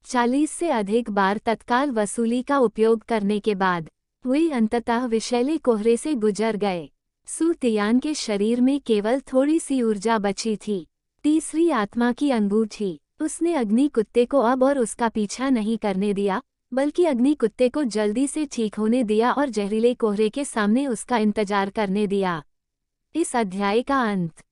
40 से अधिक बार तत्काल वसूली का उपयोग करने के बाद वे अंततः विषैले कोहरे से गुजर गए। सू तियान के शरीर में केवल थोड़ी सी ऊर्जा बची थी। तीसरी आत्मा की अंगूठी। उसने अग्नि कुत्ते को अब और उसका पीछा नहीं करने दिया, बल्कि अग्नि कुत्ते को जल्दी से ठीक होने दिया और जहरीले कोहरे के सामने उसका इंतजार करने दिया। इस अध्याय का अंत।